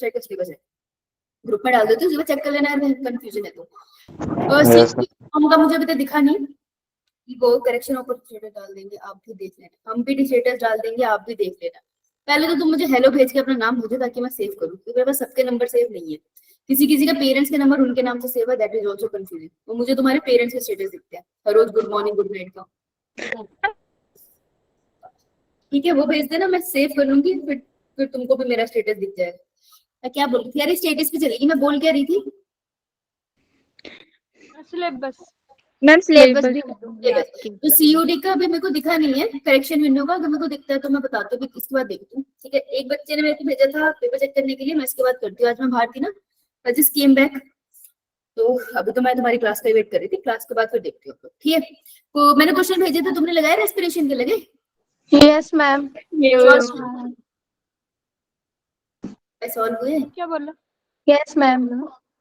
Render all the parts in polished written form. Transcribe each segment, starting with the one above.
Website का syllabus है, group में डाल देती हूँ, चेक कर लेना है, कंफ्यूजन है तो। का मुझे अभी तक दिखा नहीं, वो करेक्शन ऑफ स्टेटस डाल देंगे, आप भी देख लेना, हम भी स्टेटस डाल देंगे, आप भी देख लेना। पहले तो तुम मुझे हेलो भेज के अपना नाम भेजो ताकि मैं सेव करूँ, क्योंकि मेरे पास सबके नंबर सेव नहीं है, किसी किसी का पेरेंट्स के नंबर उनके नाम से सेव है, दैट इज आल्सो कंफ्यूजिंग। तो मुझे तुम्हारे पेरेंट्स के स्टेटस दिखते हैं हर रोज, गुड मॉर्निंग गुड नाइट का, ठीक है, वो भेज देना, मैं सेव कर लूंगी, फिर तुमको भी मेरा स्टेटस दिख जाएगा। मैं क्या बोल रही थी यार, स्टेटस पे चलेगी, मैं बोल क्या रही थी? सिलेबस मैम सिलेबस भी कर दूंगी आपकी। तो सीयूडी का अभी मेरे को दिखा नहीं है, करेक्शन विंडो का अगर मेरे को दिखता है तो मैं बताती हूँ, इसके बाद देखती हूँ, ठीक है। एक बच्चे ने मेरे को भेजा था पेपर चेक करने के लिए, मैं इसके बाद करती हूँ, आज मैं बाहर थी ना, आई जस्ट केम बैक, तो अभी तो मैं तुम्हारी क्लास का वेट कर रही थी, क्लास के बाद फिर देखती हूँ, ठीक है। तो मैंने क्वेश्चन भेजे थे, तुमने लगाया रेस्पिरेशन के लगे? Yes ma'am. सॉल्व हुए? क्या बोला? Yes ma'am.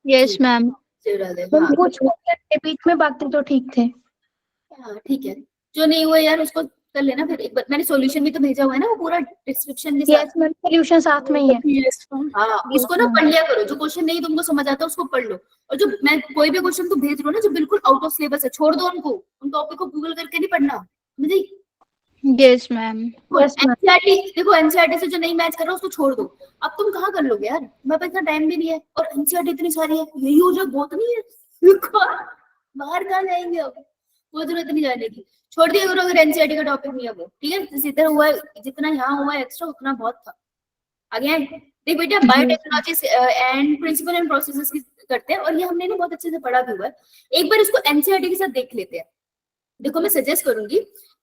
Yes ma'am. कुछ के बीच में बाकी तो ठीक थे। हाँ ठीक है, जो नहीं हुआ यार उसको कर लेना फिर एक बार, मैंने सॉल्यूशन भी तो भेजा हुआ है ना, वो पूरा डिस्क्रिप्शन के साथ। यस मैम, सॉल्यूशन साथ में ही है। हाँ उसको ना पढ़ लिया करो, जो क्वेश्चन नहीं तुमको समझ आता उसको पढ़ लो, और जो मैं कोई भी क्वेश्चन तुम भेज रहे हो ना जो बिल्कुल आउट ऑफ सिलेबस है, छोड़ दो उनको, उन टॉपिक को गूगल करके नहीं पढ़ना, समझी? Yes ma'am. एनसीईआरटी देखो, एनसीईआरटी से जो नहीं मैच कर रहा उसको छोड़ दो। अब तुम कहाँ कर लोगे यार, मेरे पास इतना टाइम भी नहीं है, और एनसीईआरटी इतनी सारी है, यही हो जाए बहुत नहीं है, बाहर कहाँ जाएंगे अब, वो जरूरत नहीं जाने की, छोड़ दिया करो अगर एनसीईआरटी का टॉपिक नहीं है वो, ठीक है। जैसे इधर हुआ है, जितना यहाँ हुआ है एक्स्ट्रा उतना बहुत था। आगे देख बेटा, biotechnology and principle and processes की करते हैं, और ये हमने ना बहुत अच्छे से पढ़ा भी हुआ है, एक बार इसको एनसीईआरटी के साथ देख लेते हैं। देखो मैं सजेस्ट करूंगी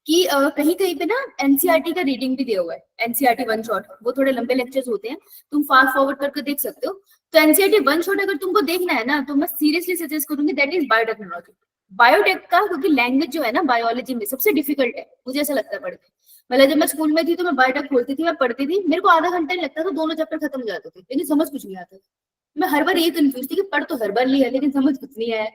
कि कहीं कहीं पे ना एनसीईआरटी का रीडिंग भी दिया हुआ है, एनसीईआरटी वन शॉट, वो थोड़े लंबे लेक्चर्स होते हैं, तुम फास्ट फॉरवर्ड करके देख सकते हो। तो एनसीईआरटी वन शॉट अगर तुमको देखना है ना, तो मैं सीरियसली सजेस्ट करूंगी, दैट इज बायोटेक्नोलॉजी। बायोटेक का क्योंकि लैंग्वेज जो है ना बायोलॉजी में सबसे डिफिकल्ट है, मुझे ऐसा लगता है पढ़ के। मतलब जब मैं स्कूल में थी तो मैं बायोटेक खोलती थी, मैं पढ़ती थी, मेरे को आधा घंटा लगता था, दोनों चैप्टर खत्म हो जाते थे, लेकिन समझ कुछ नहीं आता। मैं हर बार ये कंफ्यूज थी कि पढ़ तो हर बार लिया लेकिन समझ कुछ नहीं आया।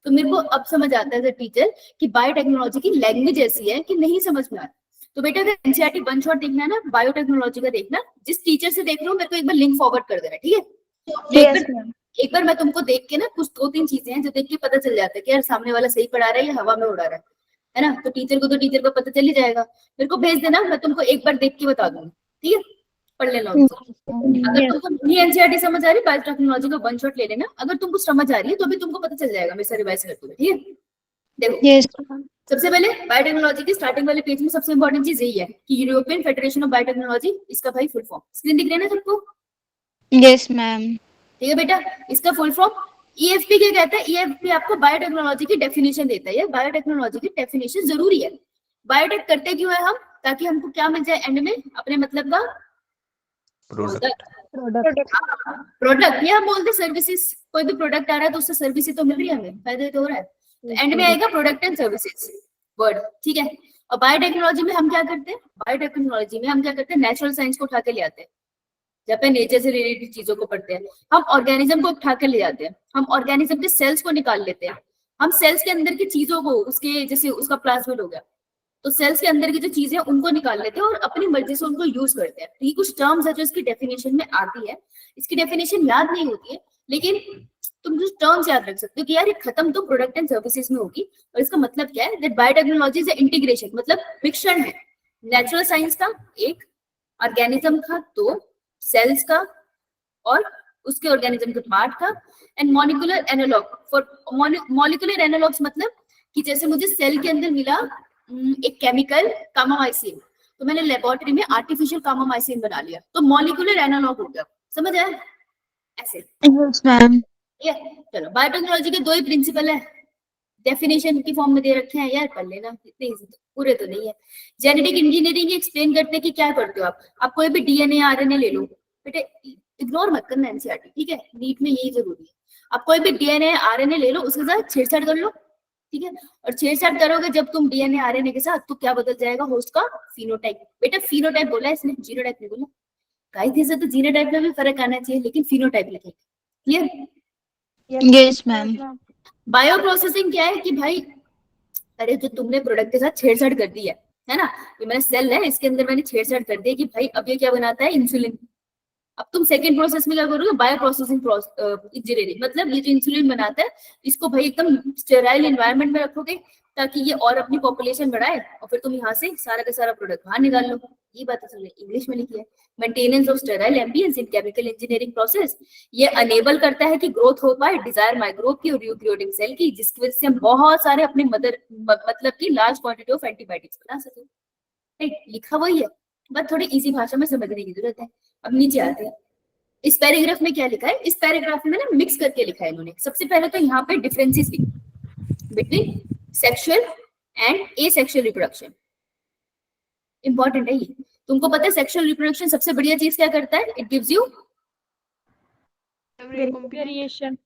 तो मेरे को अब समझ आता है टीचर कि बायोटेक्नोलॉजी की लैंग्वेज ऐसी है कि नहीं समझ में आता। तो बेटा अगर एनसीईआरटी वन शॉट देखना है ना, बायोटेक्नोलॉजी का देखना, जिस टीचर से देख रहे हो मेरे को एक बार लिंक फॉरवर्ड कर देना, ठीक है। एक बार मैं तुमको देख के ना कुछ दो तीन चीजें हैं जो देख के पता चल जाता है कि यार सामने वाला सही पढ़ा रहा है या हवा में उड़ा रहा है ना। तो टीचर को पता चल ही जाएगा, मेरे को भेज देना, मैं तुमको एक बार देख के बता दूंगी, ठीक है, पढ़ लेना। अगर तुमको नहीं एनसीईआरटी समझ आ रही, बायोटेक्नोलॉजी का वन शॉट ले लेना, अगर तुमको समझ आ रही है तो भी तुमको पता चल जाएगा मेरे से रिवाइज करते हुए, ठीक है। देखो सबसे पहले बायोटेक्नोलॉजी की स्टार्टिंग वाले पेज में सबसे इंपॉर्टेंट चीज यही है कि यूरोपियन फेडरेशन ऑफ बायोटेक्नोलॉजी, इसका भाई फुल फॉर्म स्क्रीन दिख रही है ना सबको? Yes ma'am. ठीक है बेटा, इसका फुल फॉर्म ईएफपी क्या कहता है? ईएफपी आपको बायोटेक्नोलॉजी की डेफिनेशन देता है, बायोटेक्नोलॉजी की डेफिनेशन जरूरी है। बायोटेक करते क्यों है हम? ताकि हमको क्या मिल जाए एंड में, अपने मतलब का प्रोडक्ट, या बोलते सर्विसेज, कोई भी प्रोडक्ट आ रहा है तो उससे सर्विस तो मिल रही है हमें, फायदा तो हो रहा है, तो एंड में आएगा प्रोडक्ट एंड सर्विसेज वर्ड, ठीक है। और बायोटेक्नोलॉजी में हम क्या करते हैं? बायोटेक्नोलॉजी में हम क्या करते हैं? नेचुरल साइंस को उठा के ले आते हैं, जब पे नेचर से रिलेटेड चीजों को पढ़ते हैं, हम ऑर्गेनिज्म को उठा के ले जाते हैं, हम ऑर्गेनिज्म के सेल्स को निकाल लेते हैं, हम सेल्स के अंदर की चीजों को, उसके जैसे उसका प्लाज्मिड हो गया, तो सेल्स के अंदर की जो चीजें उनको निकाल लेते हैं और अपनी मर्जी से उनको यूज करते हैं। तो ये कुछ टर्म्स है जो इसकी डेफिनेशन में आती है, इसकी डेफिनेशन याद नहीं होती है, लेकिन तुम जो टर्म्स याद रख सकते हो कि यार ये खत्म तो प्रोडक्ट एंड सर्विसेज में होगी, और इसका मतलब क्या है? दैट बायोटेक्नोलॉजी इज इंटीग्रेशन, मतलब मिक्सचर है नेचुरल साइंस का एक, ऑर्गेनिज्म का दो, सेल्स का और उसके ऑर्गेनिज्म के पार्ट का, and molecular analog. For molecular analogs मतलब कि जैसे मुझे सेल के अंदर मिला एक केमिकल कामामाइसिन, तो मैंने लेबोरेटरी में आर्टिफिशियल कामामाइसिन बना लिया, तो मॉलिक्यूलर एनालॉग हो गया, समझ आया? ऐसे यस मैम। ये चलो, बायोटेक्नोलॉजी के दो ही प्रिंसिपल है, डेफिनेशन की फॉर्म में दे रखे हैं यार, पढ़ लेना, इतने इजी पूरे तो नहीं है। जेनेटिक इंजीनियरिंग एक्सप्लेन करते हैं कि क्या करते हो आप कोई भी डीएनए आरएनए ले लो बेटे, इग्नोर मत करना एनसीईआरटी, ठीक है, नीट में यही जरूरी है। आप कोई भी डीएनए आरएनए ले लो, उसके साथ छेड़छाड़ कर लो, ठीक है, और छेड़छाड़ करोगे जब तुम डीएनए आरएनए के साथ, तो क्या बदल जाएगा? होस्ट का फिनोटाइप। बेटा फिनोटाइप बोला है इसने, जीनोटाइप नहीं बोला, गाइस से तो जीनोटाइप में भी फर्क आना चाहिए, लेकिन फिनोटाइप लिखेंगे, clear? Yes ma'am. Bio processing क्या है कि भाई, अरे जो तुमने प्रोडक्ट के साथ छेड़छाड़ कर दी है ना, ये मेरा सेल है, इसके अंदर मैंने छेड़छाड़ कर दी कि भाई अब ये क्या बनाता है? इंसुलिन, अब तुम सेकंड प्रोसेस में क्या करोगे, बायो प्रोसेसिंग इंजीनियरिंग, मतलब ये जो इंसुलिन बनाता है इसको भाई एकदम स्टेराइल एनवायरनमेंट में रखोगे ताकि ये और अपनी पॉपुलेशन बढ़ाए और फिर तुम यहाँ से सारा का सारा प्रोडक्ट बाहर निकाल लो। ये बात असल में इंग्लिश में लिखी है। Maintenance of sterile ambience in chemical engineering process, ये अनेबल करता है कि ग्रोथ हो पाए डिजायर माइक्रोब की और यूकैरियोटिक सेल की, जिसकी वजह से हम बहुत सारे अपने मतलब की लार्ज क्वांटिटी ऑफ एंटीबायोटिक्स बना सके। राइट, लिखा वही है, बस थोड़ी इजी भाषा में समझने की जरूरत है। अब नीचे आते हैं, इस पैराग्राफ में क्या लिखा है, इस पैराग्राफ में ना मिक्स करके लिखा है इन्होंने। सबसे पहले तो यहाँ पे differences between sexual and asexual reproduction, important है ये। तुमको पता है सेक्सुअल रिप्रोडक्शन सबसे बढ़िया चीज क्या करता है, it gives you variation.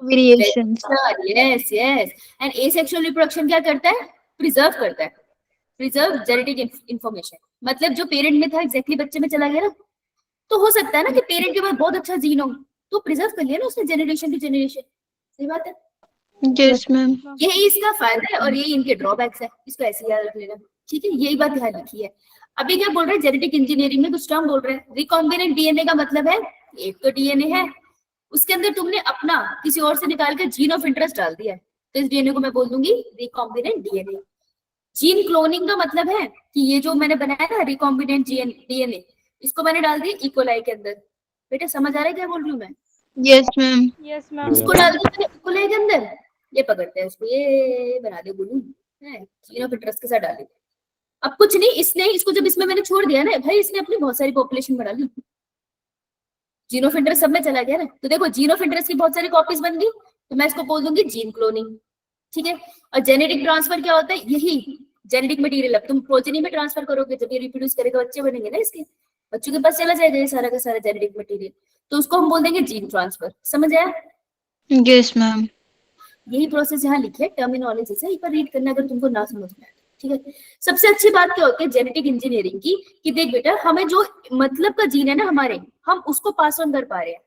Variations. Yes yes. And asexual reproduction क्या करता है, प्रिजर्व करता है, प्रिजर्व जेनेटिक इंफॉर्मेशन। मतलब जो पेरेंट में था एग्जैक्टली बच्चे में चला गया ना, तो हो सकता है ना कि पेरेंट के पास बहुत अच्छा जीन हो तो प्रिजर्व कर लिया ना उसने जनरेशन टू जनरेशन। सही बात है, Yes, ma'am. यही इसका फायदा है और यही इनके ड्रॉबैक्स है, इसको ऐसे याद रख लेना। ठीक है, यही बात ध्यान रखी है। अभी क्या बोल रहे हैं, जेनेटिक इंजीनियरिंग में कुछ टर्म बोल रहे हैं। रिकॉम्बिनेंट डीएनए का मतलब है एक तो डीएनए है, उसके अंदर तुमने अपना किसी और से निकाल के जीन ऑफ इंटरेस्ट डाल दिया है, तो इस डीएनए को मैं बोल दूंगी रिकॉम्बिनेंट डीएनए। जीन क्लोनिंग का मतलब है कि ये जो मैंने बनाया ना रिकॉम्बिनेंट डीएनए, इसको मैंने डाल दिया इकोलाई के अंदर। बेटा समझ आ रहा है क्या बोल रही हूँ मैं? Yes, ma'am. Yes ma'am. इसको डाल दिया मैंने इकोलाई के अंदर, ये पकड़ते हैं उसको, ये बना दे गुलू है, जीन ऑफ इंटरेस्ट के साथ डाल दिया। अब कुछ नहीं, इसने इसको जब इसमें मैंने छोड़ दिया ना भाई, इसने अपनी बहुत सारी पॉपुलेशन बढ़ा ली, जीन ऑफ इंटरेस्ट सब में चला गया ना। तो देखो जीन ऑफ इंटरेस्ट की बहुत सारी कॉपीज बन गई, तो मैं इसको बोल दूंगी जीन क्लोनिंग। ठीक है, और जेनेटिक ट्रांसफर क्या होता है, यही जेनेटिक मटेरियल अब तुम प्रोजेनी में ट्रांसफर करोगे, जब ये रिप्रोड्यूस करेगा बच्चे बनेंगे ना, इसके बच्चों के पास चला जाएगा ये सारा का सारा जेनेटिक मटेरियल, तो उसको हम बोल देंगे जीन ट्रांसफर। समझ आया? Yes, ma'am. यही प्रोसेस यहाँ लिखे है, टर्मिनोलॉजी से एक बार रीड करना अगर तुमको ना समझ में आए। ठीक है, सबसे अच्छी बात क्या होती है जेनेटिक इंजीनियरिंग की, कि देख बेटा हमें जो मतलब का जीन है ना हमारे, हम उसको पास ऑन कर पा रहे हैं।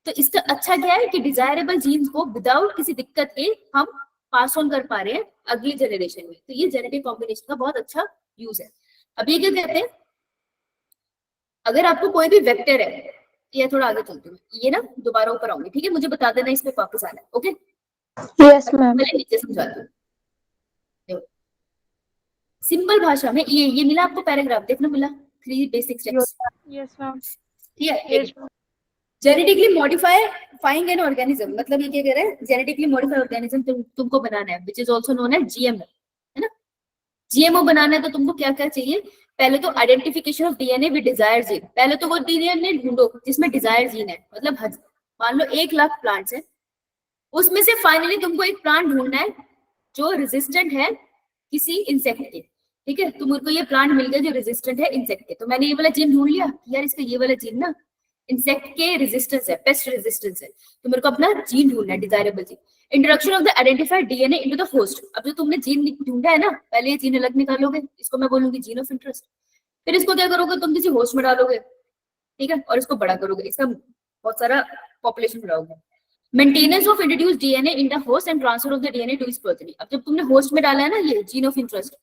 तो इसका अच्छा क्या है कि डिजायरेबल जीन्स को विदाउट किसी दिक्कत के हम पास ऑन कर पा रहे हैं अगली जनरेशन में। तो ये जेनेटिक कॉम्बिनेशन का बहुत अच्छा यूज है। अब ये क्या कहते हैं, अगर आपको कोई भी वेक्टर है, ये थोड़ा आगे चलते हैं, ये ना दोबारा ऊपर आऊंगी, ठीक है, मुझे बता देना इसमें वापस आना है। Okay, yes ma'am. पहले नीचे समझाती हूँ सिंपल भाषा में। ये मिला आपको पैराग्राफ, देखना मिला 3 बेसिक स्टेप्स। Yes ma'am. ठीक है, जेनेटिकली मॉडिफाइंग एन ऑर्गेनिज्म, मतलब ये क्या कह रहे हैं, जेनेटिकली मॉडिफाइड ऑर्गेनिज्म तुमको बनाना है, which is also known as GMO, है ना। जीएमओ बनाना है तो तुमको क्या क्या चाहिए, पहले तो identification of DNA with desire gene. पहले तो वो डीएनए ढूंढो जिसमें डिजायर जीन है, मतलब मान लो 1 लाख प्लांट्स है, उसमें से फाइनली तुमको एक प्लांट ढूंढना है जो रेजिस्टेंट है किसी इंसेक्ट के। ठीक है, तो मुझको ये प्लांट मिल गया जो रेजिस्टेंट है इंसेक्ट के, तो मैंने ये वाला जीन ढूंढ लिया कि यार इसका ये वाला जीन ना इंसेक्ट के रेजिस्टेंस है, पेस्ट रेजिस्टेंस है, तो मेरे को अपना जीन ढूंढना है, desirable gene. Introduction of the identified DNA into the host. अब जो तुमने जीन ढूंढा है ना, पहले ये जीन अलग निकालोगे, इसको मैं बोलूंगी जीन ऑफ इंटरेस्ट, फिर इसको क्या करोगे, तुम किसी होस्ट में डालोगे, ठीक है, और इसको बड़ा करोगे, इसका बहुत सारा पॉपुलेशन बढ़ाओगे। Maintenance of introduced DNA in the host and transfer of the DNA to its progeny. अब जब तुमने होस्ट में डाला है ना ये जीन ऑफ इंटरेस्ट,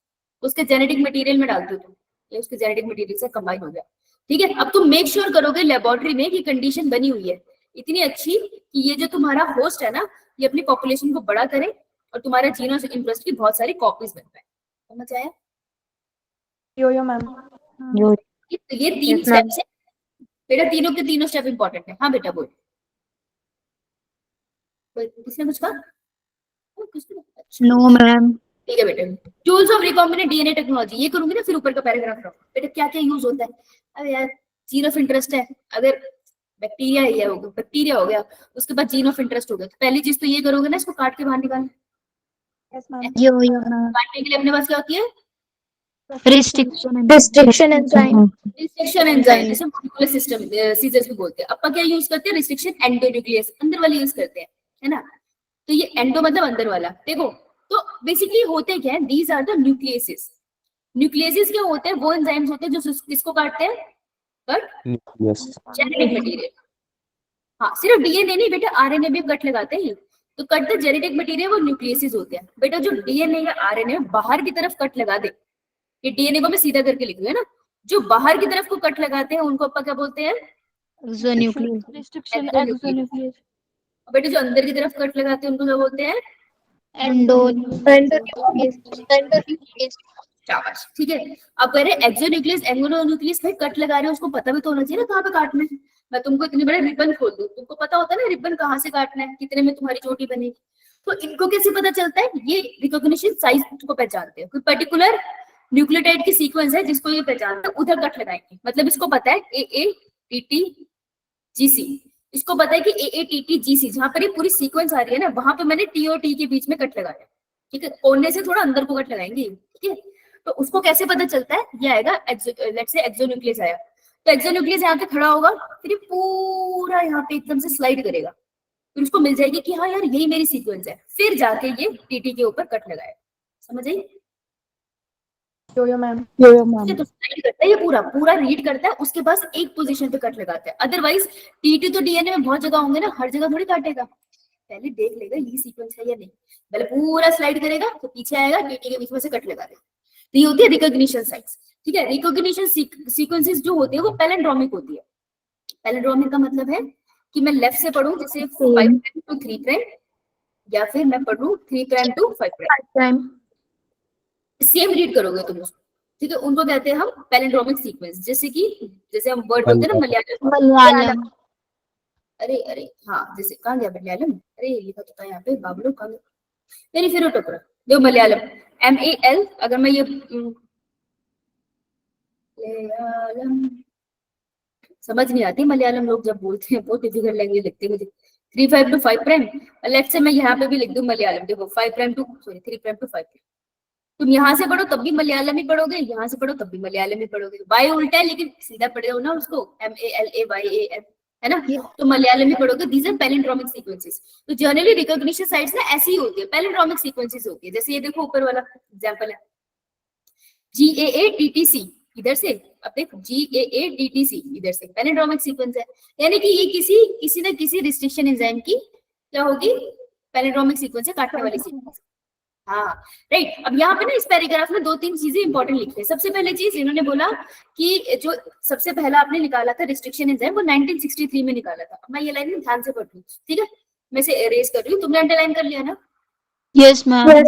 उसके जेनेटिक मटेरियल में डाल दो तुम, ये उसके जेनेटिक मटेरियल से कंबाइन हो गया। ठीक है, अब तुम मेक श्योर करोगे लेबोरेटरी में कि कंडीशन बनी हुई है इतनी अच्छी कि ये जो तुम्हारा होस्ट है ना, ये अपनी पॉपुलेशन को बड़ा करे और तुम्हारा जीन ऑफ इंटरेस्ट की बहुत सारी कॉपीज बन पाए। समझ आया? यो मैम। ये 3 स्टेप्स है बेटा, तीनों के तीनों स्टेप इंपॉर्टेंट है। हाँ बेटा बोल, किसने कुछ कहा? No, ma'am. ठीक है बेटा, tools of recombinant DNA technology, ये करूंगी ना फिर ऊपर का पैराग्राफ रखो बेटा, क्या क्या यूज होता है। अरे यार जीन ऑफ इंटरेस्ट है, अगर बैक्टीरिया हो गया, उसके बाद जीन ऑफ इंटरेस्ट हो गया, तो पहली चीज तो ये करोगे ना, इसको काट के बाहर निकालना। Yes ma'am. Yo, ma'am. काटने के लिए अपने पास क्या होती है, Restriction. Restriction enzyme. Restriction enzyme, जैसे मॉलिक्यूलर सिस्टम सीजर्स में बोलते हैं। अपन क्या यूज करते हैं, रिस्ट्रिक्शन एंडोन्यूक्लियस, अंदर वाले यूज करते हैं, है ना। तो ये एंडो मतलब अंदर वाला। देखो तो बेसिकली होते क्या है, these are the nucleases. Nucleases क्या होते हैं, वो एंजाइम्स होते हैं जो किसको काटते हैं, कट जेनेटिक मटेरियल। हाँ, सिर्फ डीएनए नहीं बेटा, आरएनए भी कट लगाते हैं। तो कट द जेनेटिक मटेरियल वो न्यूक्लियसेस होते हैं बेटा। जो डीएनए या आरएनए बाहर की तरफ कट लगा दे, ये डीएनए को मैं सीधा करके लिख दूं, है ना, जो बाहर की तरफ को कट लगाते हैं उनको अपन क्या बोलते हैं, Exonuclease. Restriction Exonuclease. exonuclease. बेटे जो अंदर की तरफ कट लगाते हैं उनको क्या बोलते हैं? Endo. एंडोन्यूक्लियस। शाबाश, ठीक है। अब कह रहे एक्सोन्यूक्लियस एंगोन्यूक्लियस में कट लगा रहे हो, उसको पता भी तो होना चाहिए ना कहाँ पे काटना है। मैं तुमको इतनी बड़े रिबन खोल दूं, तुमको पता होता है ना रिबन कहाँ से काटना है, कितने में तुम्हारी चोटी बनेगी। तो इनको कैसे पता चलता है? ये रिकॉग्निशन साइज को पहचानते हैं। कोई पर्टिकुलर न्यूक्लियोटाइड की सीक्वेंस है जिसको ये पहचानते हैं, उधर कट लगाएंगे। मतलब इसको पता है AATTGC, इसको पता है कि AATTGC जहां पर ये पूरी सीक्वेंस आ रही है ना, वहां पे मैंने T और T के बीच में कट लगाया, ठीक है। कोने से थोड़ा अंदर को कट लगाएंगे, ठीक है। तो उसको कैसे पता चलता है? ये आएगा लेट्स से एक्सोन्यूक्लियस आया, तो एक्सोन्यूक्लियस यहाँ पे खड़ा होगा, फिर ये पूरा यहाँ पे एकदम से स्लाइड करेगा, फिर उसको मिल जाएगी कि हाँ यार यही मेरी सीक्वेंस है, फिर जाके ये टीटी के ऊपर कट लगाएगा। समझ आई? यो मैम। तो स्लाइड करता है ये पूरा पूरा रीड करता है, उसके पास एक पोजीशन पे कट लगाता है। अदरवाइज टीटी तो डीएनए में बहुत जगह होंगे ना, हर जगह थोड़ी काटेगा, पहले देख लेगा ये सीक्वेंस है या नहीं, पहले पूरा स्लाइड करेगा तो पीछे आएगा, टीटी के बीच में से कट लगा देगा। तो ये होती है रिकॉग्निशन साइट्स, ठीक है। रिकॉग्निशन सीक्वेंसेस जो होती है वो पैलिंड्रोमिक होती है। पैलिंड्रोमिक का मतलब है कि मैं लेफ्ट से पढ़ूं जैसे 5' to 3', या फिर मैं पढ़ूं 3' to 5', सेम रीड करोगे तुम उसको, ठीक है। उनको कहते हैं हम पैलिंड्रोमिक सीक्वेंस। जैसे हम वर्ड बोलते हैं ना मलयालम, अरे अरे हाँ, जैसे कहाँ गया मलयालम, अरे लिखा तो था यहाँ पे बाबलो, कहाँ गया मेरी फिर टोकरा, जो मलयालम MAL, अगर मैं ये मलयालम समझ नहीं आती, मलयालम लोग जब बोलते हैं बहुत डिफिकल्ट लैंग्वेज लगती है मुझे। 3' to 5', लेफ्ट से मैं यहाँ पे भी लिख दूं मलयालम, देखो 3' to 5', तुम यहाँ से पढ़ो तब भी मलयालम ही पढ़ोगे, यहाँ से पढ़ो तब भी मलयालम ही पढ़ोगे। वाई उल्टा है लेकिन सीधा पढ़ रहे हो ना उसको, MALAYAM, है ना, तो मलयालम ही पढ़ोगे। These are palindromic sequences. तो जनरली रिकॉग्निशन साइट्स ना ऐसी ही होती है, पैलिंड्रोमिक सीक्वेंसेस होती है। जैसे ये देखो ऊपर वाला एग्जांपल है GAATTC, इधर से अब देखो GAATTC, इधर से पैलिंड्रोमिक सीक्वेंस है, यानी कि ये किसी न किसी रिस्ट्रिक्शन एंजाइम की क्या होगी, पैलिंड्रोमिक सीक्वेंस है, काटने वाली सीक्वेंस। हाँ राइट। अब यहाँ पे ना इस पैराग्राफ में 2-3 चीजें इंपॉर्टेंट लिखी है। सबसे पहले चीज इन्होंने बोला कि जो सबसे पहला आपने निकाला था रिस्ट्रिक्शन एंजाइम, वो 1963 में निकाला था। मैं ये लाइन ध्यान से पढ़ लूं, ठीक है, मैं इसे इरेज कर रही हूँ, तुमने अंडरलाइन कर लिया ना? Yes, ma'am. ध्यान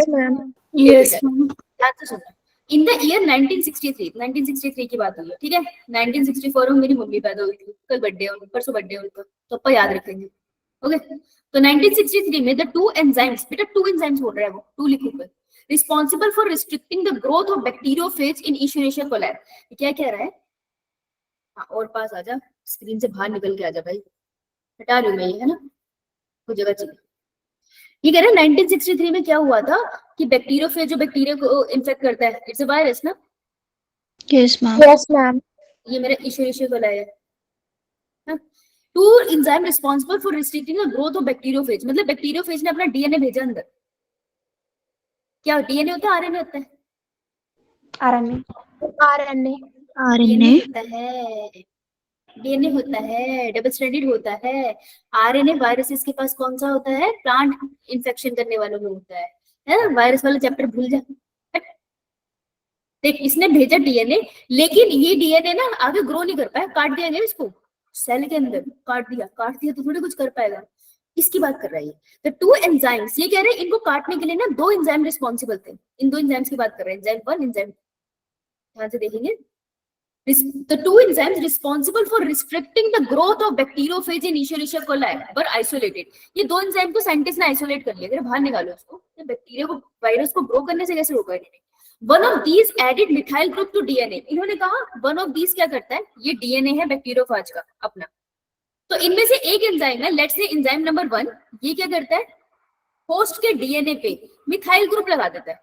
से सुनना। इन द ईयर 1963 की बात हुई है, ठीक है। 1964 में मेरी मम्मी पैदा हुई थी, कल बर्थडे है, परसों बर्थडे है उनका, तो अपन याद रखेंगे, ओके। तो 1963 में द 2 एंजाइम्स, बेटा 2 एंजाइम्स बोल रहा है वो, 2 लिखो पर, responsible for restricting the growth of bacteriophage in Escherichia coli. क्या कह रहा है? हाँ, और पास आ जा, स्क्रीन से बाहर निकल के आ जा भाई, हटा रही हूँ मैं ये, है ना, कुछ जगह चाहिए। ये कह रहे हैं 1963 में क्या हुआ था कि बैक्टीरियोफेज जो बैक्टीरिया को इन्फेक्ट करता है, इट्स अ वायरस ना। Yes, ma'am. ये मेरा इशूरेशिया कोलाई है। 2 enzyme responsible for restricting the growth of bacteriophage, मतलब बैक्टीरियोफेज ने अपना डीएनए भेजा अंदर। क्या डीएनए होता है, आरएनए होता है? RNA RNA. डीएनए होता है, डबल स्ट्रैंडेड होता है। आरएनए वायरसेस के पास कौन सा होता है? प्लांट इन्फेक्शन करने वालों में होता है ना। वायरस वाला चैप्टर भूल जा। देख, इसने भेजा डीएनए, लेकिन ये डीएनए ना आगे ग्रो नहीं कर पाया, काट दिया गया इसको सेल के अंदर, काट दिया तो थोड़ी कुछ कर पाएगा। इसकी बात कर रहा है ये। तो 2 एंजाइम्स, ये कह रहे हैं इनको काटने के लिए ना 2 एंजाइम रिस्पॉन्सिबल थे। इन 2 एंजाइम्स की बात कर रहे हैं, एंजाइम 1, एंजाइम, ध्यान से देखेंगे। The 2 enzymes responsible for restricting the growth of bacteriophage in Escherichia coli were isolated. ये 2 एंजाइम को साइंटिस्ट ने आइसोलेट कर लिया, बाहर निकालो उसको, बैक्टीरिया को, वायरस को ग्रो करने से कैसे रोका इन्होंने। One of these added methyl group to DNA. इन्होंने कहा one of these क्या करता है, ये डीएनए है बैक्टीरियोफेज का अपना, तो इनमें से एक एंजाइम है, लेट्स से एंजाइम नंबर 1, ये क्या करता है, होस्ट के डीएनए पे मिथाइल ग्रुप लगा देता है।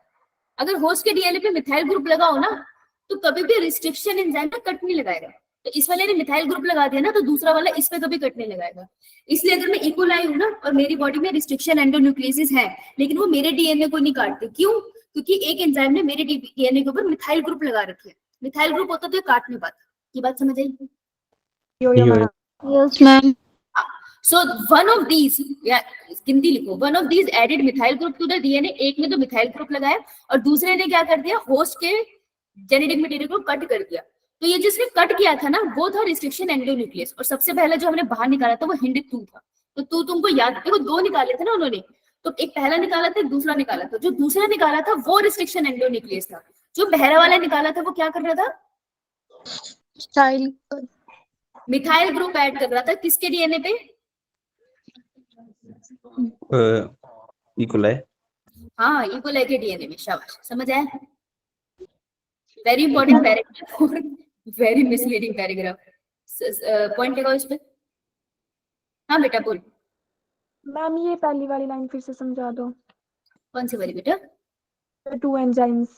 अगर होस्ट के डीएनए पे मिथाइल ग्रुप लगाओ ना, तो कभी भी रिस्ट्रिक्शन एंजाइम पे कट नहीं लगाएगा। तो इस वाले ने मिथाइल ग्रुप लगा दिया ना, तो दूसरा वाला इस पे कभी कट नहीं लगाएगा। इसलिए अगर मैं इकोलाई हूं ना और मेरी बॉडी में रिस्ट्रिक्शन एंडोन्यूक्लियस है, लेकिन वो मेरे डीएनए को नहीं काटते, क्यों? क्योंकि एक एंजाइम ने मेरे डीएनए के ऊपर मिथाइल ग्रुप लगा रखे हैं। मिथाइल ग्रुप होता तो ये काट नहीं पाता। ये बात समझ आई? Yes, ma'am. So one of these, या गिनती लिखो, one of these added methyl group to the DNA। एक ने तो मिथाइल ग्रुप लगाया और दूसरे ने क्या कर दिया, होस्ट के जेनेटिक मटेरियल को कट कर दिया। तो ये जिसने कट किया था ना वो था रिस्ट्रिक्शन एंडोन्यूक्लियस, और सबसे पहले जो हमने बाहर निकाला था वो हिंड 2 था। तो तुमको याद, देखो 2 निकाले थे ना उन्होंने, तो एक पहला निकाला था, एक दूसरा निकाला था। जो दूसरा निकाला था वो रिस्ट्रिक्शन एंडोन्यूक्लियस था, जो पहला वाला निकाला था वो क्या कर रहा था, स्टाइल मिथाइल ग्रुप ऐड कर रहा था किसके डीएनए पे, इकोलाई। हाँ इकोलाई के डीएनए में। शाबाश, समझ आया। वेरी इंपॉर्टेंट पैराग्राफ और वेरी मिसलीडिंग पैराग्राफ। पॉइंट लगाओ इस पे। हाँ बेटा बोल। मैम ये पहली वाली लाइन फिर से समझा दो। कौन सी वाली बेटा? 2 एंजाइम्स।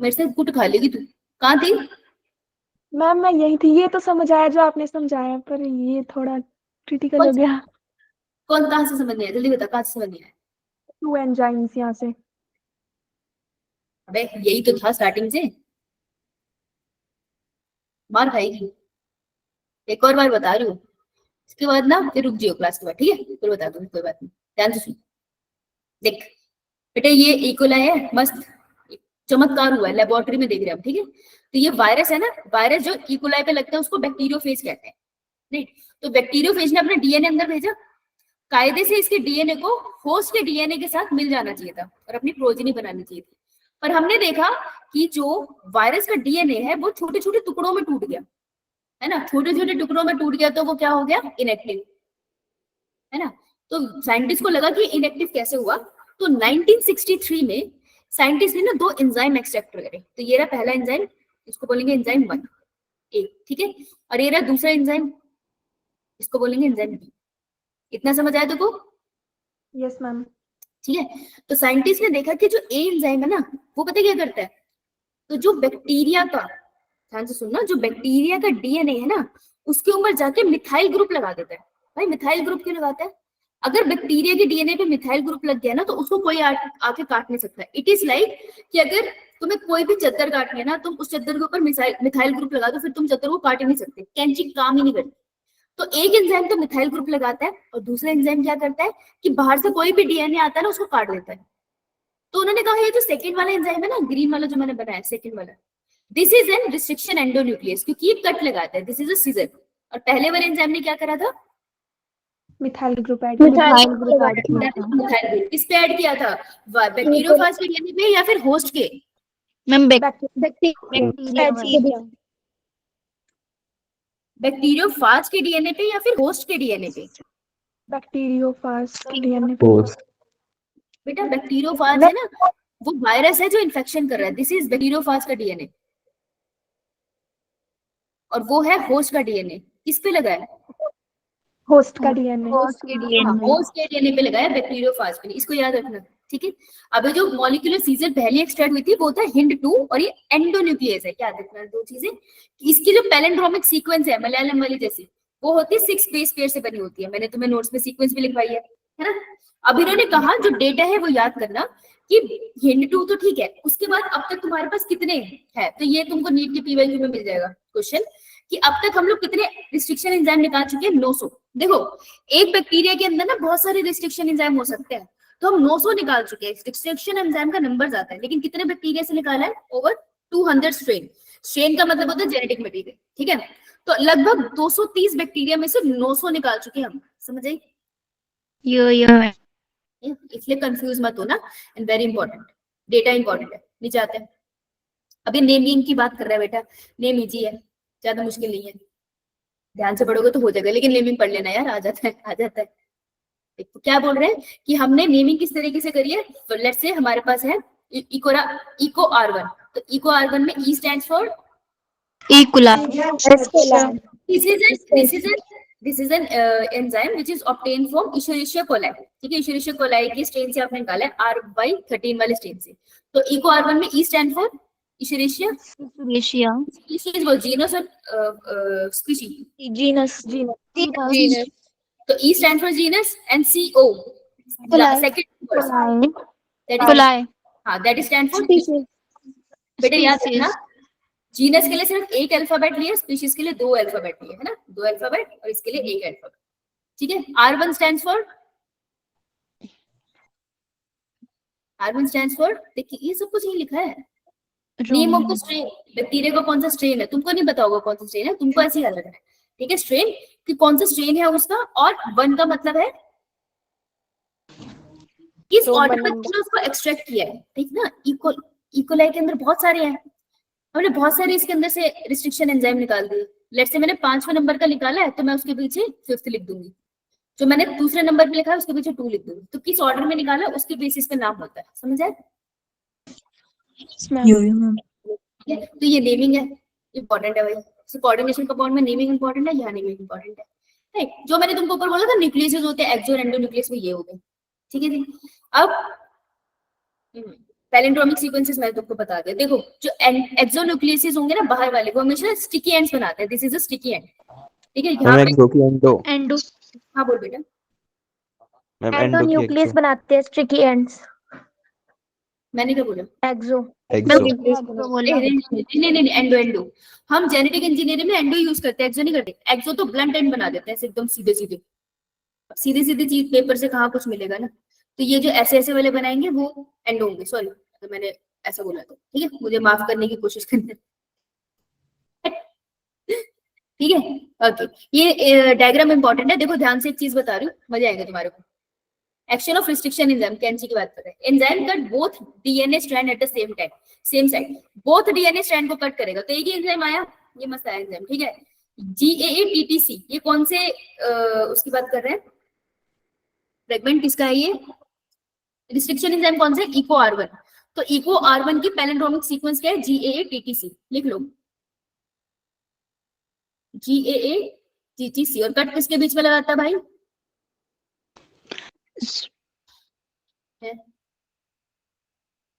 मेरे से कुट खा लेगी तू। कहाँ थी? मैम मैं यही थी, ये तो समझ आया जो आपने समझाया, पर ये थोड़ा क्रिटिकल हो गया। कौन, कहाँ से समझ नहीं आया? जल्दी बता, कहाँ से समझ नहीं आया? 2 एंजाइम्स यहाँ से। अबे यही तो था स्टार्टिंग से, मार खाएगी। एक और बार बता रही हूँ, इसके बाद ना फिर रुक जियो क्लास के बाद, ठीक है? फिर बता दूंगी, कोई बात नहीं, ध्यान से सुन। देख बेटा, ये इकोलाई है, मस्त चमत्कार हुआ है, लेबोरेटरी में देख रहे हैं हम, ठीक है? तो ये वायरस है ना, वायरस जो इकोलाई पे लगता है उसको बैक्टीरियोफेज कहते हैं, नहीं? तो बैक्टीरियोफेज ने अपना डीएनए अंदर भेजा, कायदे से इसके डीएनए को होस्ट के डीएनए के साथ मिल जाना चाहिए था और अपनी प्रोजेनी बनानी चाहिए थी। पर हमने देखा कि जो वायरस का डीएनए है वो छोटे छोटे टुकड़ों में टूट गया, है ना? छोटे छोटे टुकड़ों में टूट गया तो वो क्या हो गया, इनएक्टिव, है ना? तो साइंटिस्ट को लगा कि इनएक्टिव कैसे हुआ, तो 1963 में साइंटिस्ट ने ना 2 एंजाइम एक्सट्रैक्ट करे। तो ये रहा पहला एंजाइम, इसको बोलेंगे एंजाइम 1 A, ठीक है? और ये रहा दूसरा एंजाइम, इसको बोलेंगे एंजाइम B। इतना समझ आया देखो? Yes ma'am. ठीक है? तो साइंटिस्ट ने देखा कि जो ए एंजाइम है ना वो पता क्या करता है, तो जो बैक्टीरिया का, ध्यान से सुनना, जो बैक्टीरिया का डीएनए है ना उसके ऊपर जाके मिथाइल ग्रुप लगा देता है। भाई मिथाइल ग्रुप क्यों लगाता है? अगर बैक्टीरिया के डीएनए पे मिथाइल ग्रुप लग गया ना तो उसको कोई आके काट नहीं सकता। इट इज लाइक कि अगर तुम्हें कोई भी चद्दर काटनी है ना, तुम उस चद्दर के ऊपर मिथाइल ग्रुप लगा दो, फिर तुम चद्दर को काट ही नहीं सकते, कैंची काम ही नहीं करती। तो एक एंजाइम तो मिथाइल ग्रुप लगाता है और दूसरा एंजाइम क्या करता है कि बाहर से कोई भी डीएनए आता है ना उसको काट देता है। तो उन्होंने कहा ये जो सेकंड वाला एंजाइम है ना, ग्रीन वाला जो मैंने बनाया सेकंड वाला, this is N restriction endonuclease, क्योंकि ये कट लगाता है, दिस इज अ सीजर। और पहले वाले एंजाइम ने क्या करा था, methyl group add. Methyl group add किया था। मिथाइल ग्रुप किस पे ऐड किया था, बैक्टीरियोफाज के डीएनए पे या फिर होस्ट के? मैम बैक्टीरियोफाज के डीएनए पे या फिर होस्ट के डीएनए पे? Bacteriophage DNA. बेटा बैक्टीरियोफाज है ना, वो वायरस है जो इन्फेक्शन कर रहा है, दिस इज बैक्टीरियोफाज का डीएनए। और वो है होस्ट का डीएनए, किस पे लगा है, होस्ट का डीएनए। होस्ट के डीएनए पे लगा है, बैक्टीरियोफाज पे नहीं। इसको याद रखना, ठीक है? अभी जो मॉलिक्यूलर सीजर पहली एक्सट्रैक्ट हुई थी वो था हिंड 2 और ये एंडोन्यूक्लियस है। याद रखना 2 चीजें, इसकी जो पैलिंड्रोमिक सीक्वेंस है मलयालम वाली जैसी, वो होती है 6 बेस पेयर से बनी होती है। मैंने तुम्हें नोट्स में सीक्वेंस भी लिखवाई है ना? अब इन्होंने कहा जो डेटा है वो याद करना कि हिंड 2 तो ठीक है, उसके बाद अब तक तुम्हारे पास कितने हैं, तो ये तुमको नीट के पीवाईक्यू में मिल जाएगा क्वेश्चन कि अब तक हम लोग कितने रिस्ट्रिक्शन एंजाइम निकाल चुके हैं, 900। देखो एक बैक्टीरिया के अंदर ना बहुत सारे रिस्ट्रिक्शन एंजाइम हो सकते हैं, तो हम 900 निकाल चुके हैं। रिस्ट्रिक्शन एंजाइम का नंबर आता है, लेकिन कितने बैक्टीरिया से निकाला है, ओवर 200 स्ट्रेन। स्ट्रेन का मतलब होता है जेनेटिक मटेरियल, ठीक है? तो लगभग 230 बैक्टीरिया में से 900 निकाल चुके हैं हम, समझ आई? इसलिए कंफ्यूज मत होना, and very important, data important है। नीचे आते हैं, अभी नेमिंग की बात कर रहा है बेटा। नेम इजी है, ज्यादा मुश्किल नहीं है, ध्यान से पढ़ोगे तो हो जाएगा, लेकिन नेमिंग पढ़ लेना यार, आ जाता है आ जाता है। तो क्या बोल रहे हैं कि हमने नेमिंग किस तरीके से करी है, तो लेट्स से हमारे पास है इको R1, तो इको R1 में E stands for this is an enzyme which is obtain from Escherichia coli, ठीक है? इशेरिशिया कोलाई के स्ट्रेन से आपने निकाला है R/13 वाले स्ट्रेन से। तो इको R1 में E स्टैंड फॉर इशेरिशिया, स्पीशीज वो जीनस और स्पीशीज, जीनस तो E stand for genus and CO second coli that is stand for बेटा। याद रखना जीनस के लिए सिर्फ एक अल्फाबेट लिया, स्पीशीज के लिए 2 अल्फाबेट लिए, है ना? 2 अल्फाबेट और इसके लिए 1 अल्फाबेट, ठीक है? R1 स्टैंड्स फॉर देखिए ये सब कुछ यही लिखा है, name of the strain, bacteria का कौन सा स्ट्रेन है, तुमको नहीं पता होगा कौन सा स्ट्रेन है, तुमको ऐसे ही याद रखना है, ठीक है, स्ट्रेन कि कौन सा स्ट्रेन है उसका, और 1 का मतलब है किस रोमन ऑर्डर में नंबर। तुमने उसको एक्सट्रैक्ट किया है, ठीक ना। इकोलाई के अंदर बहुत सारे हैं, हमने बहुत सारे इसके अंदर से रिस्ट्रिक्शन एंजाइम निकाल दिए। लेट्स से मैंने 5वें नंबर का निकाला है तो मैं उसके पीछे 5th लिख दूंगी, जो मैंने दूसरे नंबर पे लिखा है उसके पीछे 2 लिख दूंगी, तो किस ऑर्डर में निकाला उसके बेसिस पे नाम होता है, समझ आए। ठीक है, तो ये नेमिंग है, इंपॉर्टेंट है भाई, कोऑर्डिनेशन का बॉन्ड में नेमिंग इंपॉर्टेंट है, यहाँ नेमिंग इंपॉर्टेंट है, राइट। जो मैंने तुमको ऊपर बोला था न्यूक्लियस होते हैं एक्सो और एंडो न्यूक्लियस में, ये हो गए, ठीक है जी। अब पैलिंड्रोमिक सीक्वेंसेस मैंने तुमको बता दिया। देखो जो एक्सो न्यूक्लियस होंगे ना बाहर वाले, वो हमेशा स्टिकी एंड्स बनाते हैं, this is a sticky and, ठीक है। यहाँ पे एक्सो की एंडो, एंडो हाँ बोल बेटा, मैम एंडो एंडो की न्यूक्लियस एक्सो, बनाते हैं स्टिकी एंड्स। मैंने क्या बोला, एक्सो एक्सो नहीं, एंडो एंडो, हम जेनेटिक इंजीनियरिंग में एंडो यूज करते हैं, एक्सो नहीं करते। एक्सो तो ब्लंट एंड बना देते हैं ऐसे एकदम सीधे सीधे, सीधी सीधी चीज पेपर से कहाँ कुछ मिलेगा ना, तो ये जो ऐसे ऐसे वाले बनाएंगे वो एंडो होंगे। सॉरी तो मैंने ऐसा बोला था, ठीक है, मुझे माफ करने की कोशिश करना, ठीक है। ओके, ये डायग्राम इंपॉर्टेंट है, देखो ध्यान से एक चीज बता रही हूँ, मजा आएगा तुम्हारे को। एक्शन ऑफ रिस्ट्रिक्शन एंजाइम, कैंची की बात कर रहे हैं। Enzyme cut both DNA strand at the same time, same side, both DNA strand को कट करेगा, तो एक ही एंजाइम आया, ये मस्त आया एंजाइम, ठीक है। GAA-TTC, ये कौन से उसकी बात कर रहे हैं, फ्रेगमेंट किसका है ये, रिस्ट्रिक्शन एंजाइम कौन से, इको R1, तो इको R1 की पैलिंड्रोमिक सीक्वेंस क्या है, GAA-TTC, लिख लो GAA-TTC, और कट किसके बीच में लगाता है भाई,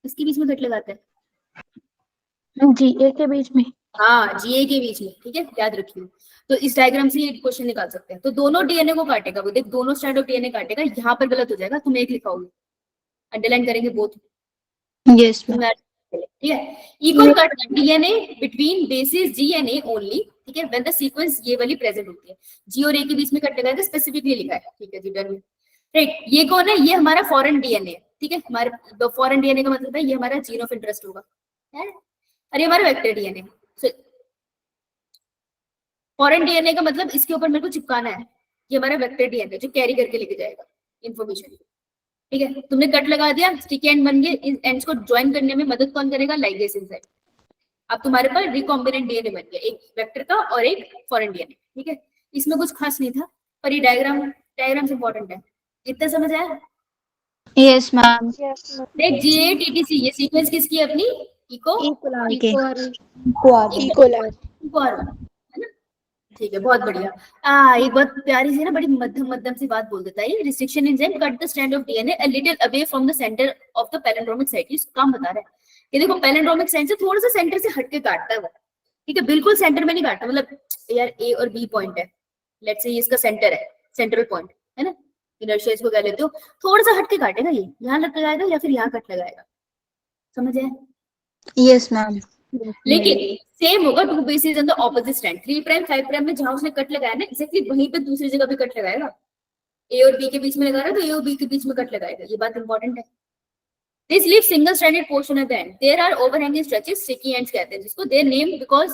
किसके बीच में कट लगाता है, GA के बीच में। हाँ GA के बीच में, ठीक है, याद रखिए। तो इस डायग्राम से ये क्वेश्चन निकाल सकते हैं, तो दोनों डीएनए को काटेगा वो, देख दोनों स्ट्रैंड ऑफ डीएनए काटेगा, यहाँ पर गलत हो जाएगा, तुम एक लिखाओगे, अंडरलाइन करेंगे बोथ, यस मैम ठीक है। Equal cut DNA between basis GNA only, ठीक है, व्हेन द सीक्वेंस ये वाली प्रेजेंट होती है, जी और ए के बीच में कट लगाएगा, स्पेसिफिकली लिखा है, ठीक है जी, डन, राइट। ये कौन है, ये हमारा फॉरेन डीएनए, ठीक है, हमारे फॉरेन डीएनए का मतलब है ये हमारा जीन ऑफ इंटरेस्ट होगा, है, और ये हमारा वेक्टर डीएनए। फॉरेन डीएनए का मतलब इसके ऊपर मेरे को चिपकाना है, ये हमारा वेक्टर डीएनए जो कैरी करके लेके जाएगा इन्फॉर्मेशन, ठीक है। तुमने कट लगा दिया, स्टिकी एंड बन गए, इन एंड्स को ज्वाइन करने में मदद कौन करेगा, लाइगेज एंजाइम। अब तुम्हारे पास रिकॉम्बिनेंट डीएनए बन गया, एक वेक्टर का और एक फॉरेन डीएनए, ठीक है। इसमें कुछ खास नहीं था, पर ये डायग्राम इंपॉर्टेंट है, इतना समझ आया। यस मैम देख GAA-TTC, ये सीक्वेंस किसकी है अपनी, इको R1, है ना, ठीक है, बहुत बढ़िया। एक बहुत प्यारी सी ना, बड़ी मध्यम सी बात बोल देता है, restriction enzyme cut the strand of DNA a little away from the centre of the palindromic site, इस काम बता रहा है। ये देखो पैलिंड्रोमिक साइट से थोड़ा सा सेंटर से हटके काटता है वो, ठीक है, बिल्कुल सेंटर में नहीं काटता, मतलब यार A और B पॉइंट है, लेट्स से ये इसका सेंटर है, सेंट्रल पॉइंट है ना, इनर्शिया इसको कह लेते हो, थोड़ा सा हटके काटेगा, ये यहाँ लग लगाएगा या फिर यहाँ कट लगाएगा, समझ आया। यस मैम लेकिन सेम होगा two bases on the opposite strand, 3 prime 5 prime में जहां उसने कट लगाया ना, एक्जेक्टली वहीं पे दूसरी जगह पे कट लगाएगा, A और B के बीच में लगा रहा है तो A और B के बीच में कट लगाएगा, ये बात इंपॉर्टेंट है। This leave single stranded portion at the end, there are overhanging stretches, sticky ends कहते हैं जिसको, their name because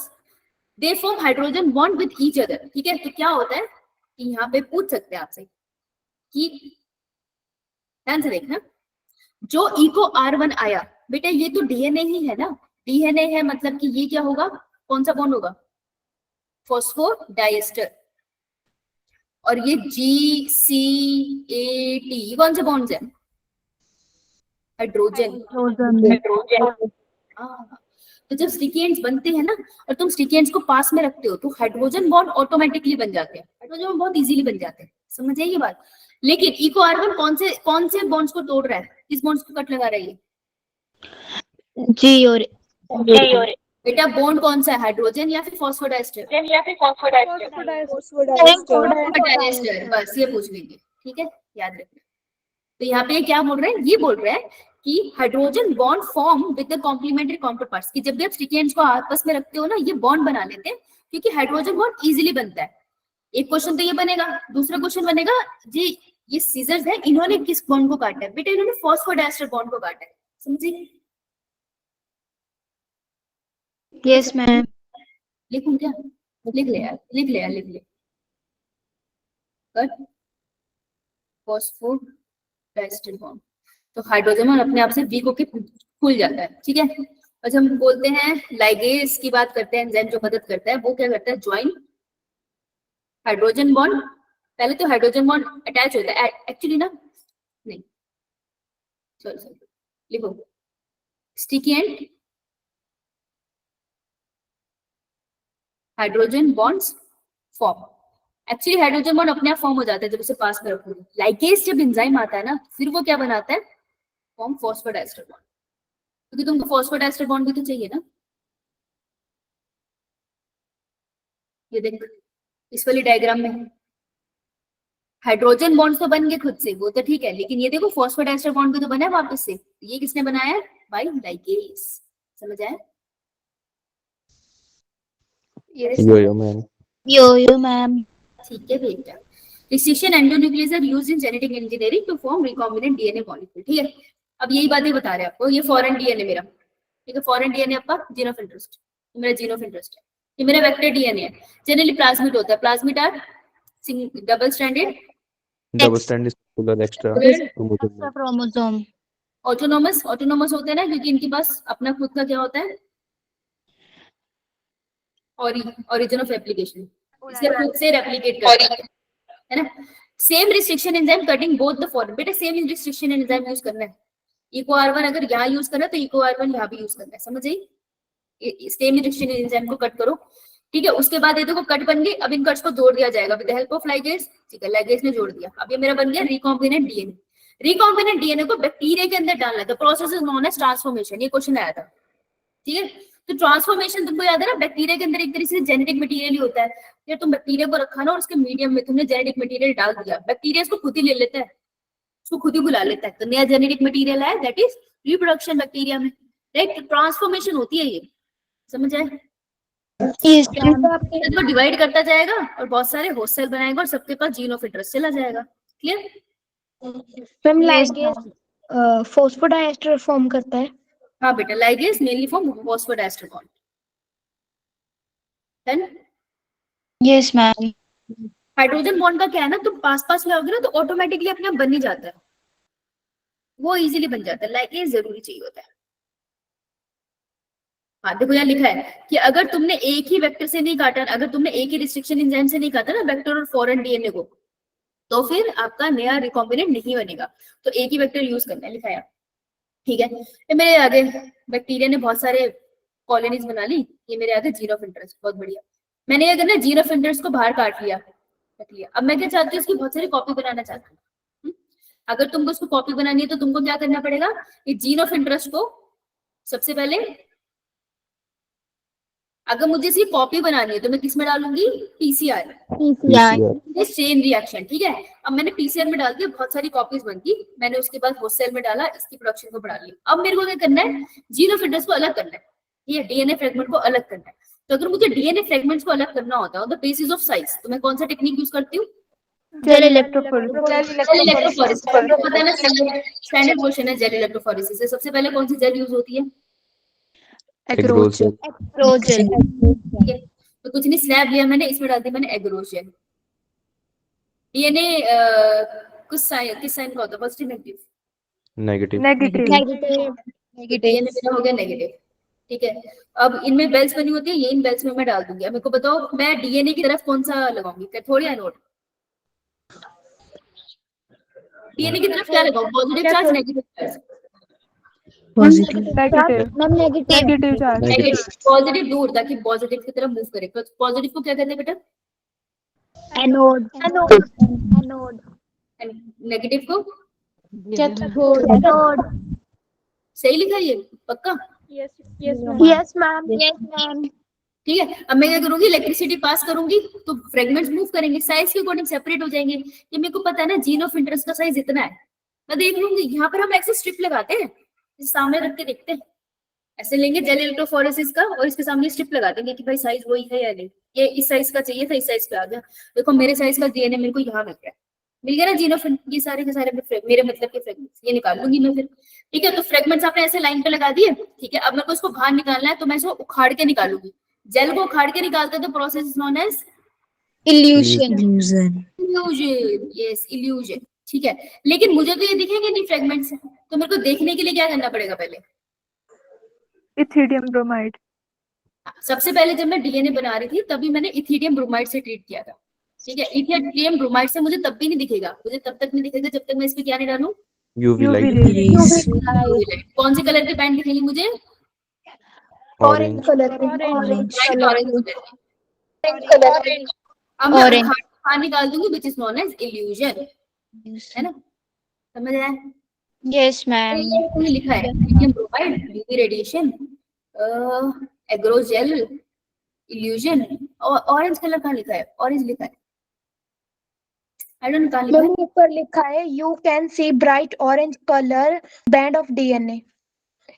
they form hydrogen bond with each other, ठीक है। तो क्या होता है कि यहाँ पे पूछ सकते हैं आपसे कि ध्यान से देखना, जो इको R1 आया बेटा, ये तो डीएनए ही है ना, डीएनए है मतलब कि ये क्या होगा, कौन सा बॉन्ड होगा, फॉस्फोडाइएस्टर, और ये GCAT कौन से बॉन्ड्स हैं, हाइड्रोजन। हाँ, तो जब स्टिकी एंड्स बनते हैं ना, और तुम स्टिकी एंड्स को पास में रखते हो तो हाइड्रोजन बॉन्ड ऑटोमेटिकली बन जाते हैं, हाइड्रोजन बॉन्ड बहुत इजीली बन जाते हैं, समझ आइए बात। लेकिन इको R1 कौन से बॉन्ड्स को तोड़ रहा है, किस बॉन्ड्स को कट लगा रहा है, जी और बेटा बॉन्ड कौन सा है, हाइड्रोजन या फिर फॉस्फोडाइएस्टर, फॉस्फोडाइएस्टर, बस ये पूछ लीजिए, ठीक है, याद रखना। तो यहाँ पे क्या बोल रहे हैं, ये बोल रहे हैं कि hydrogen bond form with the complementary counterparts, कि जब भी आप स्टिकी एंड्स को आपस में रखते हो ना, ये बॉन्ड बना लेते हैं क्योंकि हाइड्रोजन बॉन्ड इजीली बनता है। एक क्वेश्चन तो ये बनेगा, दूसरा क्वेश्चन बनेगा जी ये सीजर्स है, इन्होंने किस बॉन्ड को काटा है, बेटा इन्होंने फॉस्फोडाइएस्टर बॉन्ड को काटा है, समझिए। Yes, ma'am. लिखूं क्या? लिख ले यार, लिख ले यार, लिख ले। कट फॉस्फोडाइस्टर बॉन्ड, तो हाइड्रोजन बॉन्ड अपने आप से वीक होके खुल जाता है, ठीक है। और जब हम बोलते हैं लाइगेज की बात करते हैं, एंजाइम जो मदद करता है वो क्या करता है, ज्वाइन हाइड्रोजन बॉन्ड। पहले तो हाइड्रोजन बॉन्ड अटैच होता है एक्चुअली ना, नहीं सॉरी लिखो, sticky and hydrogen bonds form. Actually hydrogen bond अपने आप फॉर्म हो जाता है जब उसे पास में रखोगे। लाइकेज जब एंजाइम आता है ना, फिर वो क्या बनाता है, फॉर्म फॉस्फोडाइस्टर बॉन्ड, क्योंकि तुमको फॉस्फोडाइस्टर बॉन्ड भी तो चाहिए ना। ये देख इस वाली डायग्राम में हाइड्रोजन बॉन्ड तो बन गए खुद से, वो तो ठीक है, लेकिन ये देखो फॉस्फोडाइस्टर बॉन्ड भी तो बना है वापस से। ये किसने बनाया है, बाय लाइकेज। समझ आया? Yo, ma'am. Yo, ma'am. ठीक है बेटा। Precision endonuclease are used in genetic engineering to form recombinant DNA molecule, ठीक है। अब यही बातें बता रहे हैं आपको। ये फॉरेन डीएनए मेरा, ठीक है, फॉरेन डीएनए आपका जीन ऑफ इंटरेस्ट, मेरा जीन ऑफ इंटरेस्ट है। ये मेरा वेक्टर डीएनए है, जनरली प्लाज्मिड होता है। Plasmid are double stranded, Double strand is circular extra chromosome. Extra chromosome. Autonomous, autonomous होते हैं ना, क्योंकि इनके पास अपना खुद का क्या होता है, ओरिजिन ऑफ एप्लीकेशन, इसलिए खुद से रेप्लिकेट करता है ना। Same restriction enzyme cutting both the form, बेटा सेम रिस्ट्रिक्शन एंजाइम यूज करना है। इको R1 अगर यहाँ यूज करना है तो इको R1 यहाँ भी यूज करना है, समझ आई? सेम रिस्ट्रिक्शन एंजाइम को कट करो, ठीक है। उसके बाद ये देखो कट बन गई, अब इन कट्स को जोड़ दिया जाएगा with the help of ligase, ठीक है, लाइगेज ने जोड़ दिया। अब ये मेरा बन गया रिकॉम्बिनेंट डीएनए। रिकॉम्बिनेंट डीएनए को बैक्टीरिया के अंदर डालना है, the process is known as transformation. ये क्वेश्चन आया था, ठीक है। तो ट्रांसफॉर्मेशन तुमको याद है ना, बैक्टीरिया के अंदर एक तरीके से जेनेटिक मटेरियल ही होता है। फिर तुम बैक्टीरिया को रखा ना और उसके मीडियम में तुमने जेनेटिक मटेरियल डाल दिया, बैक्टीरिया इसको खुद ही ले लेता है, उसको खुद ही बुला लेता है, तो नया जेनेटिक मटेरियल है, दैट इज रिप्रोडक्शन बैक्टीरिया में, राइट। ट्रांसफॉर्मेशन होती है ये, समझ आए? Yes, तो ma'am. आपको डिवाइड करता जाएगा और बहुत सारे होस्ट सेल बनाएगा और सबके पास जीन ऑफ इंटरेस्ट चला जाएगा। Clear? Ma'am Yes, ligase phosphodiester form करता है। हाँ बेटा, ligase mainly form phosphodiester bond. Done? Yes, ma'am. Hydrogen bond का क्या है ना, तुम पास पास लाओगे ना तो ऑटोमेटिकली अपने आप बन ही जाता है, वो इजीली बन जाता है। लाइगेज जरूरी चाहिए होता है। हाँ देखो यहाँ लिखा है कि अगर तुमने एक ही वेक्टर से नहीं काटा, अगर तुमने एक ही रिस्ट्रिक्शन एंजाइम से नहीं काटा ना वेक्टर और फॉरेन डीएनए को, तो फिर आपका नया रिकॉम्बिनेंट नहीं बनेगा। तो एक ही वेक्टर यूज करना है, लिखा है, ठीक है। ये मेरे आगे बैक्टीरिया ने बहुत सारे कॉलोनीज बना ली, ये मेरे आगे जीन ऑफ इंटरेस्ट, बहुत बढ़िया। मैंने ये करना जीन ऑफ इंटरेस्ट को बाहर काट लिया, रख लिया। अब मैं क्या चाहती हूँ, उसकी बहुत सारी कॉपी बनाना चाहती हूँ। अगर तुमको उसको कॉपी बनानी है तो तुमको क्या करना पड़ेगा, ये जीन ऑफ इंटरेस्ट को सबसे पहले, अगर मुझे इसकी कॉपी बनानी है तो मैं किस में डालूंगी, पीसीआर, PCR. चेन रिएक्शन, ठीक है। अब मैंने पीसीआर में डाल दिया, बहुत सारी कॉपीज बनती, मैंने उसके बाद होस्ट सेल में डाला, इसकी प्रोडक्शन को बढ़ा लिया। अब मेरे को क्या करना है, जीन ऑफ इंटरेस्ट को अलग करना है, ये डीएनए फ्रेगमेंट को अलग करना है। तो अगर मुझे डीएनए फ्रेगमेंट्स को अलग करना होता है on the basis of size, तो मैं कौन सा टेक्निक यूज करती हूँ, जेल इलेक्ट्रोफोरेसिस। पता है ना, स्टैंडर्ड क्वेश्चन है जेल इलेक्ट्रोफोरेसिस से। सबसे पहले कौन सी जेल यूज होती है, एग्रोज। Rosen. ठीक है। तो कुछ नहीं, स्लैब लिया मैंने, इसमें डाल दिया मैंने एग्रोज जेल। डीएनए किस साइन का होता है, positive negative, Negative. Negative. Negative. DNA मेरा हो गया नेगेटिव, ठीक है। अब इनमें बेल्स बनी होती है, ये इन बेल्स में मैं डाल दूंगी। अब मेरे को बताओ मैं डीएनए की तरफ कौन सा लगाऊंगी, कैथोड या एनोड, डीएनए की तरफ क्या लगाऊं, positive charge negative charge, negative. Negative charge. Negative, positive दूर ताकि पॉजिटिव की तरफ मूव करे। पॉजिटिव को क्या कहते हैं बेटा, Anode. एनोड। नेगेटिव को, कैथोड। सही लिखा ये पक्का, यस मैम। Yes, ma'am. ठीक है। अब मैं क्या करूंगी, इलेक्ट्रिसिटी पास करूंगी तो फ्रेगमेंट्स मूव करेंगे, साइज के अकॉर्डिंग सेपरेट हो जाएंगे। ये मेरे को पता है ना, जीन ऑफ इंटरेस्ट का साइज इतना है, मैं देख लूंगी। यहाँ पर हम ऐसे स्ट्रिप लगाते हैं, सामने रख के देखते हैं, ऐसे लेंगे जेल इलेक्ट्रोफोरेसिस का और इसके सामने स्ट्रिप लगा देंगे कि भाई साइज वही है या नहीं। ये इस साइज का चाहिए था, इस साइज पे आ गया। देखो मेरे साइज का डीएनए मेरे को यहाँ मिल गया, मिल गया ना जीनोफिल, ये सारे के सारे मेरे मतलब के फ्रेगमेंट्स, ये निकाल लूंगी मैं फिर। ठीक है, तो फ्रेगमेंट्स आपने ऐसे लाइन पे लगा दिए। ठीक है, अब मेरे को इसको बाहर निकालना है, तो मैं इसको उखाड़ के निकालूंगी। जेल को उखाड़ के निकालते हैं तो process is known as Illusion. Elution. Yes, elution. ठीक है, लेकिन मुझे तो ये दिखेंगे नहीं फ्रेगमेंट्स, तो मेरे को देखने के लिए क्या करना पड़ेगा पहले? Ethidium bromide. सबसे पहले जब मैं डीएनए बना रही थी तभी मैंने इथिडियम ब्रोमाइड से ट्रीट किया था। ठीक है, इथिडियम ब्रोमाइड से मुझे तब भी नहीं दिखेगा, मुझे तब तक नहीं दिखेगा जब तक मैं इसमें क्या नहीं डालूं, UV यूवी light, रे। UV light। कौन से कलर के बैंड दिखेंगे मुझे? ऑरेंज orange, कलर के, Orange. ब्राइट ऑरेंज कलर के। ऑरेंज कलर के। अब मैं Orange. उखाड़ के बाहर निकाल दूंगी, which is known as elution. है ना, समझ आया? Yes, ma'am. ये लिखा है ethidium bromide, UV radiation, agarose gel, elution. और ऑरेंज कलर कहाँ लिखा है? ऑरेंज लिखा है, आई डोंट नो कहाँ लिखा है। मैंने ऊपर लिखा है you can see bright orange colour band of DNA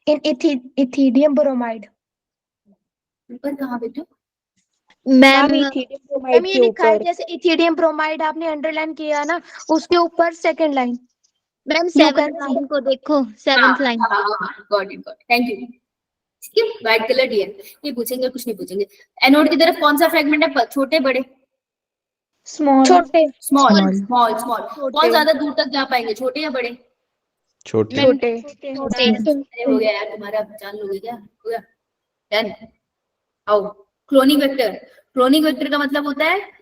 in ethidium bromide. ऊपर कहाँ बेटा? मैम, इथिडियम मैम ब्रोमाइड ये के लिखा है ऊपर। जैसे इथिडियम ब्रोमाइड आपने अंडरलाइन किया ना, उसके ऊपर second line ma'am You seventh can line को देखो, seventh line. Got it, thank you. ठीक है, व्हाइट कलर डीएन, ये पूछेंगे कुछ नहीं पूछेंगे। एनोड की तरफ कौन सा फ्रेगमेंट है? छोटे बड़े? स्मॉल। छोटे। Small small small. छोटे। कौन ज्यादा दूर तक जा पाएंगे, छोटे या बड़े? छोटे, मैम छोटे। छोटे। अरे हो गया यार, तुम्हारा जान लोगे क्या? हो गया, डन। आओ, क्लोनिंग वेक्टर। क्लोनिंग वेक्टर का मतलब होता है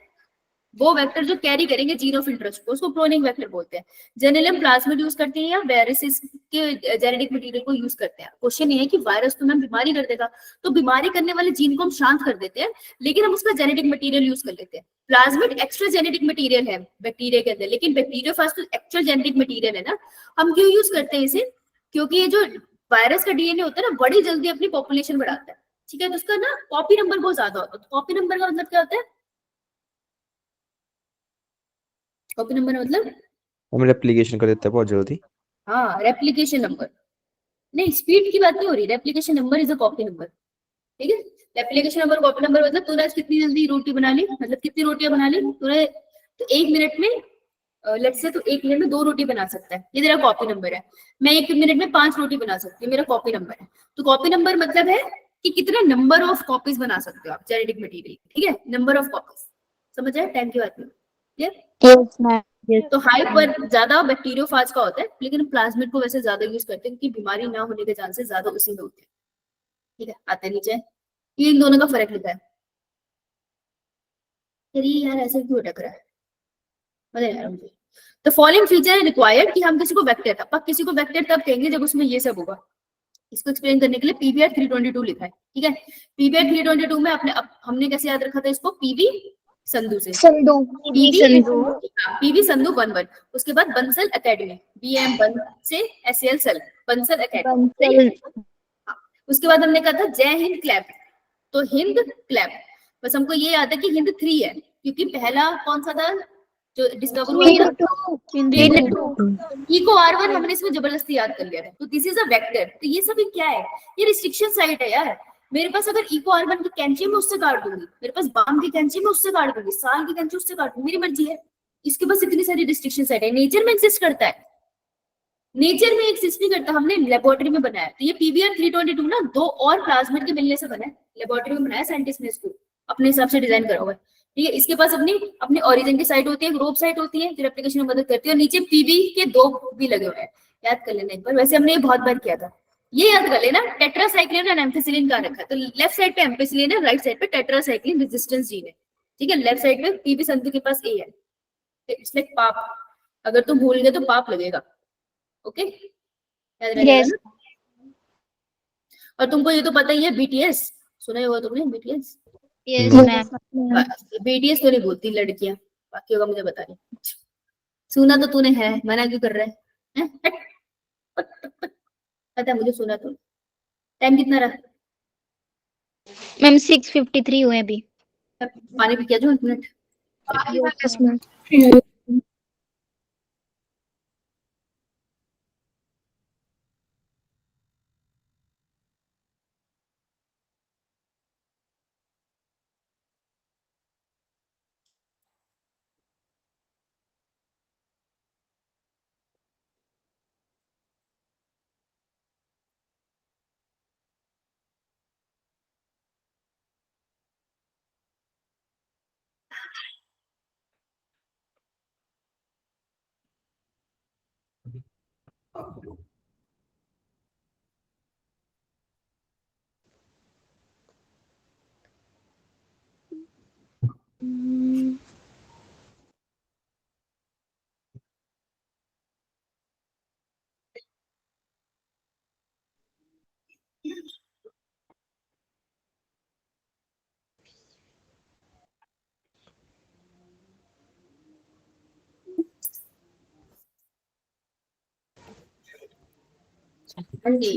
वो वेक्टर जो कैरी करेंगे जीन ऑफ इंटरेस्ट को, उसको क्लोनिंग वेक्टर बोलते हैं। जनरली हम प्लाज्मिड यूज करते हैं या वायरसेस के जेनेटिक मटेरियल को यूज करते हैं। क्वेश्चन ये है कि वायरस तो मैम बीमारी कर देगा, तो बीमारी करने वाले जीन को हम शांत कर देते हैं, लेकिन हम उसका जेनेटिक मटेरियल यूज कर लेते हैं। प्लाज्मिड एक्स्ट्रा जेनेटिक मटेरियल है बैक्टीरिया के अंदर, लेकिन बैक्टीरियोफाज तो एक्चुअल जेनेटिक मटेरियल है ना। हम क्यों यूज करते हैं इसे? क्योंकि ये जो वायरस का डीएनए होता है ना, बड़ी जल्दी अपनी पॉपुलेशन बढ़ाता है। ठीक है, तो उसका ना कॉपी नंबर बहुत ज्यादा होता है। तो कॉपी नंबर का मतलब क्या होता है? कॉपी नंबर मतलब, हम रेप्लिकेशन कर देते हैं बहुत जल्दी। हाँ, रेप्लिकेशन नंबर। नहीं, स्पीड की बात नहीं हो रही, replication number is a copy number. ठीक है, रेप्लिकेशन नंबर कॉपी नंबर मतलब तूने आज कितनी जल्दी रोटी बना ली, मतलब कितनी रोटियां बना ली तूने, तो 1 मिनट में, लेट्स से, तो 1 मिनट में 2 रोटी बना सकता है, ये तेरा कॉपी नंबर है। मैं 1 मिनट में 5 रोटी बना सकती हूँ, मेरा कॉपी नंबर है। तो कॉपी नंबर मतलब है कि कितने नंबर ऑफ कॉपीज बना सकते हो आप जेनेटिक मटेरियल। ठीक है, नंबर ऑफ कॉपीज, समझ आए? टाइम की बात नहीं। ठीक Yes, ma'am. है, Yes. तो हाई पर ज्यादा बैक्टीरियोफाज का होता है, लेकिन प्लाज्मिड को वैसे ज्यादा यूज करते हैं क्योंकि बीमारी ना होने के चांसेस ज्यादा उसी में होते हैं। ठीक है, आते हैं नीचे, ये इन दोनों का फर्क लिखा है। अरे यार ऐसे क्यों अटक रहा है, मजा नहीं आ रहा मुझे। तो फॉलोइंग फीचर रिक्वायर्ड कि हम किसी को वेक्टर, अब किसी को वेक्टर तब कहेंगे जब उसमें ये सब होगा। इसको एक्सप्लेन करने के लिए पीवीआर 322 लिखा है। ठीक है, पीवीआर 322 में आपने, अब हमने कैसे याद रखा था इसको? पीवी संधु से, संधु। पीवी संधु। पीवी संधु 11, उसके बाद बंसल एकेडमी, बीएम बन से एसएल सेल, बंसल एकेडमी। बंसल। उसके बाद हमने कहा था जय हिंद क्लैप, तो हिंद क्लैप। बस हमको ये याद है कि हिंद 3 है, क्योंकि पहला कौन सा था जो डिस्कवर हुआ था? हिंद टू। ई को R1 हमने इसमें जबरदस्ती याद कर लिया है, तो दिस इज अ वेक्टर। तो ये सब क्या है? ये रिस्ट्रिक्शन साइट है यार। मेरे पास अगर ई को R1 की कैंची में उससे काट दूंगी, मेरे पास बाम की कैंची में उससे काट दूंगी, साल की कैंची उससे काट दूंगी, मेरी मर्जी है। इसके पास इतनी सारी रिस्ट्रिक्शन साइट है, नेचर में एग्जिस्ट करता है, नेचर में एग्जिस्ट नहीं करता, हमने लेबोरेटरी में बनाया। तो ये पीवीआर 322 ना 2 और प्लाज्मिड के मिलने से बना है, लेबोरेटरी में बनाया साइंटिस्ट ने, इसको अपने हिसाब से डिजाइन करा हुआ है। ठीक है, इसके पास अपनी अपनी ओरिजिन की साइट होती है, ग्रुप साइट होती है जो रेप्लिकेशन में मदद करती है, और नीचे पीवी के 2 भी लगे हुए हैं। याद कर लेना एक बार, वैसे हमने ये बहुत बार किया था। ये याद कर लेना, टेट्रासाइक्लिन और एम्फिसिलिन का रखा है, तो लेफ्ट साइड पे एम्फिसिलिन है, राइट साइड पे टेट्रासाइक्लिन रेजिस्टेंस जीन है। ठीक है, लेफ्ट साइड पे पीवी संधु के पास ए है, इट्स लाइक पाप, अगर तुम भूल गए तो पाप लगेगा। ओके, याद रहेगा Yes. ना? और तुमको ये तो पता ही है, बीटीएस सुना ही होगा तुमने, बीटीएस। Yes, ma'am. बीटीएस तो नहीं बोलती लड़कियां, बाकी होगा मुझे बता रही। सुना तो तूने है, मना क्यों कर रहा है? हैं? हट, पट, पट, पट। पता है मुझे, सुना तो। टाइम कितना रहा? मैम 6:53 हुए अभी। पानी पी के आ जाओ 1 मिनट। Yes, ma'am. हाँ जी,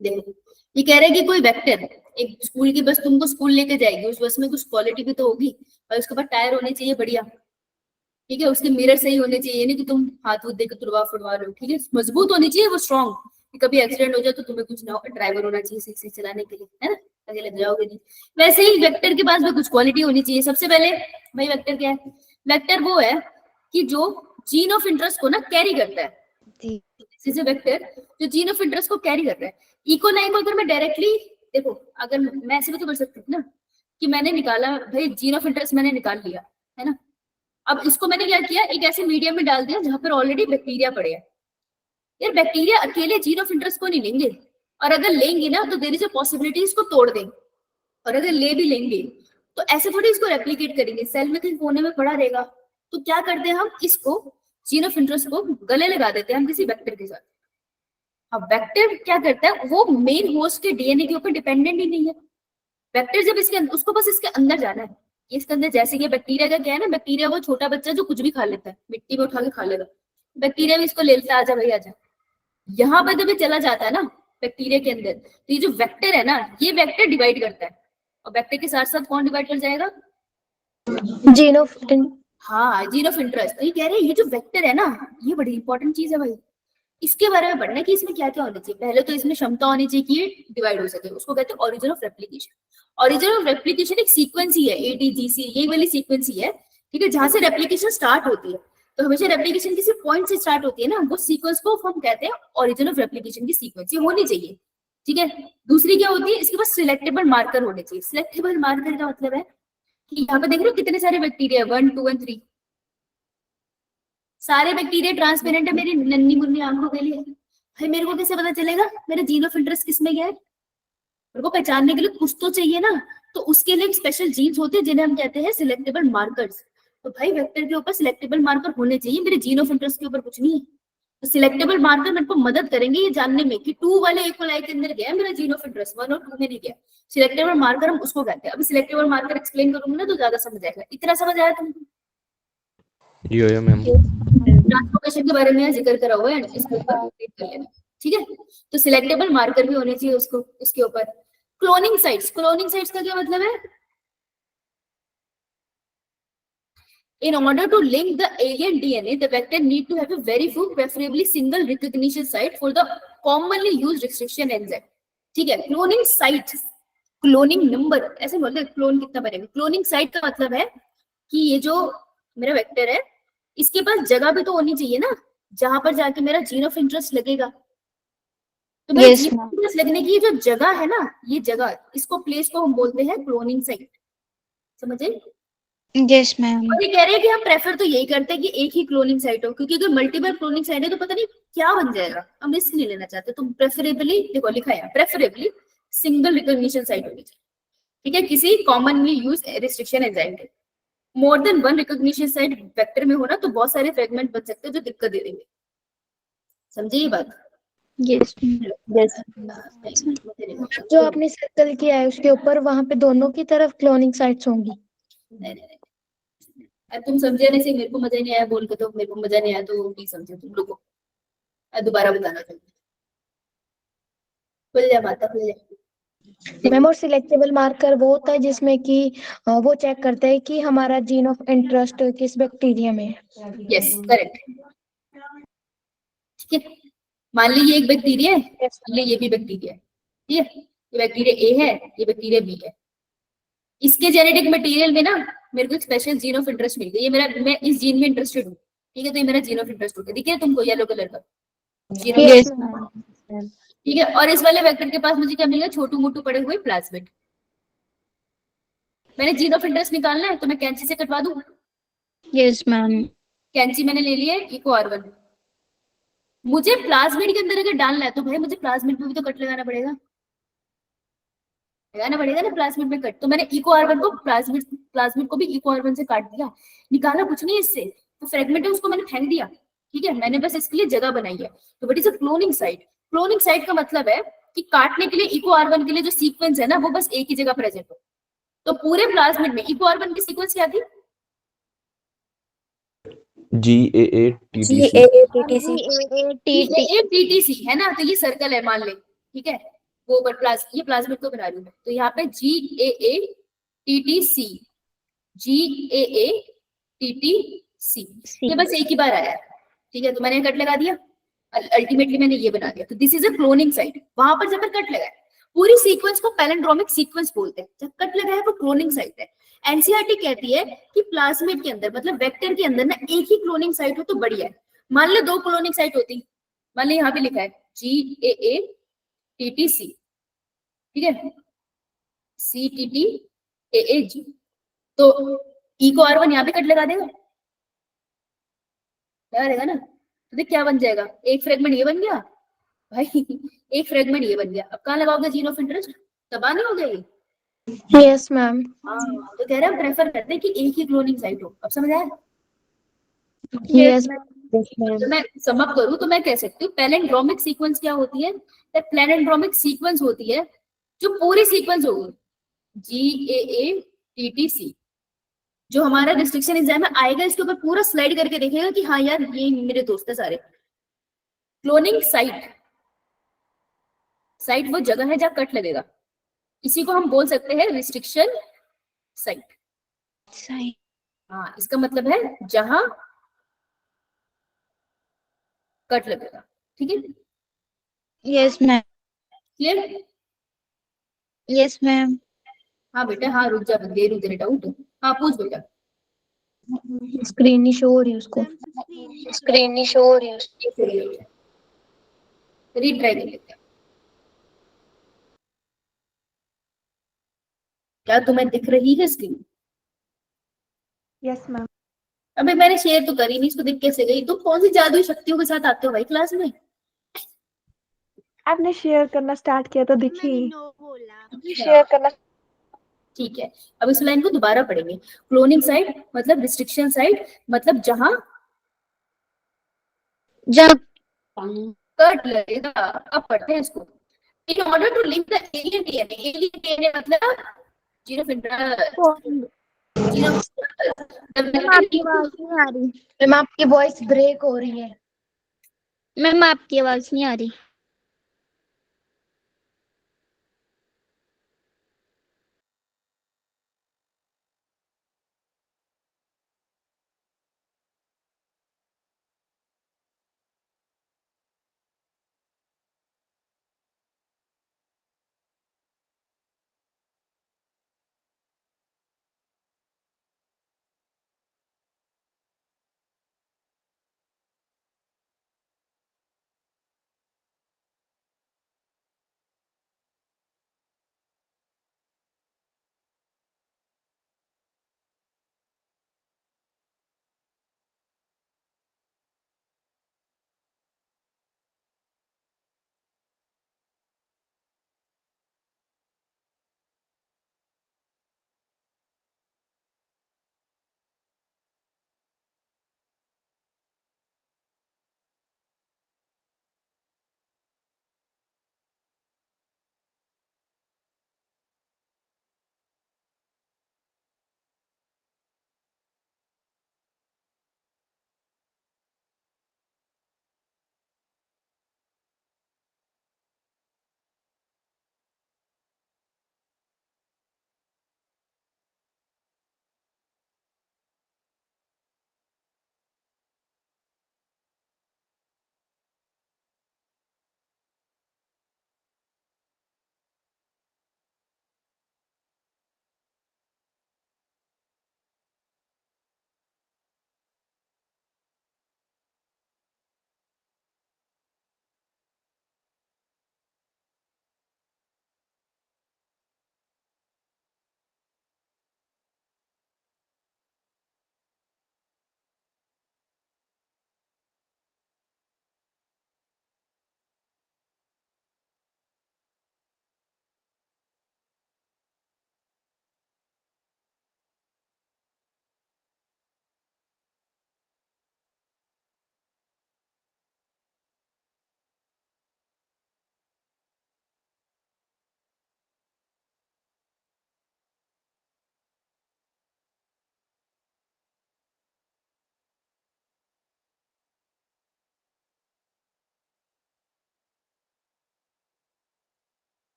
देखो ये कह रहे हैं कि कोई वेक्टर एक स्कूल की बस तुमको स्कूल लेके जाएगी, उस बस में कुछ क्वालिटी भी तो होगी, और उसके पास टायर होने चाहिए बढ़िया, ठीक है, उसके मिरर सही होने चाहिए, ये नहीं कि तुम हाथ वूथ देकर तुड़वा फुड़वा लो, ठीक है, मजबूत होनी चाहिए वो, स्ट्रॉन्ग, कि कभी एक्सीडेंट हो जाए तो तुम्हें कुछ ना हो, ड्राइवर होना चाहिए सही से चलाने के लिए, है ना, आगे लग जाओगे नहीं। वैसे ही वेक्टर के पास भी कुछ क्वालिटी होनी चाहिए। सबसे पहले भाई वेक्टर क्या है? वेक्टर वो है कि जो जीन ऑफ इंटरेस्ट को ना कैरी करता है, दिस इज अ वेक्टर जो जीन ऑफ इंटरेस्ट को कैरी कर रहा है। इको लाइन को अगर मैं डायरेक्टली देखो, अगर मैं ऐसे भी तो कर सकती हूँ ना कि मैंने निकाला भाई जीन ऑफ इंटरेस्ट मैंने निकाल लिया, है ना, अब इसको मैंने क्या किया, एक ऐसे मीडियम में डाल दिया जहां पर ऑलरेडी बैक्टीरिया पड़े हैं। यार बैक्टीरिया अकेले जीन ऑफ इंटरेस्ट को नहीं लेंगे, और अगर लेंगे ना तो देयर इज अ पॉसिबिलिटी इसको तोड़ देंगे, और अगर ले भी लेंगे तो ऐसे थोड़ी इसको रेप्लिकेट करेंगे, सेल में कहीं कोने में पड़ा रहेगा। तो क्या करते हैं हम, इसको जीन ऑफ इंटरेस्ट को गले लगा देते हैं हम किसी वेक्टर के साथ। अब वेक्टर क्या करता है, वो मेन होस्ट के डीएनए के ऊपर डिपेंडेंट ही नहीं है। वेक्टर जब इसके उसको बस इसके अंदर जाना है, इसके अंदर, जैसे कि बैक्टीरिया का क्या है ना, बैक्टीरिया वो छोटा बच्चा जो कुछ भी खा लेता है, मिट्टी में उठा के खा लेगा, बैक्टीरिया भी इसको ले लेता है, आजा भाई आजा। यहाँ पर जब ये चला जाता है ना बैक्टीरिया के अंदर, तो ये जो वेक्टर है ना, ये वेक्टर डिवाइड करता है, और वेक्टर के साथ साथ कौन डिवाइड कर जाएगा? जीन ऑफ हाँ, जीन ऑफ इंटरेस्ट। तो ये कह रहे हैं ये जो वेक्टर है ना, ये बड़ी इंपॉर्टेंट चीज है भाई, इसके बारे में पढ़ना है कि इसमें क्या क्या होना चाहिए। पहले तो इसमें क्षमता होनी चाहिए कि ये डिवाइड हो सके, उसको कहते हैं origin of replication. Origin of replication एक सीक्वेंस ही है, एटीजीसी, ये वाली सीक्वेंस ही है, ठीक है, जहां से रेप्लिकेशन स्टार्ट होती है। तो हमेशा रेप्लिकेशन किसी पॉइंट से स्टार्ट होती है ना, वो सीक्वेंस को हम कहते हैं ऑरिजिन ऑफ रेप्लिकेशन की सीक्वेंस, ये होनी चाहिए, ठीक है। दूसरी क्या होती है, इसके पास सिलेक्टेबल मार्कर होने चाहिए। सिलेक्टेबल मार्कर का मतलब है कि यहाँ पे देख रहे हो कितने सारे बैक्टीरिया, 1 2 और 3, सारे बैक्टीरिया ट्रांसपेरेंट है मेरी नन्ही मुन्नी आंखों के लिए। भाई मेरे को कैसे पता चलेगा मेरा जीन ऑफ इंटरेस्ट किस में गया है? मेरे को पहचानने के लिए कुछ तो चाहिए ना, तो उसके लिए स्पेशल जीन्स होते हैं जिन्हें हम कहते हैं सिलेक्टेबल मार्कर्स। तो भाई वेक्टर के ऊपर सिलेक्टेबल मार्कर होने चाहिए, मेरे जीन ऑफ इंटरेस्ट के ऊपर कुछ नहीं है। तो सिलेक्टेबल मार्कर मेरे को मदद करेंगे ये जानने में कि 2 वाले इक्वलाई के अंदर गया मेरा जीन ऑफ इंटरेस्ट, 1 और 2 में नहीं गया। सिलेक्टेबल मार्कर हम उसको कहते हैं। अभी सिलेक्टेबल मार्कर एक्सप्लेन करूंगी ना तो ज्यादा समझ आएगा। इतना समझ आया तुमको? ये मैम। ट्रांसफॉर्मेशन के बारे में जिक्र करा हुआ है, इसके ऊपर read कर लेना, ठीक है। तो सिलेक्टेबल मार्कर भी होने चाहिए उसको, इसके ऊपर। क्लोनिंग साइट्स, क्लोनिंग साइट्स का क्या मतलब है? In order to link the alien DNA, the vector need to have a very few, preferably single recognition site for the commonly used restriction enzyme. ठीक है, क्लोनिंग साइट, क्लोनिंग नंबर ऐसे बोलते हैं, clone कितना बनेगा। क्लोनिंग साइट का मतलब है कि ये जो मेरा वेक्टर है, इसके पास जगह भी तो होनी चाहिए ना, जहां पर जाके मेरा जीन ऑफ इंटरेस्ट लगेगा। तो मेरा Yes, gene ma'am. Of interest लगने की ये जो जगह है ना, ये जगह, इसको प्लेस को हम बोलते हैं क्लोनिंग साइट। समझे? Yes, ma'am. और ये कह रहे हैं कि हम प्रेफर तो यही करते हैं कि एक ही क्लोनिंग साइट हो, क्योंकि अगर मल्टीपल क्लोनिंग साइट है तो पता नहीं क्या बन जाएगा, हम रिस्क नहीं लेना चाहते। तो प्रेफरेबली, देखो लिखा है प्रेफरेबली सिंगल रिकॉग्निशन साइट होनी चाहिए, ठीक है, किसी कॉमनली यूज रिस्ट्रिक्शन एंजाइम के। More than 1 recognition site vector में होना तो बहुत सारे फ्रेगमेंट बन सकते हैं जो दिक्कत दे देंगे। समझे ये बात? Yes, ma'am. जो आपने सर्कल किया है उसके ऊपर, वहां पे दोनों की तरफ क्लोनिंग साइट्स होंगी। नहीं, अब तुम समझे नहीं, से मेरे को मजा नहीं आया बोल के, तो मेरे को मजा नहीं आया तो नहीं समझे तुम लोगों को, दोबारा बताना चाहिए। खुल जा माता, खुल जा। मैम, और सिलेक्टेबल मार्कर वो होता है जिसमें कि वो चेक करता है कि हमारा जीन ऑफ इंटरेस्ट किस बैक्टीरिया में है। यस, करेक्ट, ठीक है। मान ली ये एक बैक्टीरिया है, मान ली ये भी बैक्टीरिया है, ठीक है, ये बैक्टीरिया ए है, ये बैक्टीरिया बी है। इसके जेनेटिक मटेरियल में ना मेरे को स्पेशल जीन ऑफ इंटरेस्ट मिल गई, ये मेरा, मैं इस जीन में इंटरेस्टेड हूँ, ठीक है, तो ये मेरा जीन ऑफ इंटरेस्ट हो गया। दिख रहा है तुमको येलो कलर का जीन ऑफ, Yes, ma'am. ठीक है। और इस वाले वेक्टर के पास मुझे क्या मिलेगा, छोटू मोटू पड़े हुए प्लाज्मिड। मैंने जीन ऑफ इंटरेस्ट निकालना है तो मैं कैंची से कटवा दूं। Yes, ma'am. कैंची मैंने ले लिया है, इको R1, मुझे प्लाज्मिड के अंदर अगर डालना है तो भाई मुझे प्लाज्मिड में भी तो कट लगाना पड़ेगा ना प्लाज्मिड में कट। तो मैंने इको आर1 को प्लाज्मिड प्लाज्मिड को भी इको आर1 से काट दिया, निकाला कुछ नहीं इससे, तो फ्रेगमेंट है उसको मैंने फेंक दिया। ठीक है, मैंने बस इसके लिए जगह बनाई है। तो what is a cloning site? Cloning site का मतलब है कि काटने के लिए इको आर1 के लिए जो सीक्वेंस है ना वो बस एक ही जगह प्रेजेंट हो। तो पूरे प्लाज्मिड में इको आर1 की सीक्वेंस क्या थी? GAATTC। टीटीसी है ना, तो ये सर्कल है मान ले। ठीक है, वो ये प्लाज्मिड को बना रही हूँ मैं, तो यहाँ पे GAATTC, GAATTC, ये बस एक ही बार आया है। ठीक है, तो मैंने कट लगा दिया, अल्टीमेटली मैंने ये बना दिया। तो this is a cloning site. वहां पर जब मैं कट लगाया, पूरी सीक्वेंस को पैलेंड्रोमिक सीक्वेंस बोलते हैं, जब कट लगाया वो क्लोनिंग साइट है। एनसीईआरटी कहती है कि प्लाज्मिड के अंदर मतलब वेक्टर के अंदर ना एक ही क्लोनिंग साइट हो तो बढ़िया है। मान लो दो क्लोनिंग साइट होती, मान लो यहाँ पे लिखा है GAATTC, ठीक है, CTTAAG, तो ई को R1 यहाँ पे कट लगा देगा, लगा देगा ना। तो देख क्या बन जाएगा, एक फ्रेगमेंट ये बन गया भाई, एक फ्रेगमेंट ये बन गया। अब कहाँ लगाओगे जीन ऑफ इंटरेस्ट? तबाह नहीं हो गया ये? Yes ma'am. हाँ, तो कह रहे हैं प्रेफर करते हैं कि एक ही क्लोनिंग साइट हो। अब समझ आया? यस तो मैं सम अप करूं तो मैं कह सकती हूँ पैलेंड्रोमिक सीक्वेंस क्या होती है? पैलेंड्रोमिक सीक्वेंस होती है जो पूरी सीक्वेंस होगी GAATTC, जो हमारा रिस्ट्रिक्शन एग्जाम में आएगा इसके ऊपर पूरा स्लाइड करके देखेगा कि हाँ यार ये मेरे दोस्त है सारे। क्लोनिंग साइट, साइट वो जगह है जहाँ कट लगेगा, इसी को हम बोल सकते हैं रिस्ट्रिक्शन साइट। सही। हाँ, इसका मतलब है जहां कट लगेगा। ठीक है, yes ma'am. Clear? Yes ma'am. हाँ बेटा, हाँ रुक जा, दे रही तेरे डाउट। हाँ पूछ बेटा। स्क्रीन नहीं शो हो रही उसको। स्क्रीन नहीं शो हो रही उसको। रीट्राई कर लेते हैं। क्या तुम्हें दिख रही है स्क्रीन? Yes ma'am. अबे मैंने शेयर तो करी नहीं, इसको दिख कैसे गई? तुम कौन सी जादुई शक्तियों के साथ आते हो भाई क्लास में? आपने शेयर करना स्टार्ट किया तो दिखी। शेयर करना। ठीक है, अब इस लाइन को दोबारा पढ़ेंगे। क्लोनिंग साइट मतलब रिस्ट्रिक्शन साइट, मतलब जहां जब कट लगेगा। अब पढ़ते हैं इसको। In order to link the alien DNA मतलब gene of interest, gene of ma'am development आपकी into आवाज नहीं आ रही। मैम आपकी वॉइस ब्रेक हो रही है। मैम आपकी आवाज नहीं आ रही।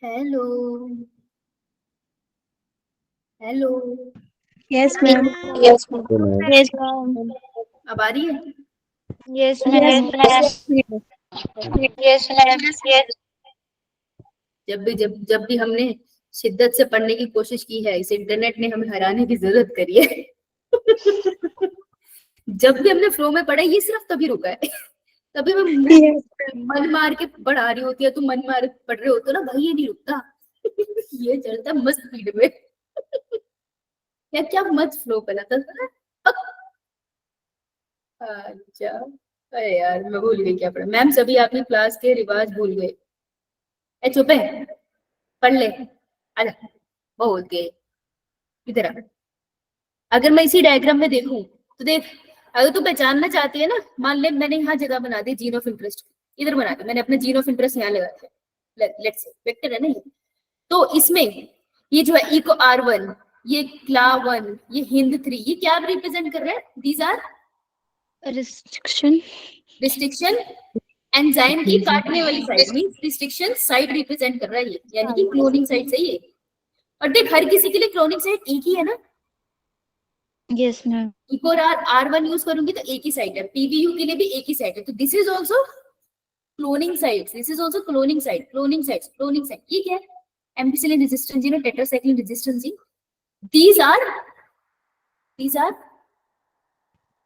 Hello hello, yes ma'am. Yes, तो मैं yes, ma'am. अब आ रही है? Yes, ma'am. Yes, ma'am. Yes. जब भी हमने शिद्दत से पढ़ने की कोशिश की है, इस इंटरनेट ने हमें हराने की जरूरत करी है। जब भी हमने फ्लो में पढ़ा, ये सिर्फ तभी रुका है। तभी मैं मन मार के पढ़ा रही होती है, तुम मन मार के पढ़ रहे होते हो ना भाई, ये नहीं रुकता। ये चलता है मस्त स्पीड में। यार क्या मस्त फ्लो पहला था। अच्छा, अरे यार मैं भूल गई क्या पढ़ा। मैम सभी आपने क्लास के रिवाज भूल गए। ए चुप है, पढ़ ले। आजा, बहुत गए इधर आ। अगर मैं इसी डायग्राम में देखूं तो देख, अगर तू पहचानना चाहती है ना, मान ले मैंने यहाँ जगह बना दी जीन ऑफ इंटरेस्ट, इधर बना दी मैंने अपना जीन ऑफ इंटरेस्ट यहाँ लगा दिया। लेट्स से वेक्टर है ना ये, तो इसमें ये जो है इको R1, ये क्ला1, ये हिंद3, ये क्या रिप्रेजेंट कर रहे हैं? These are Restriction. Restriction. Enzyme की काटने वाली site means restriction site represent कर रहा है ये, यानी कि क्लोनिंग साइड सही है। और देख हर किसी के लिए क्लोनिंग साइड एक ही है ना। Yes, ma'am. इको और R1 यूज करूंगी तो एक ही साइड है, PVU के लिए भी एक ही साइड है, तो this is also cloning sides, this is also cloning side, cloning sides, cloning side. ये क्या है? एम्पिसिलिन रेजिस्टेंस जीन और tetracycline resistance gene, these are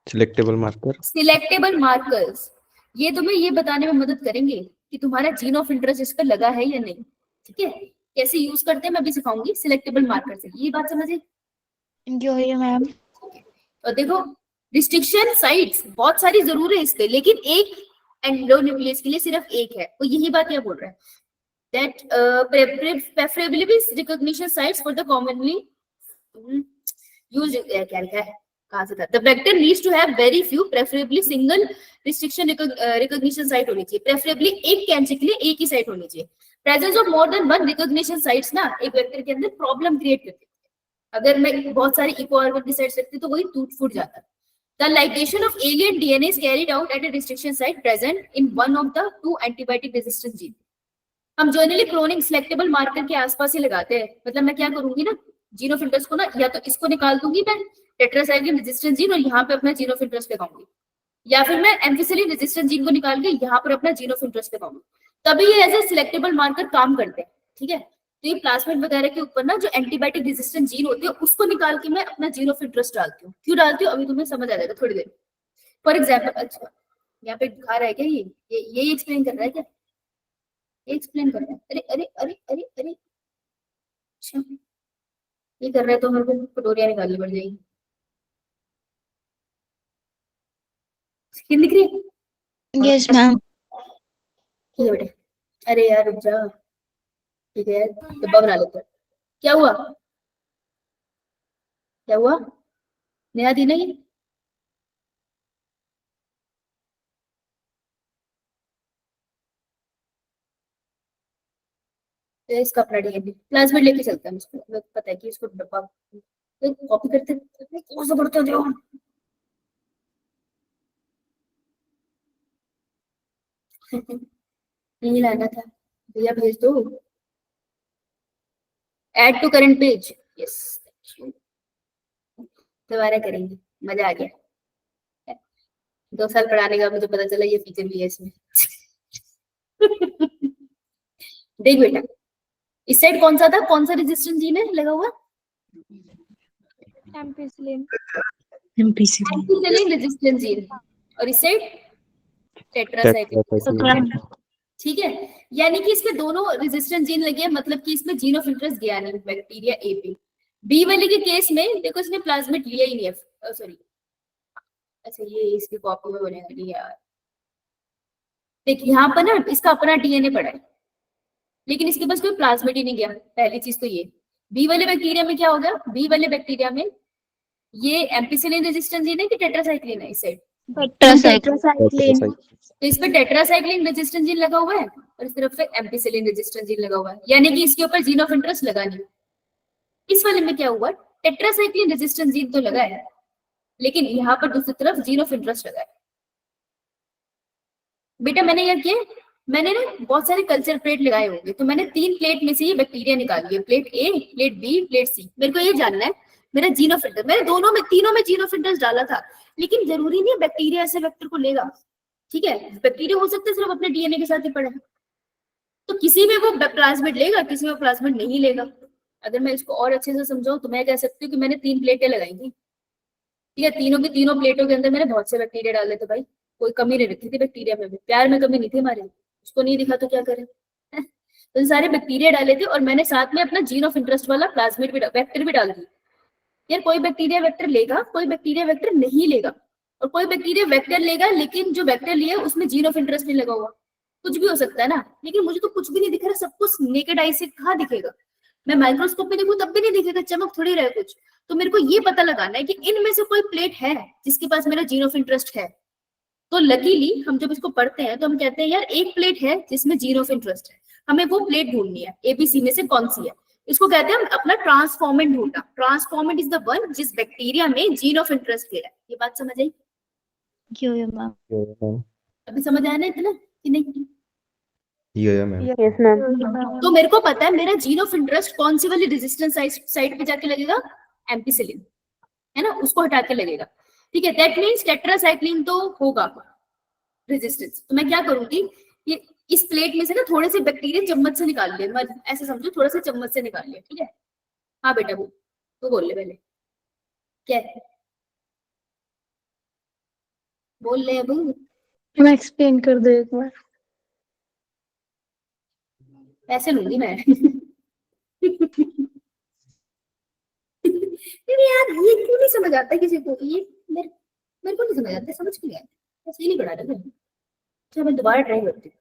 selectable marker. Selectable markers. ये तुम्हें ये बताने में मदद करेंगे कि तुम्हारा जीन ऑफ इंटरेस्ट इस पर लगा है या नहीं। ठीक है, कैसे यूज करते हैं मैं भी सिखाऊंगी सिलेक्टेबल मार्कर से। ये बात समझे? जो है मैम. और देखो रिस्ट्रिक्शन साइट्स बहुत सारी जरूर है इस पे, लेकिन एक एंडोन्यूक्लियस के लिए सिर्फ एक है। तो यही बात क्या बोल रहा है, that preferably recognition sites for the commonly used क्या लिखा है, कहाँ से था? The vector needs to have very few, preferably single restriction recognition site होनी चाहिए। preferably एक कैंची के लिए एक ही साइट होनी चाहिए। presence of more than one recognition sites ना एक वेक्टर के अंदर प्रॉब्लम क्रिएट करती है। अगर मैं बहुत सारी इको R1 की साइट्स रखती तो वही टूट फूट जाता। The ligation of alien DNA is carried out at a restriction site present in one of the two antibiotic resistant gene। हम जनरली क्लोनिंग सिलेक्टेबल मार्कर के आसपास ही लगाते हैं। मतलब मैं क्या करूंगी ना, जीन ऑफ इंटरेस्ट को ना या तो इसको निकाल दूंगी मैं टेट्रासाइक्लिन रेजिस्टेंस जीन और यहाँ पे अपना जीन ऑफ इंटरेस्ट लगाऊंगी, या फिर मैं एम्फिसिलिन रेजिस्टेंस जीन को निकाल के यहाँ पर अपना जीन ऑफ इंटरेस्ट लगाऊंगी, तभी ये एज ए सिलेक्टेबल मार्कर काम करते हैं। ठीक है, तो ये प्लाज्मिड वगैरह के ऊपर ना जो एंटीबायोटिक रेजिस्टेंट जीन होते हैं उसको निकाल के मैं अपना जीन ऑफ इंटरेस्ट डालती हूँ। क्यों डालती हूँ अभी तुम्हें समझ आ जाएगा थोड़ी देर। फॉर एग्जाम्पल, अच्छा यहाँ पे दिखा रहा है क्या, ये एक्सप्लेन कर रहा है क्या? एक्सप्लेन कर रहा है। अरे अरे अरे अरे अरे, अच्छा ये कर रहा है तो मेरे को कटोरिया निकालनी पड़ जाएगी। स्क्रीन दिख रही है? Yes, ma'am. ठीक है बेटे। अरे यार रुक जा, ठीक है डब्बा बना लेते हैं। क्या हुआ, क्या हुआ? नया दी ना ये? तो इसका अपना डीएनए प्लाज्मिड लेके चलते हैं उसको, पता है कि इसको डब्बा कॉपी करते कौन सा पढ़ते हो। नहीं लाना था भैया, भेज दो। Add to current page, yes दोबारा करेंगे, मजा आ गया। 2 साल पढ़ाने का मुझे पता चला ये फीचर भी है इसमें। देख बेटा, इस साइड कौन सा था, कौन सा रेजिस्टेंस जीन है लगा हुआ? एम्पिसिलिन। एम्पिसिलिन रेजिस्टेंस जीन, और इस साइड टेट्रासाइक्लिन। ठीक है, यानी कि इसमें दोनों रेजिस्टेंस जीन लगे हैं, मतलब कि इसमें जीन ऑफ इंटरेस्ट गया नहीं बैक्टीरिया ए पे। बी वाले के केस में देखो इसने प्लाज्मिड लिया ही नहीं है, सॉरी अच्छा ये इसकी कॉपी में बनेगा नहीं यार। देख यहाँ पर ना इसका अपना डीएनए पड़ा है, लेकिन इसके पास कोई प्लाज्मिड ही नहीं गया। पहली चीज तो ये। बी वाले बैक्टीरिया में क्या हो गया, बी वाले बैक्टीरिया में ये एम्पिसिलिन रेजिस्टेंस जीन है कि टेट्रासाइक्लिन है? इस साइड टेट्रासाइक्लिन। तो इस पे टेट्रासाइक्लिन रेजिस्टेंस जीन लगा हुआ है और इस तरफ पे एम्पिसिलिन रेजिस्टेंस जीन लगा हुआ है, यानी कि इसके ऊपर जीन ऑफ इंटरेस्ट लगा नहीं। इस वाले में क्या हुआ, टेट्रासाइक्लिन रेजिस्टेंस जीन तो लगा है, लेकिन यहाँ पर दूसरी तरफ जीन ऑफ इंटरेस्ट लगा है। बेटा मैंने यहाँ किया मैंने ना बहुत सारे कल्चर प्लेट लगाए होंगे, तो मैंने 3 प्लेट में से ये बैक्टीरिया निकाली है, प्लेट ए, प्लेट बी, प्लेट सी। मेरे को ये जानना है मेरा जीन ऑफ इंटरेस्ट, मैंने तीनों में जीन ऑफ इंटरेस्ट डाला था, लेकिन जरूरी नहीं है बैक्टीरिया ऐसे वेक्टर को लेगा, ठीक है। बैक्टीरिया हो सकता है सिर्फ अपने डीएनए के साथ ही पड़े, तो किसी में वो प्लाज्मिड लेगा, किसी में प्लाज्मिड नहीं लेगा। अगर मैं इसको और अच्छे से समझाऊं तो मैं कह सकती हूँ कि मैंने 3 प्लेटें लगाई थी, ठीक है। तीनों की तीनों प्लेटों के अंदर मैंने बहुत से बैक्टीरिया डाले थे भाई, कोई कमी नहीं रखी थी बैक्टीरिया में भी, प्यार में कमी नहीं थी हमारे, उसको नहीं दिखा तो क्या करें। तो सारे बैक्टीरिया डाले थे और मैंने साथ में अपना जीन ऑफ इंटरेस्ट वाला प्लाज्मिड भी वेक्टर भी डाल दी। यार कोई बैक्टीरिया वेक्टर लेगा, कोई बैक्टीरिया वेक्टर नहीं लेगा, और कोई बैक्टीरिया वेक्टर लेगा लेकिन जो वेक्टर लिया उसमें जीन ऑफ इंटरेस्ट नहीं लगा हुआ, कुछ भी हो सकता है ना। लेकिन मुझे तो कुछ भी नहीं दिख रहा, सब कुछ नेकेड आई से कहाँ दिखेगा, मैं माइक्रोस्कोप में देखूं तब भी नहीं दिखेगा, चमक थोड़ी रहे कुछ। तो मेरे को ये पता लगाना है कि इनमें से कोई प्लेट है जिसके पास मेरा जीन ऑफ इंटरेस्ट है। तो लकीली हम जब इसको पढ़ते हैं तो हम कहते हैं यार एक प्लेट है जिसमें जीन ऑफ इंटरेस्ट है, हमें वो प्लेट ढूंढनी है, एबीसी में से कौन सी है। इसको कहते हैं हम अपना ट्रांसफॉर्मेंट ढूंढना। ट्रांसफॉर्मेंट इज द वन जिस बैक्टीरिया में जीन ऑफ इंटरेस्ट है। ये बात समझ आई? यो यो मैम। मैम। अभी समझ आया ना इतना कि नहीं? मैम। Yes ma'am. तो मेरे को पता है मेरा जीन ऑफ इंटरेस्ट कौन सी वाली रेजिस्टेंस साइट पे जाके लगेगा, एम्पिसिलिन, है ना, उसको हटा के लगेगा, ठीक है। दैट मींस टेट्रासाइक्लिन तो होगा रेजिस्टेंस। तो मैं क्या करूंगी, ये इस प्लेट में से ना थोड़े से बैक्टीरिया चम्मच से निकाल लिए, ऐसे समझो थोड़ा सा चम्मच से निकाल लिया, ठीक है। हाँ बेटा वो तो बोल ले पहले क्या है, बोल ले अब। मैं एक्सप्लेन कर दो एक बार। पैसे लूंगी मैं। अरे यार ये क्यों नहीं समझ आता किसी को, ये मेरे को नहीं समझ आता, समझ क्यों नहीं आता, ऐसे ही नहीं पढ़ा रहे। अच्छा मैं दोबारा ट्राई करती हूँ,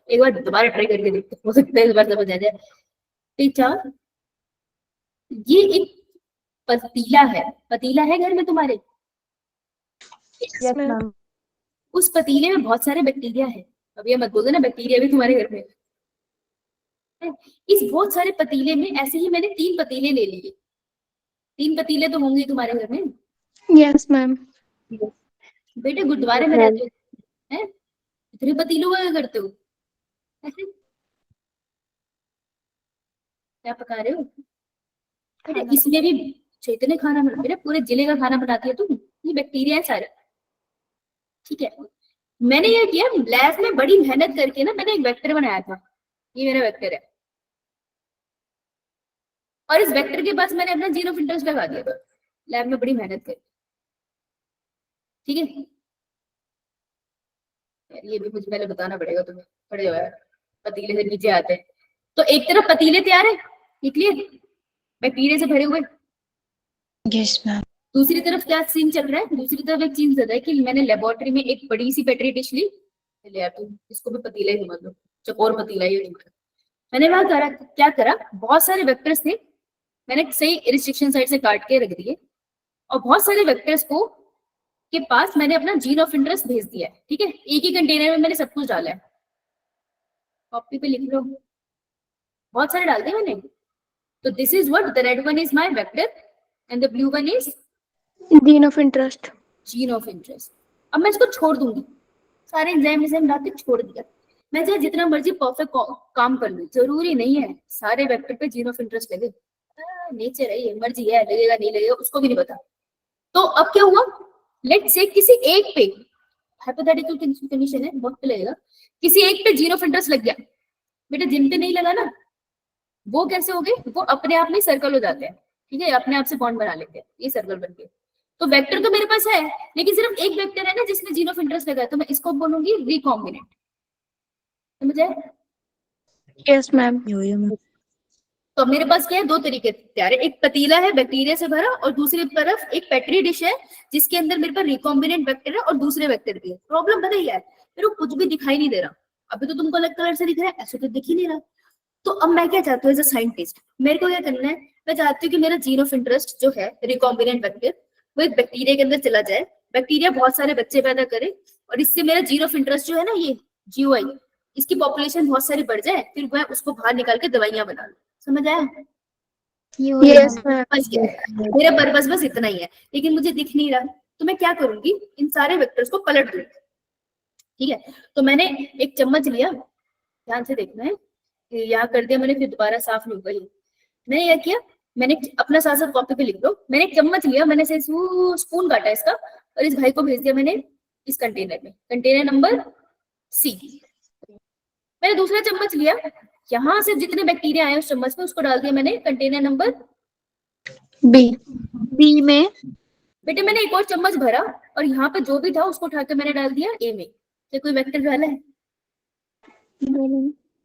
एक बार दोबारा ट्राई करके देखते, हो सकता है इस बार समझ आ जाए। टीचा ये एक पतीला है, पतीला है घर में तुम्हारे? Yes ma'am. उस पतीले में बहुत सारे बैक्टीरिया है, अब ये मत बोलो ना बैक्टीरिया भी तुम्हारे घर में है। इस बहुत सारे पतीले में ऐसे ही मैंने 3 पतीले ले लिए, 3 पतीले तो होंगे तुम्हारे घर में। Yes ma'am. बेटे गुरुद्वारे में रहते हो हैं, इतने पतीलों का क्या करते हो? क्या पका रहे हो बेटे? इसमें भी इतने खाना बना, बेटा पूरे जिले का खाना बनाती है तुम, ये बैक्टीरिया है सारे, ठीक है। मैंने ये किया लैब में बड़ी मेहनत करके ना, मैंने एक वेक्टर बनाया था, ये मेरा वेक्टर है, और इस वेक्टर के पास मैंने अपना जीन ऑफ इंटरेस्ट लगा दिया था लैब में बड़ी मेहनत करके, ठीक है। ये भी मुझे पहले बताना पड़ेगा तुम्हें, खड़े हो यार, पतीले से नीचे आते हैं। तो एक तरफ पतीले तैयार है, ये क्लियर, बैक्टीरिया से भरे हुए। Yes ma'am. दूसरी तरफ क्या सीन चल रहा है, दूसरी तरफ एक चीज चल रहा है कि मैंने लेबोरेटरी में एक बड़ी सी पेट्री डिश ली, ले यार तुम इसको भी पतीला ही समझ लो, चकोर पतीला ही तुम्हारा। मैंने वहां करा क्या करा, बहुत सारे वेक्टर्स थे, मैंने सही रिस्ट्रिक्शन साइड से काट के रख दिए, और बहुत सारे वेक्टर्स को के पास मैंने अपना जीन ऑफ इंटरेस्ट भेज दिया है, ठीक है। एक ही कंटेनर में मैंने सब कुछ डाला है, कॉपी पे लिख लो, बहुत सारे डाल दिए मैंने। तो this is what the red one is my vector and the blue one is gene of interest. Gene of interest. अब मैं इसको छोड़ दूंगी, सारे एंजाइम डाल के छोड़ दिया, मैं चाहे जितना मर्जी परफेक्ट काम कर लूं, जरूरी नहीं है सारे वेक्टर पे जीन ऑफ इंटरेस्ट लगे, नेचर है ये, मर्जी है, लगेगा नहीं लगेगा उसको भी नहीं पता। तो अब क्या हुआ, लेट्स से किसी एक पे, हाइपोथेटिकल कंडीशन है, वक्त लगेगा, किसी एक पे जीन ऑफ इंटरेस्ट लग गया, बेटा जिन पे नहीं लगा ना वो कैसे हो गए, वो अपने आप में सर्कल हो जाते हैं, ठीक है, अपने आप से बॉन्ड बना लेते हैं, ये सर्कल बन गए। तो वेक्टर तो मेरे पास है, लेकिन सिर्फ एक वेक्टर है ना जिसमें जीन ऑफ इंटरेस्ट लगा है, तो मैं इसको बोलूंगी रिकॉम्बिनेंट, समझ आए? Yes ma'am. Yo yo ma'am. तो अब मेरे पास क्या है, 2 तरीके तैयार है, एक पतीला है बैक्टीरिया से भरा, और दूसरी तरफ एक पेट्री डिश है जिसके अंदर मेरे पास रिकॉम्बिनेंट वेक्टर है और दूसरे वेक्टर भी है। प्रॉब्लम पता ही है, मेरे को कुछ भी दिखाई नहीं दे रहा, अभी तो तुमको अलग कलर से दिख रहा है, ऐसे तो दिख ही नहीं रहा। तो अब मैं क्या चाहती हूँ एज अ साइंटिस्ट, मेरे को क्या करना है, मैं चाहती हूँ कि मेरा जीन ऑफ इंटरेस्ट जो है रिकॉम्बिनेंट वेक्टर, वो एक बैक्टीरिया के अंदर चला जाए, बैक्टीरिया बहुत सारे बच्चे पैदा करे, और इससे मेरा जीन ऑफ इंटरेस्ट जो है ना, ये जीओआई, इसकी पॉपुलेशन बहुत सारी बढ़ जाए, फिर मैं उसको बाहर निकाल के दवाइयां बना लूं। समझ आया? यो यस मैम। बस मेरा पर्पस बस इतना ही है, लेकिन मुझे दिख नहीं रहा, तो मैं क्या करूंगी, इन सारे वेक्टर्स को पलट दूंगी, ठीक है, तो मैंने एक चम्मच लिया, ध्यान से देखना है, यहाँ कर दिया मैंने, फिर दोबारा साफ नहीं होगा ये। मैंने क्या किया, मैंने अपना साथ साथ कॉपी पे लिख लो, मैंने एक चम्मच लिया, मैंने से स्पून काटा इसका और इस भाई को भेज दिया मैंने इस कंटेनर में, कंटेनर नंबर सी। मैंने दूसरा चम्मच लिया, यहाँ से जितने बैक्टीरिया आए उस चम्मच में उसको डाल दिया मैंने कंटेनर नंबर बी। बी में। बेटे मैंने एक और चम्मच भरा और यहाँ पे जो भी था उसको उठा के मैंने डाल दिया ए में। क्या कोई वेक्टर डाला है?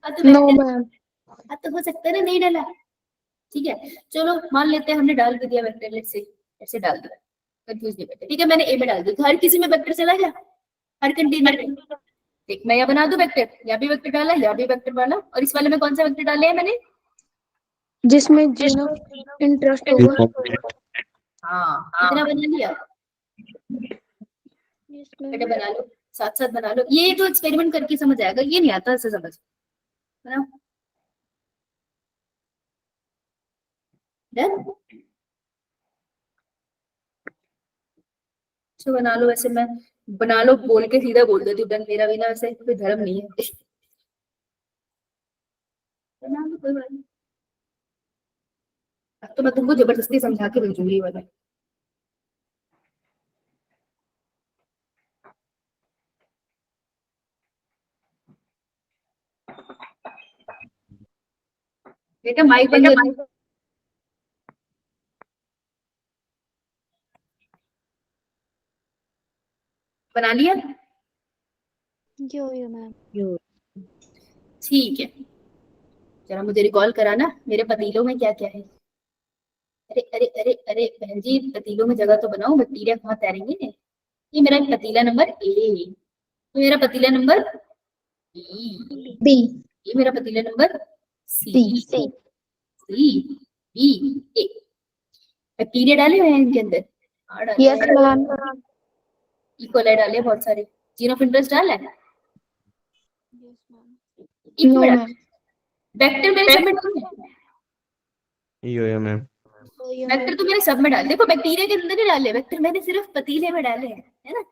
हाँ तो नो वेक्टर, मैम। हाँ तो हो सकता है ना नहीं डाला। ठीक है, चलो मान लेते हैं हमने डाल भी दिया वेक्टर, लेट्स से ऐसे डाल दिया, कंफ्यूज नहीं बेटे। ठीक है, मैंने ए में डाल दिया, तो हर किसी में वेक्टर चला गया, हर कंटेनर में। देख मैं यहाँ बना दूं वेक्टर, यहाँ भी वेक्टर डाला, यहाँ भी वेक्टर डाला, और इस वाले में कौन सा वेक्टर डाले है मैंने? जिसमें जीन ऑफ इंटरेस्ट होगा। हाँ, कितना बना लिया बेटे? बना लो, साथ साथ बना लो, ये तो एक्सपेरिमेंट करके समझ आएगा, ये नहीं आता ऐसे समझ, बनाओ। डन, तो बना लो। वैसे मैं बना लो बोल के सीधा बोल देती हूँ, डन, मेरा भी ना वैसे कोई धर्म नहीं है। बना लो, कोई बात नहीं। अब तो मैं तुमको जबरदस्ती समझा के भेजूंगी ये वाला। बेटा माइक बंद कर, बना लिया? यो मैम। ठीक है, जरा मुझे रिकॉल कराना मेरे पतीलों में क्या क्या है। अरे अरे अरे अरे बहन जी, पतीलों में जगह तो बनाओ, बैक्टीरिया कहाँ तैरेंगे। ये मेरा पतीला नंबर ए, ये मेरा पतीला नंबर बी, बी। ये मेरा पतीला नंबर सी, सी। सी बी ए। बैक्टीरिया डाले हुए हैं इनके अंदर? हाँ डाले यस हैं। मैम। इकोलाई डाले हैं बहुत सारे, जीन ऑफ इंटरेस्ट डाला है, नो मैम। वेक्टर मेरे सब में डाले हैं। यो मैम। वेक्टर तो मैंने सब में डाले, देखो बैक्टीरिया के अंदर नहीं डाले वेक्टर, मैंने सिर्फ पतीले में डाले हैं, है ना।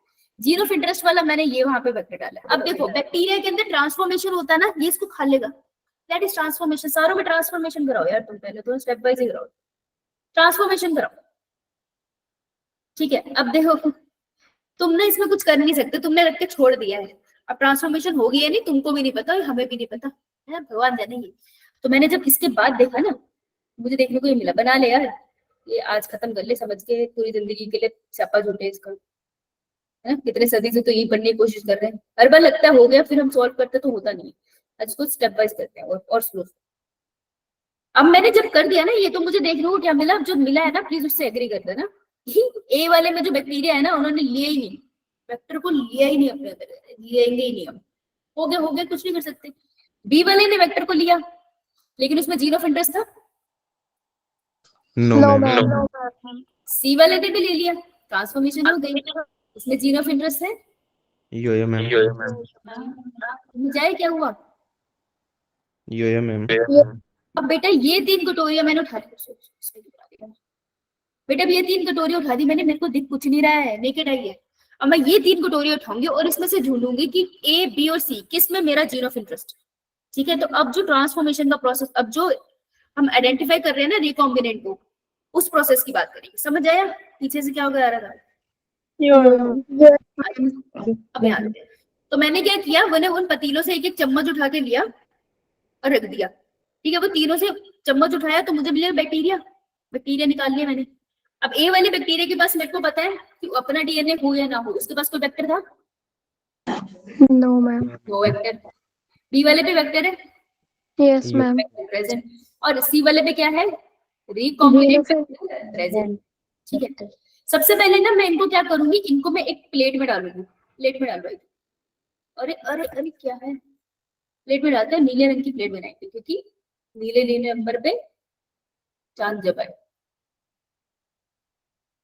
जीरो ऑफ इंटरेस्ट वाला मैंने ये वहां पे वेक्टर डाला। अब देखो बैक्टीरिया के अंदर ट्रांसफॉर्मेशन होता है ना, ये इसको खा लेगा, दैट इज ट्रांसफॉर्मेशन। सारों में ट्रांसफॉर्मेशन कराओ यार, तुम पहले तो स्टेप वाइज ही कराओ, ट्रांसफॉर्मेशन कराओ। ठीक है, अब देखो तुमने इसमें कुछ कर नहीं सकते, तुमने रख के छोड़ दिया है। अब ट्रांसफॉर्मेशन होगी या नहीं तुमको भी नहीं पता और हमें भी नहीं पता, है ना, भगवान जानेंगे। तो मैंने जब इसके बाद देखा ना, मुझे देखने को ये मिला, बना ले यार, ये आज खत्म कर ले, समझ के पूरी जिंदगी के लिए छापा झूठे इसका, है ना। कितने सदी से तो यही पढ़ने की कोशिश कर रहे हैं, हर बार लगता है हो गया, फिर हम सॉल्व करते तो होता नहीं। आज इसको स्टेप बाय करते हैं और स्लो। अब मैंने जब कर दिया ना ये, तो मुझे देखने को क्या मिला, जो मिला है ना प्लीज उससे एग्री कर देना। ए वाले में जो बैक्टीरिया है ना, उन्होंने लिया ही नहीं, वेक्टर को लिया ही नहीं अपने अंदर, लिएंगे ही नहीं हम, हो गया कुछ नहीं कर सकते। बी वाले ने वेक्टर को लिया, लेकिन उसमें जीरो ऑफ इंटरेस्ट था। No ma'am. सी वाले ने भी ले लिया, ट्रांसफॉर्मेशन हो गई, इसमें जीरो ऑफ इंटरेस्ट है। यो मैम। जाए क्या हुआ? यो मैम। अब बेटा ये 3 कटोरियां मैंने उठा दी, बेटा अब ये 3 कटोरी उठा दी मैंने, मेरे को दिख कुछ नहीं रहा है, नेकेड आई है। अब मैं ये 3 कटोरी उठाऊंगी और इसमें से ढूंढूंगी कि ए बी और सी किस में मेरा जीरो ऑफ इंटरेस्ट। ठीक है, तो अब जो ट्रांसफॉर्मेशन का प्रोसेस, अब जो हम आइडेंटिफाई कर रहे हैं ना रिकॉम्बिनेंट को, उस प्रोसेस की बात करेंगे। समझ आया पीछे से क्या हो रहा था? अब यहाँ आते हैं। तो मैंने क्या किया, मैंने उन पतीलों से एक एक चम्मच उठा के लिया और रख दिया। ठीक है, वो तीनों से चम्मच उठाया तो मुझे मिला बैक्टीरिया, बैक्टीरिया निकाल लिया मैंने। अब ए वाले बैक्टीरिया के पास मेरे को पता है कि अपना डीएनए हो या ना हो, उसके पास कोई वेक्टर था? No ma'am. वो वेक्टर। बी वाले पे वेक्टर है, यस मैम। प्रेजेंट। और सी वाले पे क्या है? Recombinant present. ठीक है, सबसे पहले ना मैं इनको क्या करूंगी, इनको मैं एक प्लेट में डालूंगी, प्लेट में डाल रही। अरे अरे अरे क्या है, प्लेट में डालते हैं, नीले रंग की प्लेट बनाएंगे क्योंकि नीले नीले नंबर पे चांद जब आए।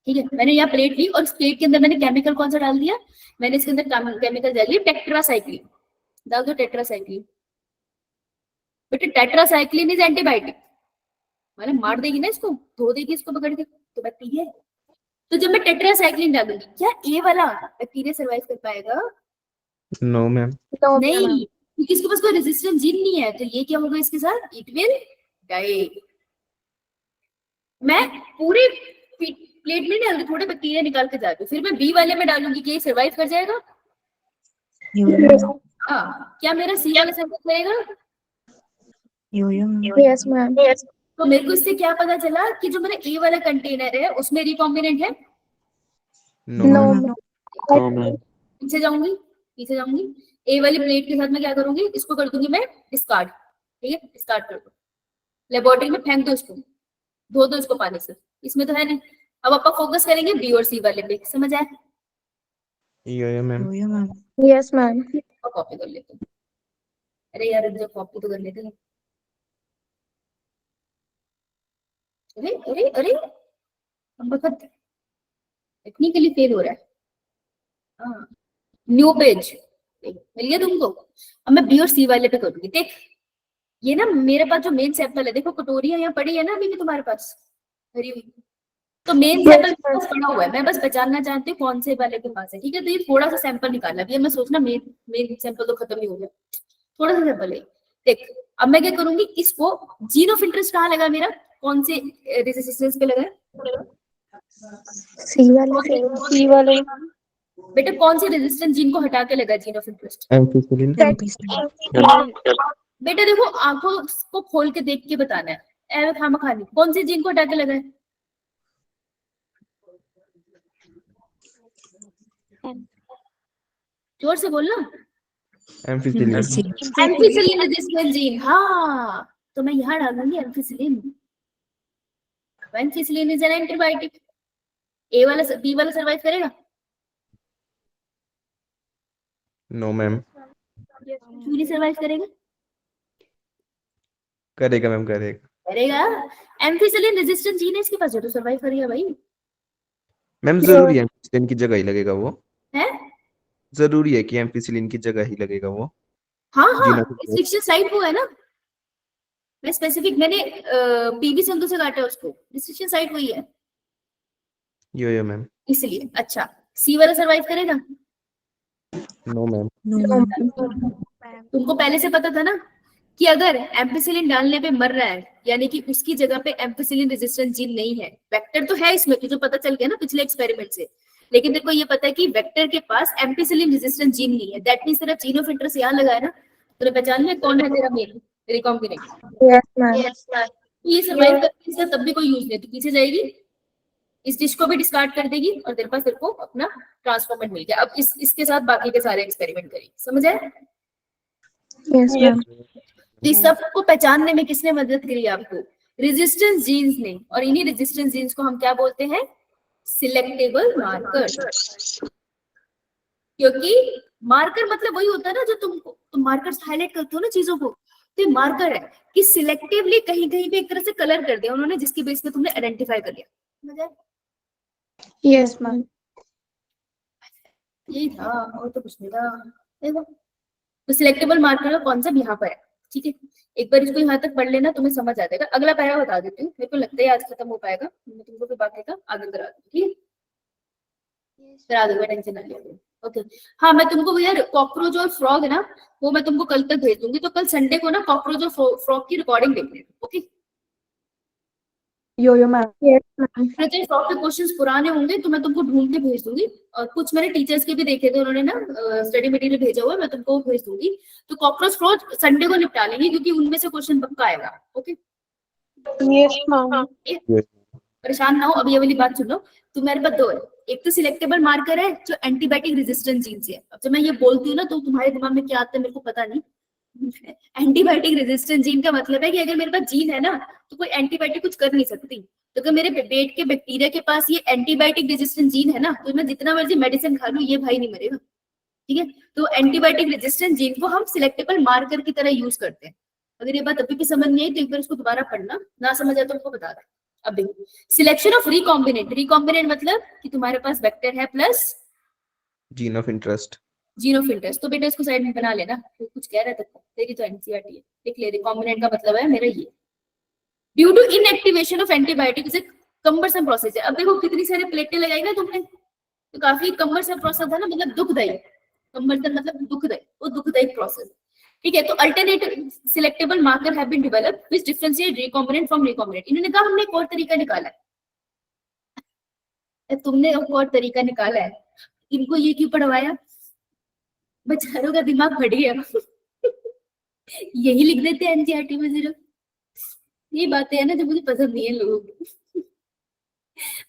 ठीक है, मैंने यहाँ प्लेट ली और इस प्लेट के अंदर मैंने केमिकल कौन सा डाल दिया, मैंने इसके अंदर केमिकल डाल दिया टेट्रासाइक्लिन। डाल दो टेट्रासाइक्लिन। बेटे टेट्रासाइक्लिन इज एंटीबायोटिक, मतलब मार देगी ना इसको, धो देगी इसको पकड़ के, तो बैक्टीरिया है। तो जब मैं टेट्रासाइक्लिन डालूंगी, क्या ए वाला बैक्टीरिया सर्वाइव कर पाएगा? No ma'am. No, नहीं, ma'am. क्योंकि इसके पास कोई रेजिस्टेंस जीन नहीं है, तो ये क्या होगा इसके साथ? It will die. मैं पूरे प्लेट में नहीं डालूंगी, थोड़े बैक्टीरिया निकाल के डालूंगी, फिर मैं बी वाले में डालूंगी कि ये सर्वाइव कर जाएगा। हाँ, क्या मेरा सी वाला सर्वाइव करेगा? Yes, ma'am. तो मेरे को इससे क्या पता चला कि जो मेरा ए वाला कंटेनर है उसमें रिकॉम्बिनेंट है। No No, ma'am. ma'am. No ma'am. पीछे जाऊंगी, ए वाली प्लेट के साथ मैं क्या करूंगी, इसको कर दूंगी मैं डिस्कार्ड। ठीक है, डिस्कार्ड कर दो, लेबोरेटरी में फेंक दो इसको, धो दो इसको पानी से, इसमें तो है नहीं। अब अपन फोकस करेंगे बी और सी वाले पे, समझ आया? यो मैम। Yes, ma'am. और कॉपी कर लेते हैं। अरे यार जब कॉपी तो कर लेते हैं। अरे अरे अरे हम वक्त टेक्निकली फेल हो रहा है। हाँ, न्यू पेज मिल गया तुमको। अब मैं बी और सी वाले पे करूंगी। देख, ये ना मेरे पास जो मेन सैंपल है, देखो कटोरियां यहाँ पड़ी है ना अभी भी तुम्हारे पास भरी हुई, तो मेन सैंपल मेरे पास पड़ा हुआ है, मैं बस पहचानना चाहती हूँ कौन से वाले के पास है। ठीक है, तो ये थोड़ा सा सैंपल निकाला, अभी मैं सोचना मेन सैंपल तो खत्म ही हो गया, थोड़ा सा सैंपल है। देख, अब मैं क्या करूंगी, इसको जीन ऑफ इंटरेस्ट कहाँ लगा मेरा, कौन से रेजिस्टेंस पे लगा है? C वाले. बेटा कौन से रेजिस्टेंस जीन को हटा के लगा जीन ऑफ इंटरेस्ट? एम्फिसिलिन। बेटा देखो, आंखों को खोल के देख के बताना है, ऐवे खामखानी कौन से जीन को हटा के लगा है? जोर से बोलना। एम्फिसिलिन। एम्फिसिलिन रेजिस्टेंस जीन, हाँ, तो मैं यहाँ डालूंगी ampicillin. Ampicillin is an antibiotic. A वाला बी वाला सर्वाइव करेगा? No ma'am. क्यों नहीं सर्वाइव करेगा? करेगा मैम, करेगा। करेगा। एम्फिसिलिन रेजिस्टेंस जीन है इसके पास, जो तो सर्वाइव करेगा भाई। मैम जरूरी है एम्फिसिलिन की जगह ही लगेगा वो? है, जरूरी है कि एम्फिसिलिन की जगह ही लगेगा वो? हाँ हाँ, gene of interest. Restriction site वो है ना, मैं स्पेसिफिक मैंने पीवी संधु से काटा है उसको, रिस्ट्रिक्शन साइट वही है यो मैम। इसलिए। अच्छा, सी वाला सर्वाइव करेगा? No ma'am. No, ma'am. तुमको पहले से पता था ना कि अगर एम्पिसिलिन डालने पे मर रहा है, यानी कि उसकी जगह पे एम्पिसिलिन रेजिस्टेंस जीन नहीं है। वेक्टर तो है इसमें, तुझे पता चल गया ना पिछले एक्सपेरिमेंट से, लेकिन देखो ये पता है कि वेक्टर के पास एम्पिसिलिन रेजिस्टेंस जीन नहीं है। दैट मींस तेरा जीन ऑफ इंटरेस्ट यहाँ लगा है ना, तो पहचान लिया कौन है तेरा मेन रिकॉम्बिनेंट। Yes, ma'am. ये सर्वाइव करके इसका तब भी कोई यूज नहीं, तो पीछे जाएगी, इस डिश को भी डिस्कार्ड कर देगी और तेरे को अपना ट्रांसफॉर्मेंट मिल गया। अब इसके साथ बाकी के सारे एक्सपेरिमेंट करेगी, समझ आया? Yes, ma'am. तो इस सबको पहचानने में किसने मदद करी आपको? रेजिस्टेंस जीन्स ने। और इन्हीं रेजिस्टेंस जीन्स को हम क्या बोलते हैं? Selectable marker. क्योंकि मार्कर मतलब वही होता है ना जो तुम मार्कर्स हाईलाइट करते हो ना चीजों को, तो ये मार्कर है कि सिलेक्टिवली कहीं कहीं पे एक तरह से कलर कर दिया उन्होंने, जिसकी बेस पे तुमने आइडेंटिफाई कर लिया। समझ आया? Yes, ma'am. यही था, और तो कुछ नहीं था। देखो, तो सिलेक्टेबल मार्कर का कॉन्सेप्ट यहाँ पर है। ठीक है, एक बार इसको यहाँ तक पढ़ लेना, तुम्हें समझ आ जाएगा। अगला पैरा बता देती हूँ, मेरे को लगता है आज खत्म हो पाएगा, मैं तुमको फिर बाकी का आगे करा दूंगी। ठीक है, करा दूंगा, टेंशन ना लिया। ओके, हाँ, मैं तुमको यार कॉकरोच और फ्रॉग है ना, वो मैं तुमको कल तक भेज दूंगी, तो कल संडे को ना कॉकरोच और फ्रॉग की रिकॉर्डिंग देख लेना। ओके, यो मैम। Yes, ma'am. प्रत्येक फ्रॉग के क्वेश्चंस पुराने होंगे तो मैं तुमको ढूंढ के भेज दूंगी, और कुछ मैंने टीचर्स के भी देखे थे, उन्होंने ना स्टडी मटेरियल भेजा हुआ है, मैं तुमको भेज दूंगी। तो कॉकरोच फ्रॉग संडे को निपटा लेंगे, क्योंकि उनमें से क्वेश्चन पक्का आएगा। Okay, Yes, ma'am. परेशान ना हो। अब ये वाली बात सुनो, तुम्हारे पास दो है, एक तो सिलेक्टेबल मार्कर है जो एंटीबायोटिक रेजिस्टेंट जीन्स है। अब जब मैं ये बोलती हूँ ना तो तुम्हारे दिमाग में क्या आता है मेरे को पता नहीं। एंटीबायोटिक रेजिस्टेंट जीन का मतलब है कि अगर मेरे पास जीन है ना तो कोई एंटीबायोटिक कुछ कर नहीं सकती। तो अगर मेरे पेट के बैक्टीरिया के पास ये एंटीबायोटिक रेजिस्टेंट जीन है ना, तो मैं जितना मर्जी मेडिसिन खा लूं ये भाई नहीं मरेगा। ठीक है, तो एंटीबायोटिक रेजिस्टेंट जीन को हम सिलेक्टेबल मार्कर की तरह यूज करते हैं। अगर ये बात अभी भी समझ नहीं आई तो एक बार इसको दोबारा पढ़ना, ना समझ आए तो उनको बता दें। अब देखो, सिलेक्शन ऑफ रिकॉम्बिनेंट। रिकॉम्बिनेंट मतलब कि तुम्हारे पास वेक्टर है plus gene of interest. Gene of interest. तो बेटा इसको साइड में बना लेना, तो कुछ कह रहा था तेरी तो एनसीईआरटी है, देख ले। रिकॉम्बिनेंट का मतलब है मेरा ये, due to inactivation of antibiotic is a cumbersome process है। अब देखो कितनी सारी प्लेटें लगाई ना तुमने, तो काफी कम्बरसम प्रोसेस है ना, मतलब दुखदायी। कम्बर्सन मतलब दुखदायी, वो दुखदायी प्रोसेस। ठीक है, तो alternative selectable marker have been developed which differentiate recombinant from recombinant. इन्होंने कहा हमने एक और तरीका निकाला है, तुमने एक और तरीका निकाला है, इनको ये क्यों पढ़वाया, बेचारों का दिमाग फट गया। यही लिख देते हैं एनसीईआरटी में सिर्फ। ये बातें है ना जो मुझे पसंद नहीं है लोगों को।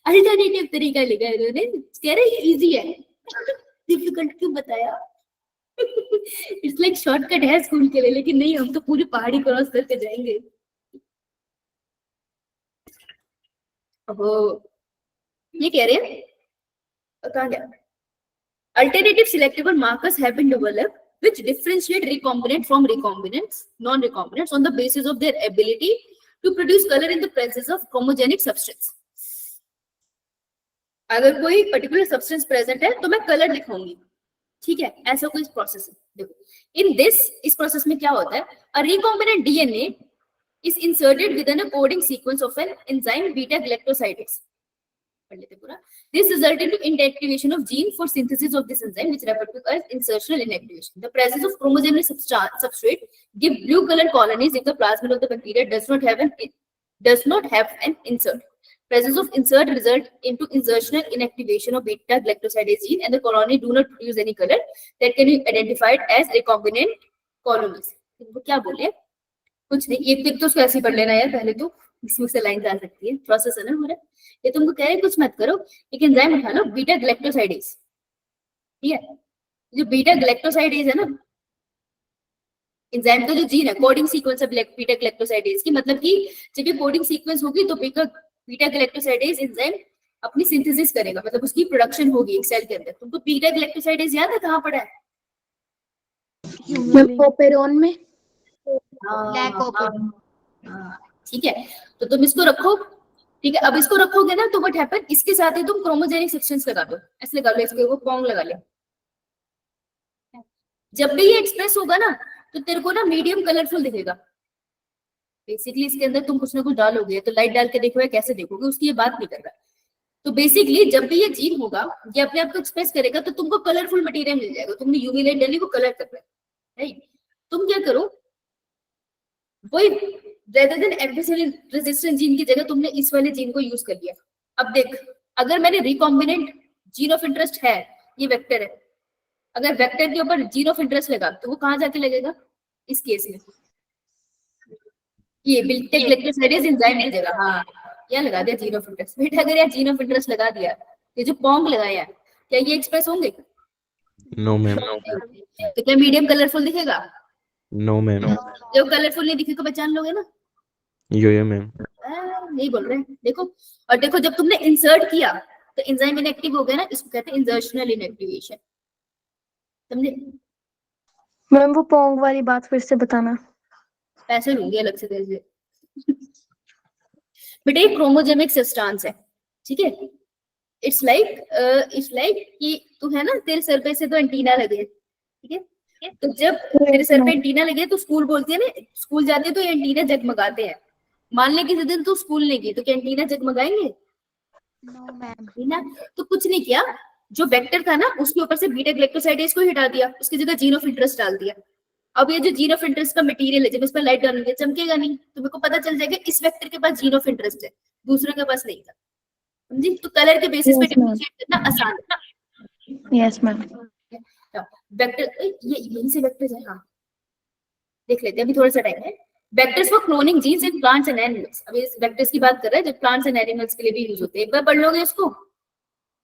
अल्टरनेटिव तरीका लिखा है इन्होंने, कह रहे ये इजी है, डिफिकल्ट क्यों बताया। इट्स लाइक शॉर्टकट है स्कूल के लिए, लेकिन नहीं, हम तो पूरी पहाड़ी क्रॉस करके जाएंगे। वो ये कह रहे हैं, कहाँ गया, alternative selectable markers have been developed which differentiate recombinant from recombinants, non-recombinants on the basis of their ability to produce color in the presence of chromogenic substance. अगर कोई पर्टिकुलर सब्सटेंस प्रेजेंट है तो मैं कलर दिखाऊंगी, ठीक है, ऐसा कोई प्रोसेस है। देखो इन दिस, इस प्रोसेस में क्या होता है, a recombinant DNA is inserted within a coding sequence of an enzyme beta galactosidase. This results into inactivation of gene for synthesis of this enzyme, which referred to as insertional inactivation. The presence of chromogenic substrate give blue color colonies if the plasmid of the bacteria does not have an insert. Presence of insert result into insertional inactivation of beta galactosidase gene, and the colony do not produce any color that can be identified as recombinant colonies. इनको क्या बोले, कुछ नहीं, एक तो उसको ऐसे पढ़ लेना यार, पहले तो इसमें से लाइन जा सकती है, प्रोसेस है ना पूरा। ये तुमको कह रहे हैं कुछ मत करो, एक एंजाइम उठा लो, बीटा ग्लैक्टोसाइडेज, ठीक है, जो बीटा ग्लैक्टोसाइडेज है ना एंजाइम का जो जीन है, कोडिंग सीक्वेंस है बीटा ग्लैक्टोसाइडेज की, मतलब कि जब ये कोडिंग सीक्वेंस होगी तो बीटा ग्लैक्टोसाइडेज एंजाइम अपनी सिंथेसिस करेगा, मतलब उसकी प्रोडक्शन होगी एक सेल के अंदर। तुमको बीटा ग्लैक्टोसाइडेज याद है कहाँ पड़ा है, ओपेरोन में, ठीक है, तो तुम इसको रखो, ठीक है। अब इसको रखोगे ना तो व्हाट हैपन, इसके साथ ही तुम क्रोमोजेनिक सब्सटेंस लगा दो, ऐसे लगा लो, इसके वो पॉन्ग लगा ले। जब भी ये एक्सप्रेस होगा ना तो तेरे को ना मीडियम कलरफुल दिखेगा। बेसिकली इसके अंदर तुम कुछ ना कुछ डालोगे, तो लाइट डाल के देखोगे, कैसे देखोगे, उसकी ये बात नहीं कर रहा। तो बेसिकली जब भी ये जीन होगा, ये अपने आप को एक्सप्रेस करेगा, तो तुमको कलरफुल मटेरियल मिल जाएगा। तुमने यूवी लाइट डाली, वो कलर कर रहा है, राइट। तुम क्या करो, वही rather than ampicillin resistant gene की जगह तुमने इस वाले जीन को यूज कर लिया। अब देख, अगर मैंने रिकॉम्बिनेंट जीन ऑफ इंटरेस्ट है, ये वेक्टर है, अगर वेक्टर के ऊपर जीन ऑफ इंटरेस्ट लगा तो वो कहाँ जाके लगेगा, इस केस में ये बीटा ग्लैक्टोसाइडेज एंजाइम की जगह, हाँ क्या लगा दिया जीन ऑफ इंटरेस्ट। बेटा अगर यार जीन ऑफ इंटरेस्ट लगा दिया, ये जो पॉन्ग लगाया, क्या ये एक्सप्रेस होंगे? No ma'am. तो क्या मीडियम कलरफुल दिखेगा? No ma'am. जब कलरफुल नहीं दिखेगा पहचान लोगे ना, यो मैम। नहीं बोल रहे, देखो। और देखो जब तुमने इंसर्ट किया तो एंजाइम इनएक्टिव हो गया ना, इसको कहते हैं इंसर्शनल इनएक्टिवेशन, समझे? मैम वो पोंग वाली बात फिर से बताना। पैसे लूंगी अलग से तेरे से। बेटा ये क्रोमोजेनिक सब्सटेंस है, ठीक है। इट्स लाइक कि तू है ना, तेरे सर पे से तो एंटीना लगे, ठीक है। तो जब तेरे सर पे एंटीना लगे तो स्कूल बोलती है ना, स्कूल जाते तो ये एंटीना जगमगाते हैं। मान ले किसी दिन तू स्कूल नहीं गई तो क्या एंटीना जगमगाएंगे? No ma'am. ना, तो कुछ नहीं किया, जो वेक्टर था ना उसके ऊपर से बीटा ग्लाइकोसाइडेज को हटा दिया, उसकी जगह जीन ऑफ इंटरेस्ट डाल दिया। अब ये जो जीन ऑफ इंटरेस्ट का मटेरियल है, जब इस पर लाइट डालेंगे चमकेगा नहीं, तो मेरे को पता चल जाएगा इस वेक्टर के पास जीन ऑफ इंटरेस्ट है, दूसरे के पास नहीं था, समझी? तो कलर के बेसिस पे डिफरेंशिएट करना आसान है। Yes ma'am. वेक्टर ये यहीं से वेक्टर्स है, हाँ देख लेते हैं, अभी थोड़ा सा टाइम है। Vectors for cloning genes in plants and animals, अभी इस वेक्टर्स की बात कर रहे हैं जो प्लांट्स एंड एनिमल्स के लिए भी यूज होते हैं। एक बार पढ़ लोगे इसको?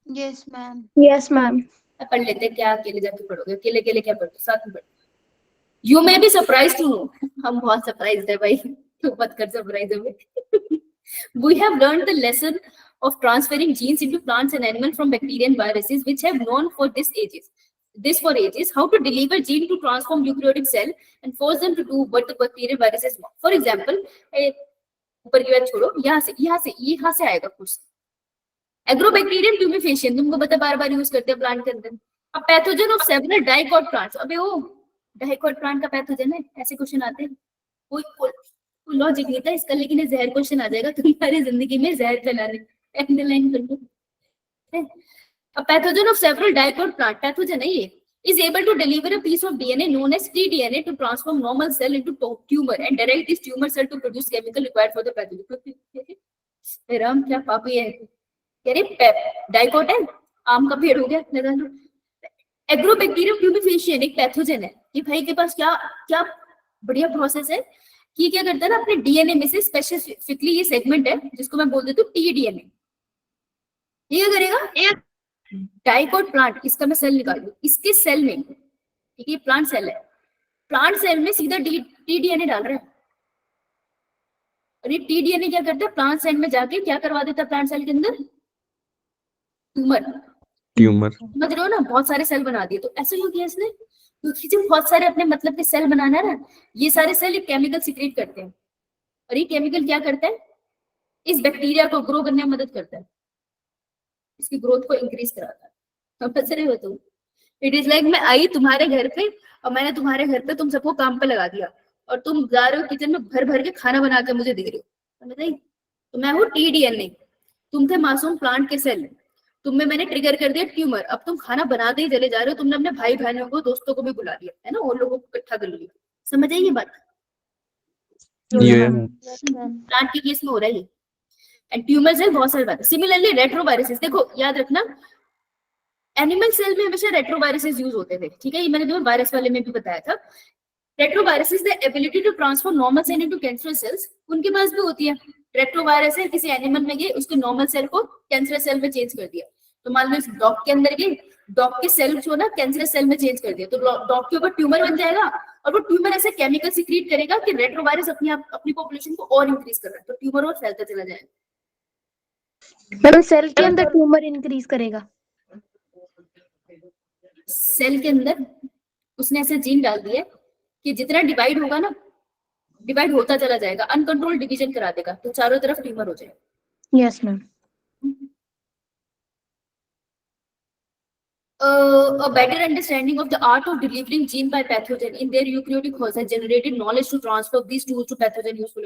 Yes ma'am. Yes ma'am. पढ़ लेते हैं, क्या अकेले जाके पढ़ोगे, अकेले अकेले क्या पढ़ते, साथ में पढ़ो। You may be surprise to know, हम बहुत सरप्राइज्ड है भाई, तू मत कर सरप्राइज हमें। We have learned the lesson of transferring genes into plants and animals from bacteria and viruses, which have known for for ages, how to deliver gene to transform eukaryotic cell and force them to do what the bacteria and viruses want. For example, ऊपर की बात छोड़ो, यहाँ से आएगा कुछ। Agrobacterium tumefaciens तुमको पता, बार बार यूज करते हैं प्लांट के अंदर। अब pathogen of several dicot plants, अबे वो डाइकॉट प्लांट का पैथोजन है, ऐसे क्वेश्चन आते हैं। कोई लॉजिक नहीं था इसका, लेकिन ये जहर क्वेश्चन आ जाएगा तुम्हारी जिंदगी में, जहर फैलाने, अंडरलाइन कर लो। अब pathogen of several dicot plant, pathogen है ये, is able to deliver a piece of DNA known as tDNA to transform normal cell into tumor and direct this tumor cell to produce chemical required for the pathology. Ram क्या पापी है, कह रहे dicot है, आम का पेड़ हो गया, लगा लो। एग्रोबैक्टीरियम ट्यूबिफिशियन एक पैथोजन है, ये भाई के पास क्या क्या बढ़िया प्रोसेस है कि क्या करता है ना, अपने डीएनए में से स्पेसिफिकली ये सेगमेंट है जिसको मैं बोल देती हूँ टीडीएनए, ये क्या करेगा, डाइकोट प्लांट, इसका मैं सेल निकाल दूं, इसके सेल में, ठीक है, प्लांट सेल है, प्लांट सेल में सीधा टीडीएनए डाल रहा है, और ये टीडीएनए क्या करता है, प्लांट सेल में जाके क्या करवा देता है, प्लांट सेल के अंदर ट्यूमर, समझ रहे हो ना, बहुत सारे सेल बना दिए। तो ऐसे हो गया इसने, क्योंकि जब बहुत सारे अपने मतलब के सेल बनाना है ना, ये सारे सेल एक केमिकल सीक्रेट करते हैं, और ये केमिकल क्या करता है, इस बैक्टीरिया को ग्रो करने में मदद करता है, इसकी ग्रोथ को इंक्रीज कराता है। समझ रहे हो तुम? इट इज लाइक मैं आई तुम्हारे घर पे और मैंने तुम्हारे घर पे तुम सबको काम पे लगा दिया और तुम जा रहे हो किचन में भर भर के खाना बना के मुझे दे रहे हो, समझ आई? तो मैं हूँ टीडीएनए, तुम थे मासूम प्लांट के सेल, तुम में मैंने ट्रिगर कर दिया ट्यूमर, अब तुम खाना बनाते ही चले जा रहे हो, तुमने अपने भाई बहनों को दोस्तों को भी बुला लिया है ना, और लोगों को इकट्ठा कर लिया। समझ आई ये बात? प्लांट के केस में हो रहा है ये। एंड ट्यूमर सेल बहुत सारी बात है। सिमिलरली रेट्रोवायरसेस, देखो याद रखना, एनिमल सेल में हमेशा रेट्रोवायरसेस यूज होते थे, ठीक है, ये मैंने तुम्हें वायरस वाले में भी बताया था। Retroviruses the ability to transform normal cell into cancerous cells, उनके पास भी होती है। रेट्रोवायरस है, किसी एनिमल में गए, उसके नॉर्मल सेल को कैंसरस सेल में चेंज कर दिया, तो मान लो इस डॉग के अंदर गए, डॉग के सेल को ना कैंसरस सेल में चेंज कर दिया, तो डॉग के ऊपर ट्यूमर बन जाएगा, और वो ट्यूमर ऐसे केमिकल सीक्रेट करेगा कि रेट्रोवायरस अपनी पॉपुलेशन को और इंक्रीज कर रहा है, तो ट्यूमर और फैलता चला जाएगा। मतलब सेल के अंदर ट्यूमर इंक्रीज करेगा, सेल के अंदर उसने ऐसे जीन डाल दिया कि जितना डिवाइड होगा ना, डिवाइड होता चला जाएगा, अनकंट्रोल डिवीजन करा देगा, तो चारों तरफ ट्यूमर हो जाएगा। Yes ma'am. A better understanding of the art of delivering gene by pathogen in their eukaryotic host has generated knowledge to transfer these tools to pathogen useful.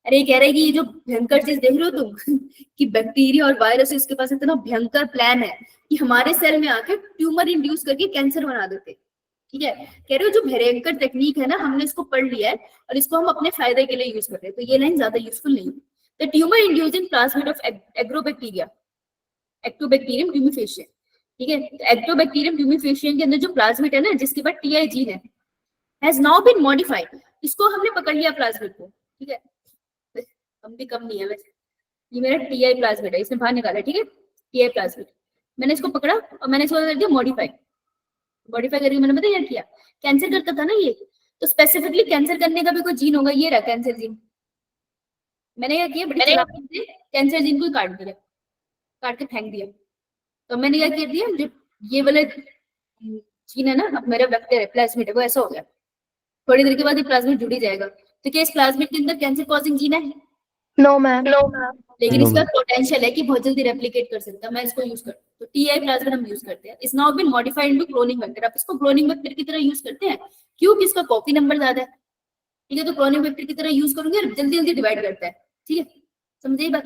अरे कह रहे हैं कि ये जो भयंकर चीज देख रहे हो तुम कि बैक्टीरिया और वायरस, इसके पास इतना भयंकर प्लान है कि हमारे सेल में आके ट्यूमर इंड्यूस करके कैंसर बना देते, ठीक है। कह रहे हो जो भयंकर टेक्निक है ना, हमने इसको पढ़ लिया है और इसको हम अपने फायदे के लिए यूज कर रहे हैं, तो ये लाइन ज्यादा यूजफुल नहीं है। The tumour inducing plasmid of agrobacteria, Agrobacterium tumefaciens, ठीक है। एक्टोबैक्टीरियम ट्यूमिफेशियन के अंदर जो प्लाज्मिड है ना, जिसके बाद टीआई जीन है, हैज नाउ बीन मॉडिफाइड, इसको हमने पकड़ लिया प्लाज्मिड को, ठीक है, हम भी कम नहीं है वैसे, ये मेरा टीआई प्लाज्मिड है, इसने बाहर निकाला, ठीक है, टीआई प्लाज्मिड, मैंने इसको पकड़ा और मैंने इसको कर दिया मॉडिफाई, मॉडिफाई करके मैंने बताया किया, कैंसर करता था ना ये, तो स्पेसिफिकली कैंसर करने का भी कोई जीन होगा, ये रहा कैंसर जीन, मैंने क्या किया, बड़े चालाकी से कैंसर जीन को काट दिया, काट के फेंक दिया, तो मैंने क्या कर दिया, जो ये वाला जीन है ना, अब मेरा वेक्टर है प्लाज्मिड है, वो ऐसा हो गया, थोड़ी देर के बाद ये प्लाज्मिड जुड़ ही जाएगा, तो क्या इस प्लाज्मिड के अंदर कैंसर कॉजिंग जीन है? No ma'am. लेकिन No, इसका पोटेंशियल है कि बहुत जल्दी रेप्लिकेट कर सकता है, मैं इसको यूज करता हूं, तो टीआई प्लाज्मिड हम यूज करते हैं। Is now been modified into cloning vector, आप इसको क्लोनिंग वेक्टर की तरह यूज करते हैं, क्योंकि इसका कॉपी नंबर ज्यादा है, ठीक है, तो क्लोनिंग वेक्टर की तरह यूज करूंगे, जल्दी जल्दी डिवाइड करता है, ठीक है, समझे बात?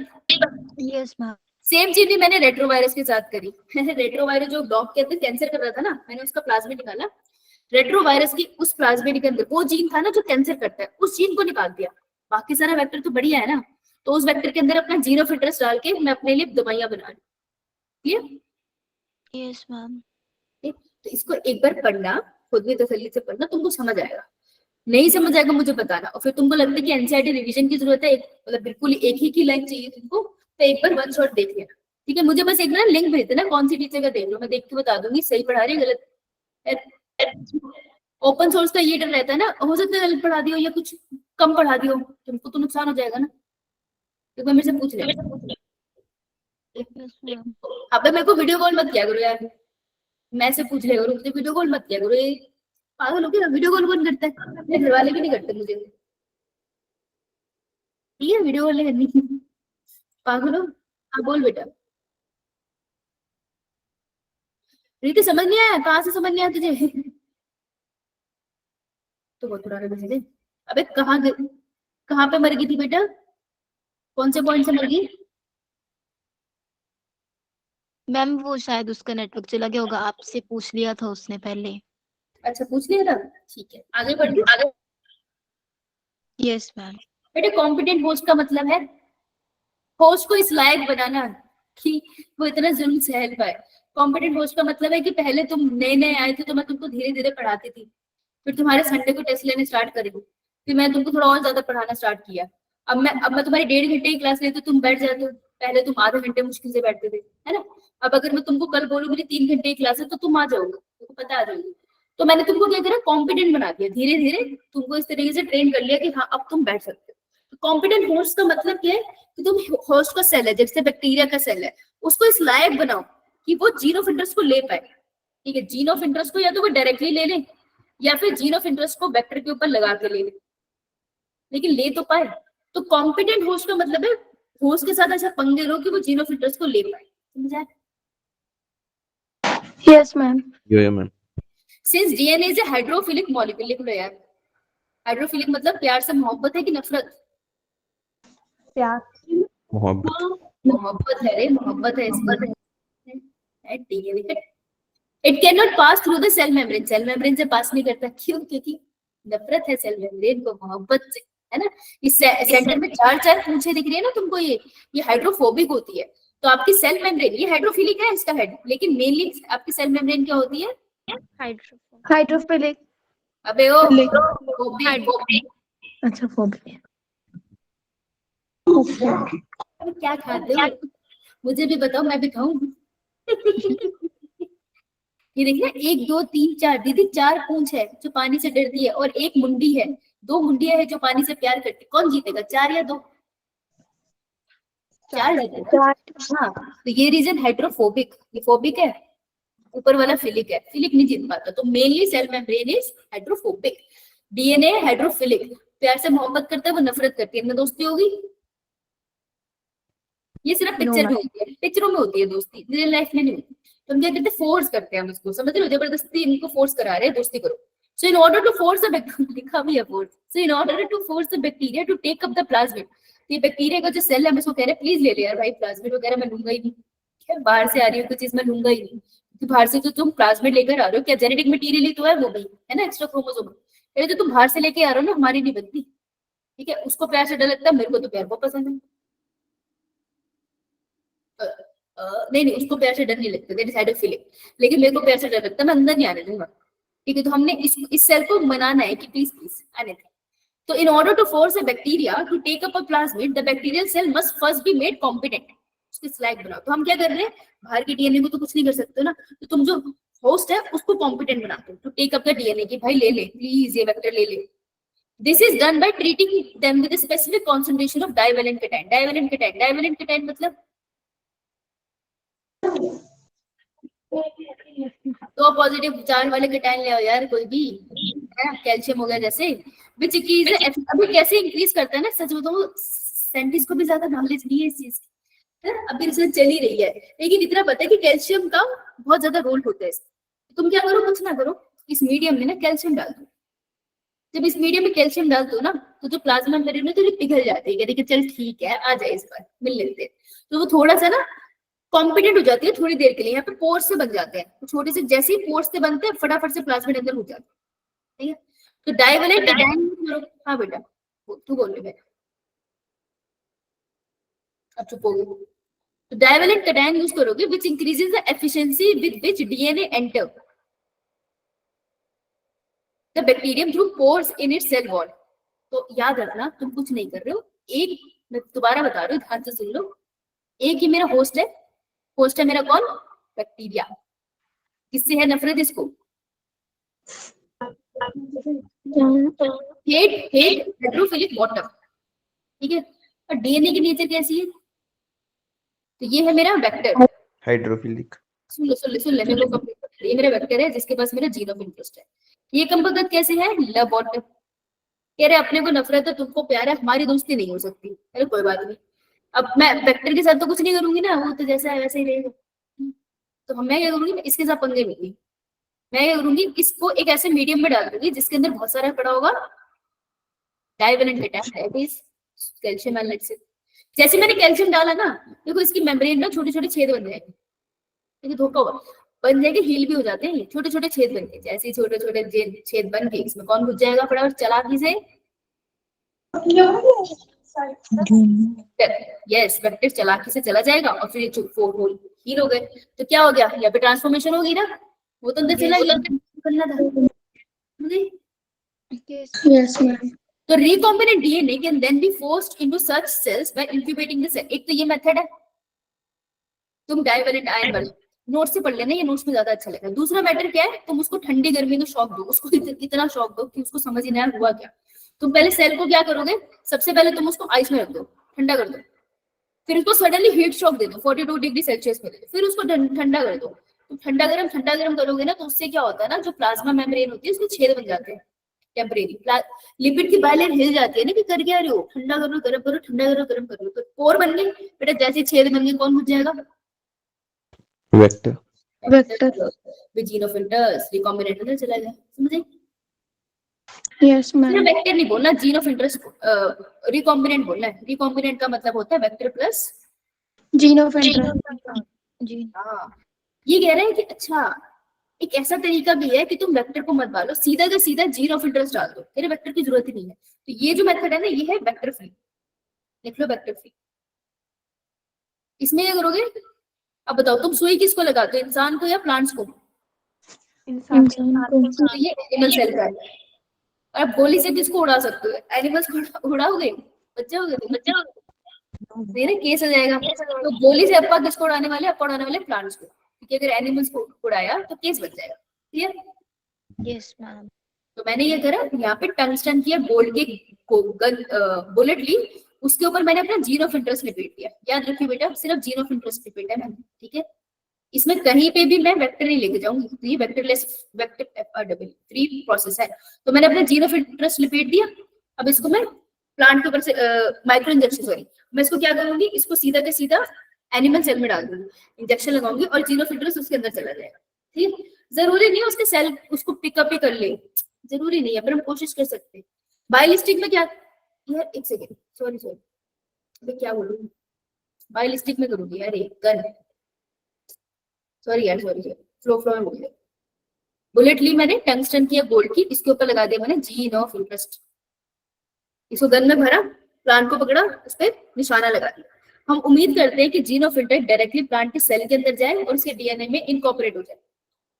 Yes, ma'am. सेम चीज भी मैंने रेट्रोवायरस के साथ करी। रेट्रोवायरस जो डॉग के अंदर कैंसर कर रहा था ना, मैंने उसका प्लाज्मिड निकाला, रेट्रोवायरस की उस प्लाज्मिड के अंदर वो जीन था ना जो कैंसर करता है, उस जीन को निकाल दिया, बाकी सारा वेक्टर तो बढ़िया है ना, तो उस वेक्टर के अंदर अपना जीन ऑफ इंटरेस्ट डाल के मैं अपने लिए दवाइयां बना रही हूँ, Yes, ma'am. तो इसको एक बार पढ़ना, खुद भी तसल्ली से पढ़ना, तुमको समझ आएगा, नहीं समझ आएगा मुझे बताना, और फिर तुमको लगता है कि एनसीईआरटी रिवीजन की जरूरत है, मतलब बिल्कुल एक ही की लाइन चाहिए तुमको, तो एक बार वन शॉट देख लेना, ठीक है। मुझे बस एक ना लिंक भेज देना, कौन सी टीचर का देख लो, मैं देख के बता दूंगी सही पढ़ा रही है गलत। ओपन सोर्स का ये डर रहता है ना, हो सकता है गलत पढ़ा दियो या कुछ कम पढ़ा दियो, तुमको तो नुकसान हो जाएगा ना, तो मेरे से पूछ ले। Yes, ma'am. अब मेरे को वीडियो कॉल मत किया करो यार, मैं से पूछ ले करो, मुझे वीडियो कॉल मत किया करो, ये पागल हो गया, वीडियो कॉल कौन करता है, मेरे घर वाले भी नहीं करते मुझे, ठीक है, वीडियो कॉल नहीं करनी, पागल हो। हाँ बोल बेटा। रीति समझ नहीं आया, कहाँ से समझ नहीं आया तुझे? तो बहुत पुराने मैसेज है। अबे कहाँ पे मर गई थी बेटा, कौन से पॉइंट से मर गई? मैम वो शायद उसका नेटवर्क चला गया होगा, आपसे पूछ लिया था उसने पहले। अच्छा पूछ लिया था, ठीक है आगे बढ़िए आगे। Yes ma'am. बेटे कॉम्पिटेंट होस्ट का मतलब है होस्ट को इस लायक बनाना कि वो इतना जुल्म सहल पाए। कॉम्पिटेंट होस्ट का मतलब है कि पहले तुम नए नए आए थे तो मैं तुमको धीरे धीरे पढ़ाती थी, फिर तुम्हारे संडे को टेस्ट लेने स्टार्ट करी, फिर मैं तुमको थोड़ा और ज्यादा पढ़ाना स्टार्ट किया। अब मैं तुम्हारी 1.5 घंटे की क्लास लेती हूँ, तुम बैठ जाते हो, पहले तुम आधे घंटे मुश्किल से बैठते थे, है ना। अब अगर मैं तुमको कल बोलूँ मेरी 3 घंटे की क्लास है तो तुम आ जाओगे, तुमको पता आ जाओगे। तो मैंने तुमको क्या करा, कॉम्पिटेंट बना दिया, धीरे धीरे तुमको इस तरीके से ट्रेन कर लिया कि हाँ अब तुम बैठ सकते हो। कॉम्पिटेंट होस्ट का मतलब क्या है कि तुम होस्ट का सेल है, जैसे बैक्टीरिया का सेल है, उसको इस लायक बनाओ कि वो जीन ऑफ इंटरेस्ट को ले पाए। ठीक है, जीन ऑफ इंटरेस्ट को या तो वो डायरेक्टली ले ले या फिर जीन ऑफ इंटरेस्ट को वेक्टर के ऊपर लगा के ले ले, लेकिन ले तो पाए। तो कॉम्पिटेंट होस्ट का मतलब है होस्ट के साथ ऐसा पंगे लो कि वो जीन ऑफ इंटरेस्ट को ले पाए। समझा? Yes, ma'am. Yeah, man. Since DNA is a hydrophilic molecule, लिख लो यार। हाइड्रोफिलिक मतलब प्यार से मोहब्बत है कि नफरत? प्यार। मोहब्बत। मोहब्बत है रे, मोहब्बत है इसमें। It can not pass through the cell membrane, cell membrane से पास नहीं करता, क्यों? क्योंकि नफरत है सेल मेम्ब्रेन को मोहब्बत से, है ना। इस सेंटर में चार चार पूंछें दिख रही है ना तुमको, ये हाइड्रोफोबिक होती है। तो आपकी सेल मेम्ब्रेन ये हाइड्रोफिलिक है इसका हेड, लेकिन मेनली आपकी सेल मेम्ब्रेन क्या होती है? Hydrophilic. अबे ओ Philic. फोबिक। अच्छा, phobic. अबे क्या खाते हो, मुझे भी बताओ, मैं भी खाऊं। ये देखिए 1 2 3 4 दीदी, 4 पूंछ है जो पानी से डरती है और एक मुंडी है, 2 मुंडियां है जो पानी से प्यार करती है। कौन जीतेगा, 4 या 2? 4 जीतेगा। हाँ, तो ये रीजन हाइड्रोफोबिक, ये फोबिक है, ऊपर वाला फिलिक है, फिलिक नहीं जीत पाता। तो mainly cell membrane is hydrophobic, DNA hydrophilic, प्यार से मोहब्बत करता है, वो नफरत करती है, इनमें दोस्ती होगी? ये सिर्फ पिक्चर में होती है, पिक्चरों में होती है दोस्ती, रियल लाइफ में नहीं होती। तो हम क्या कहते हैं, फोर्स करते हैं हम इसको, समझ रहे हो, जबरदस्ती इनको फोर्स करा रहे हैं दोस्ती करो। So in order to force the लिखा भी है force, so in order to force the bacteria to take up the plasmid, ये बैक्टीरिया का जो सेल है हम इसको कह रहे हैं प्लीज ले ले यार भाई, प्लाज्मिड वगैरह मैं लूंगा ही नहीं, क्या बाहर से आ रही है कोई चीज मैं लूंगा ही नहीं, क्योंकि बाहर से जो तुम प्लाज्मिड लेकर आ रहे हो, क्या जेनेटिक मटीरियल ही तो है वो भी, है ना, एक्स्ट्रा क्रोमोसोम। अरे जो तुम बाहर से लेके आ रहे हो ना, हमारी नहीं बनती। ठीक है, उसको प्यार से डर लगता है, मेरे को तो प्यार बहुत पसंद है। नहीं नहीं, उसको प्यार से डर नहीं लगता, दैट इज हाइड्रोफिलिक, लेकिन मेरे को प्यार से डर लगता है, मैं अंदर नहीं आने दूंगा। ठीक है, तो हमने इस सेल को मनाना है कि प्लीज प्लीज आने दें। तो in order to force a bacteria to take up a plasmid, the bacterial cell must first be made competent, उसके स्लाइड बनाओ। तो हम क्या कर रहे हैं, बाहर के डीएनए को तो कुछ नहीं कर सकते ना, तो तुम जो होस्ट है उसको कॉम्पिटेंट बनाते हो to take up the DNA, कि भाई ले ले प्लीज, ये वेक्टर ले ले। This is done by treating them with a specific concentration of divalent cation. Divalent cation मतलब तो पॉजिटिव चार्ज वाले कैटायन ले आओ यार, कोई भी, है कैल्शियम हो गया जैसे, विच इज अभी कैसे इंक्रीज करता है ना, सच बताऊं साइंटिस्ट को भी ज्यादा नॉलेज नहीं है इस चीज की, है? अभी रिसर्च चल ही रही है, लेकिन इतना पता है कि कैल्शियम का बहुत ज्यादा रोल होता है इसमें। तुम क्या करो, कुछ ना करो, इस मीडियम में ना कैल्शियम डाल दो। जब इस मीडियम में कैल्शियम डाल दो ना, तो जो प्लाज्मा मेम्ब्रेन है तो पिघल जाती है, देखिए चल ठीक है आ जाए इस बार मिल लेते हैं, तो वो थोड़ा सा ना कॉम्पिटेंट हो जाती है थोड़ी देर के लिए। यहाँ पे पोर्स से बन जाते हैं, तो छोटे से जैसे ही पोर्स से बनते हैं फटाफट से प्लाज्मिड अंदर हो जाते हैं। ठीक है, तो डाइवेलेंट कैटायन, हाँ बेटा तू बोल रही है, अब चुप हो गई। तो डाइवेलेंट कैटायन यूज करोगे which increases the efficiency with which DNA enter the bacterium through pores in its cell wall. तो याद रखना तुम कुछ नहीं कर रहे हो, एक मैं दोबारा बता रही हूँ, ध्यान से सुन लो, एक ही मेरा होस्ट है, होस्ट है मेरा कौन, बैक्टीरिया, किससे है नफरत इसको, हेड हाइड्रोफिलिक बॉटम। ठीक है, और डीएनए की नेचर कैसी है, तो ये है मेरा वेक्टर, हाइड्रोफिलिक। सुन ले मेरे को complete कर, ये मेरा वेक्टर है जिसके पास मेरा जीन ऑफ इंटरेस्ट है। ये कंपगत कैसे है, लव बॉटम, कह रहे अपने को नफरत है तुमको प्यार है, हमारी दोस्ती नहीं हो सकती, अरे कोई बात नहीं, अब मैं वेक्टर के साथ तो कुछ नहीं करूंगी ना, वो तो जैसा है वैसे ही रहेगा। तो मैं क्या करूंगी, मैं इसके साथ पंगे लूंगी, मैं क्या करूंगी, इसको एक ऐसे मीडियम में डाल दूंगी जिसके अंदर बहुत सारा पड़ा होगा divalent cation, that is calcium analysis. जैसे मैंने कैल्शियम डाला ना, देखो इसकी मेम्ब्रेन में छोटे छोटे छेद बन जाएंगे, लेकिन धोखा हुआ, बन जाएंगे, हील भी हो जाते हैं, छोटे छोटे छेद बन गए, जैसे छोटे छोटे छेद बन के इसमें कौन घुस जाएगा फटाफट चालाकी से? यस, वेक्टर चालाकी से चला जाएगा और फिर ये फोर होल हील हो गए। तो क्या हो गया, यहाँ पे ट्रांसफॉर्मेशन होगी ना, वो तो अंदर चला गया, करना था। समझे? Yes, ma'am. तो recombinant DNA can then be forced into such cells by incubating the cell। एक तो ये मेथड है, तुम डाइवेलेंट आयन वाले नोट से पढ़ लेना, ये नोट्स में ज्यादा अच्छा लगेगा। दूसरा मैटर क्या है, तुम उसको ठंडी गर्मी में शॉक दो, उसको इतना शॉक दो कि उसको समझ ही ना आए हुआ क्या। तुम पहले सेल को क्या करोगे, सबसे पहले तुम उसको आइस में रख दो, ठंडा कर दो, फिर उसको सडनली हीट शॉक दे दो 42 डिग्री सेल्सियस में दे दो, फिर उसको ठंडा कर दो। तुम ठंडा गर्म करोगे ना, तो उससे क्या होता है ना, जो प्लाज्मा मेम्ब्रेन होती है उसके छेद बन जाते हैं टेम्परेरी, लिपिड की बाइलेयर हिल जाती है ना कि कर क्या रहे हो, ठंडा करो गर्म करो, ठंडा करो गर्म करो, तो पोर बन गई बेटा, जैसे छेद बन गए कौन घुस जाएगा? Vector. With gene of interest recombinant अंदर चला गया। समझे? Yes, सिर्फ ma'am. वेक्टर नहीं बोलना, जीन ऑफ इंटरेस्ट रिकॉम्बिनेंट बोलना है। रिकॉम्बिनेंट का मतलब होता है vector plus Gene of interest. जी हाँ, ये कह रहे हैं कि अच्छा एक ऐसा तरीका भी है कि तुम वेक्टर को मत डालो, सीधा का सीधा जीन ऑफ इंटरेस्ट डाल दो, तेरे वेक्टर की जरूरत ही नहीं है। तो ये जो मेथड है ना, ये है वेक्टर फ्री, लिख लो वेक्टर फ्री। इसमें क्या करोगे, अब बताओ तुम सुई किसको लगाते हो, इंसान को या प्लांट्स को? इंसान तो ये एनिमल सेल का है। और अब गोली से किसको उड़ा सकते हो, एनिमल्स को उड़ाओगे, बच्चे होगे तुम, मेरे केस हो जाएगा। तो गोली से अप्पा किसको उड़ाने वाले, अप्पा उड़ाने वाले प्लांट्स को, क्योंकि अगर एनिमल्स को उड़ाया तो केस बच जाएगा। क्लियर? Yes ma'am. तो मैंने ये करा, यहाँ पे टंगस्टन किया, गोल्ड के बुलेट ली, उसके ऊपर मैंने अपना जीन ऑफ इंटरेस्ट रिपीट किया। याद रखिए बेटा, सिर्फ जीन ऑफ इंटरेस्ट रिपीट है मैंने, ठीक है? इसमें कहीं पे भी मैं वेक्टर नहीं लेके जाऊंगी, तो ये vectorless vector FRW free process है। तो मैंने अपना जीन ऑफ इंटरेस्ट रिपीट दिया। अब इसको मैं प्लांट के ऊपर से माइक्रो इंजेक्शन, सॉरी, मैं इसको क्या करूंगी, इसको सीधा के सीधा एनिमल सेल में डाल दूंगी, इंजेक्शन लगाऊंगी और जीन ऑफ इंटरेस्ट उसके अंदर चला जाएगा। ठीक है? जरूरी नहीं है उसके सेल उसको पिकअप ही कर ले, जरूरी नहीं है, पर हम कोशिश कर सकते हैं। बायोलिस्टिक में क्या, यार एक सेकेंड, सॉरी मैं क्या बोलूँ, बायोलिस्टिक में करूंगी यार, एक गन, सॉरी फ्लो में बोल गया। बुलेट ली मैंने, टंगस्टन की या गोल्ड की, इसके ऊपर लगा दिया मैंने जीन ऑफ इंटरेस्ट, इसको गन में भरा, प्लांट को पकड़ा, उस पर निशाना लगा दिया। हम उम्मीद करते हैं कि gene of interest directly plant के सेल के अंदर जाए और उसके डीएनए में इनकॉर्पोरेट हो जाए।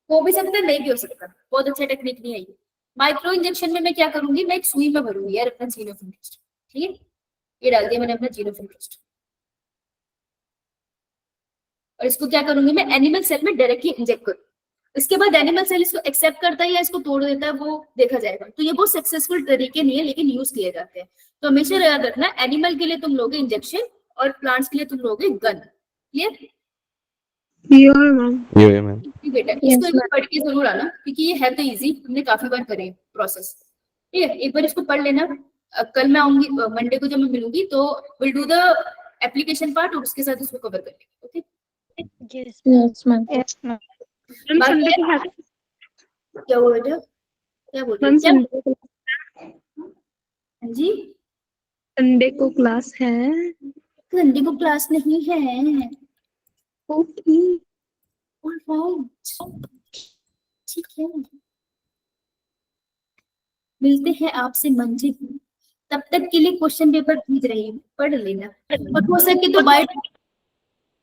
हो भी सकता है, नहीं भी हो सकता, बहुत अच्छा टेक्निक नहीं है ये। माइक्रो इंजेक्शन में मैं क्या करूंगी, मैं एक सुई में भरूंगी यार अपना जीन ऑफ इंटरेस्ट, ठीक है? ये डाल दिया मैंने अपना जीन ऑफ इंटरेस्ट, और इसको क्या करूंगी, मैं एनिमल सेल में डायरेक्टली इंजेक्ट करूँ। इसके बाद एनिमल सेल इसको एक्सेप्ट करता है या इसको तोड़ देता है, वो देखा जाएगा। तो ये बहुत सक्सेसफुल तरीके नहीं है, लेकिन यूज किए जाते हैं। तो हमेशा याद रखना, एनिमल के लिए तुम लोगे इंजेक्शन और प्लांट्स के लिए तुम लोगे गन। क्लियर? ये मैम। बेटा इसको एक बार पढ़ के जरूर आना, क्योंकि ये है तो इजी, हमने काफी बार करे प्रोसेस। ठीक है, एक बार इसको पढ़ लेना। कल मैं आऊंगी, मंडे को जब मैं मिलूंगी तो will do the application part और उसके साथ इसको कवर कर लेंगे। Okay? Yes Yes, ma'am. Yes ma'am. बाकी क्या हुआ बेटा, क्या बोल रहे हो? क्या? हाँ जी, संडे को क्लास है। संडे को क्लास नहीं है। ओके। ऑलराइट, ठीक है, मिलते हैं आपसे मंडे को। तब तक के लिए क्वेश्चन पेपर भेज रही हूँ, पढ़ लेना, और हो सके तो बाय,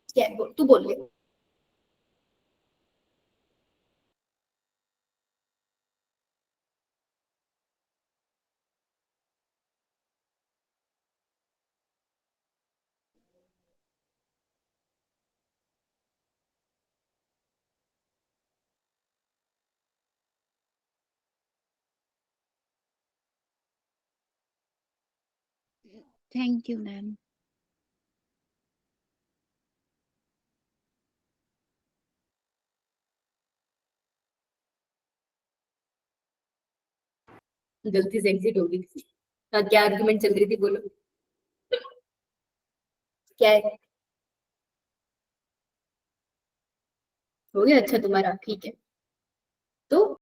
क्या तू बोल ले। Thank you ma'am. गलती से एग्जिट हो गई। हाँ, क्या आर्गुमेंट चल रही थी, बोलो क्या है? हो गया? अच्छा तुम्हारा, ठीक है।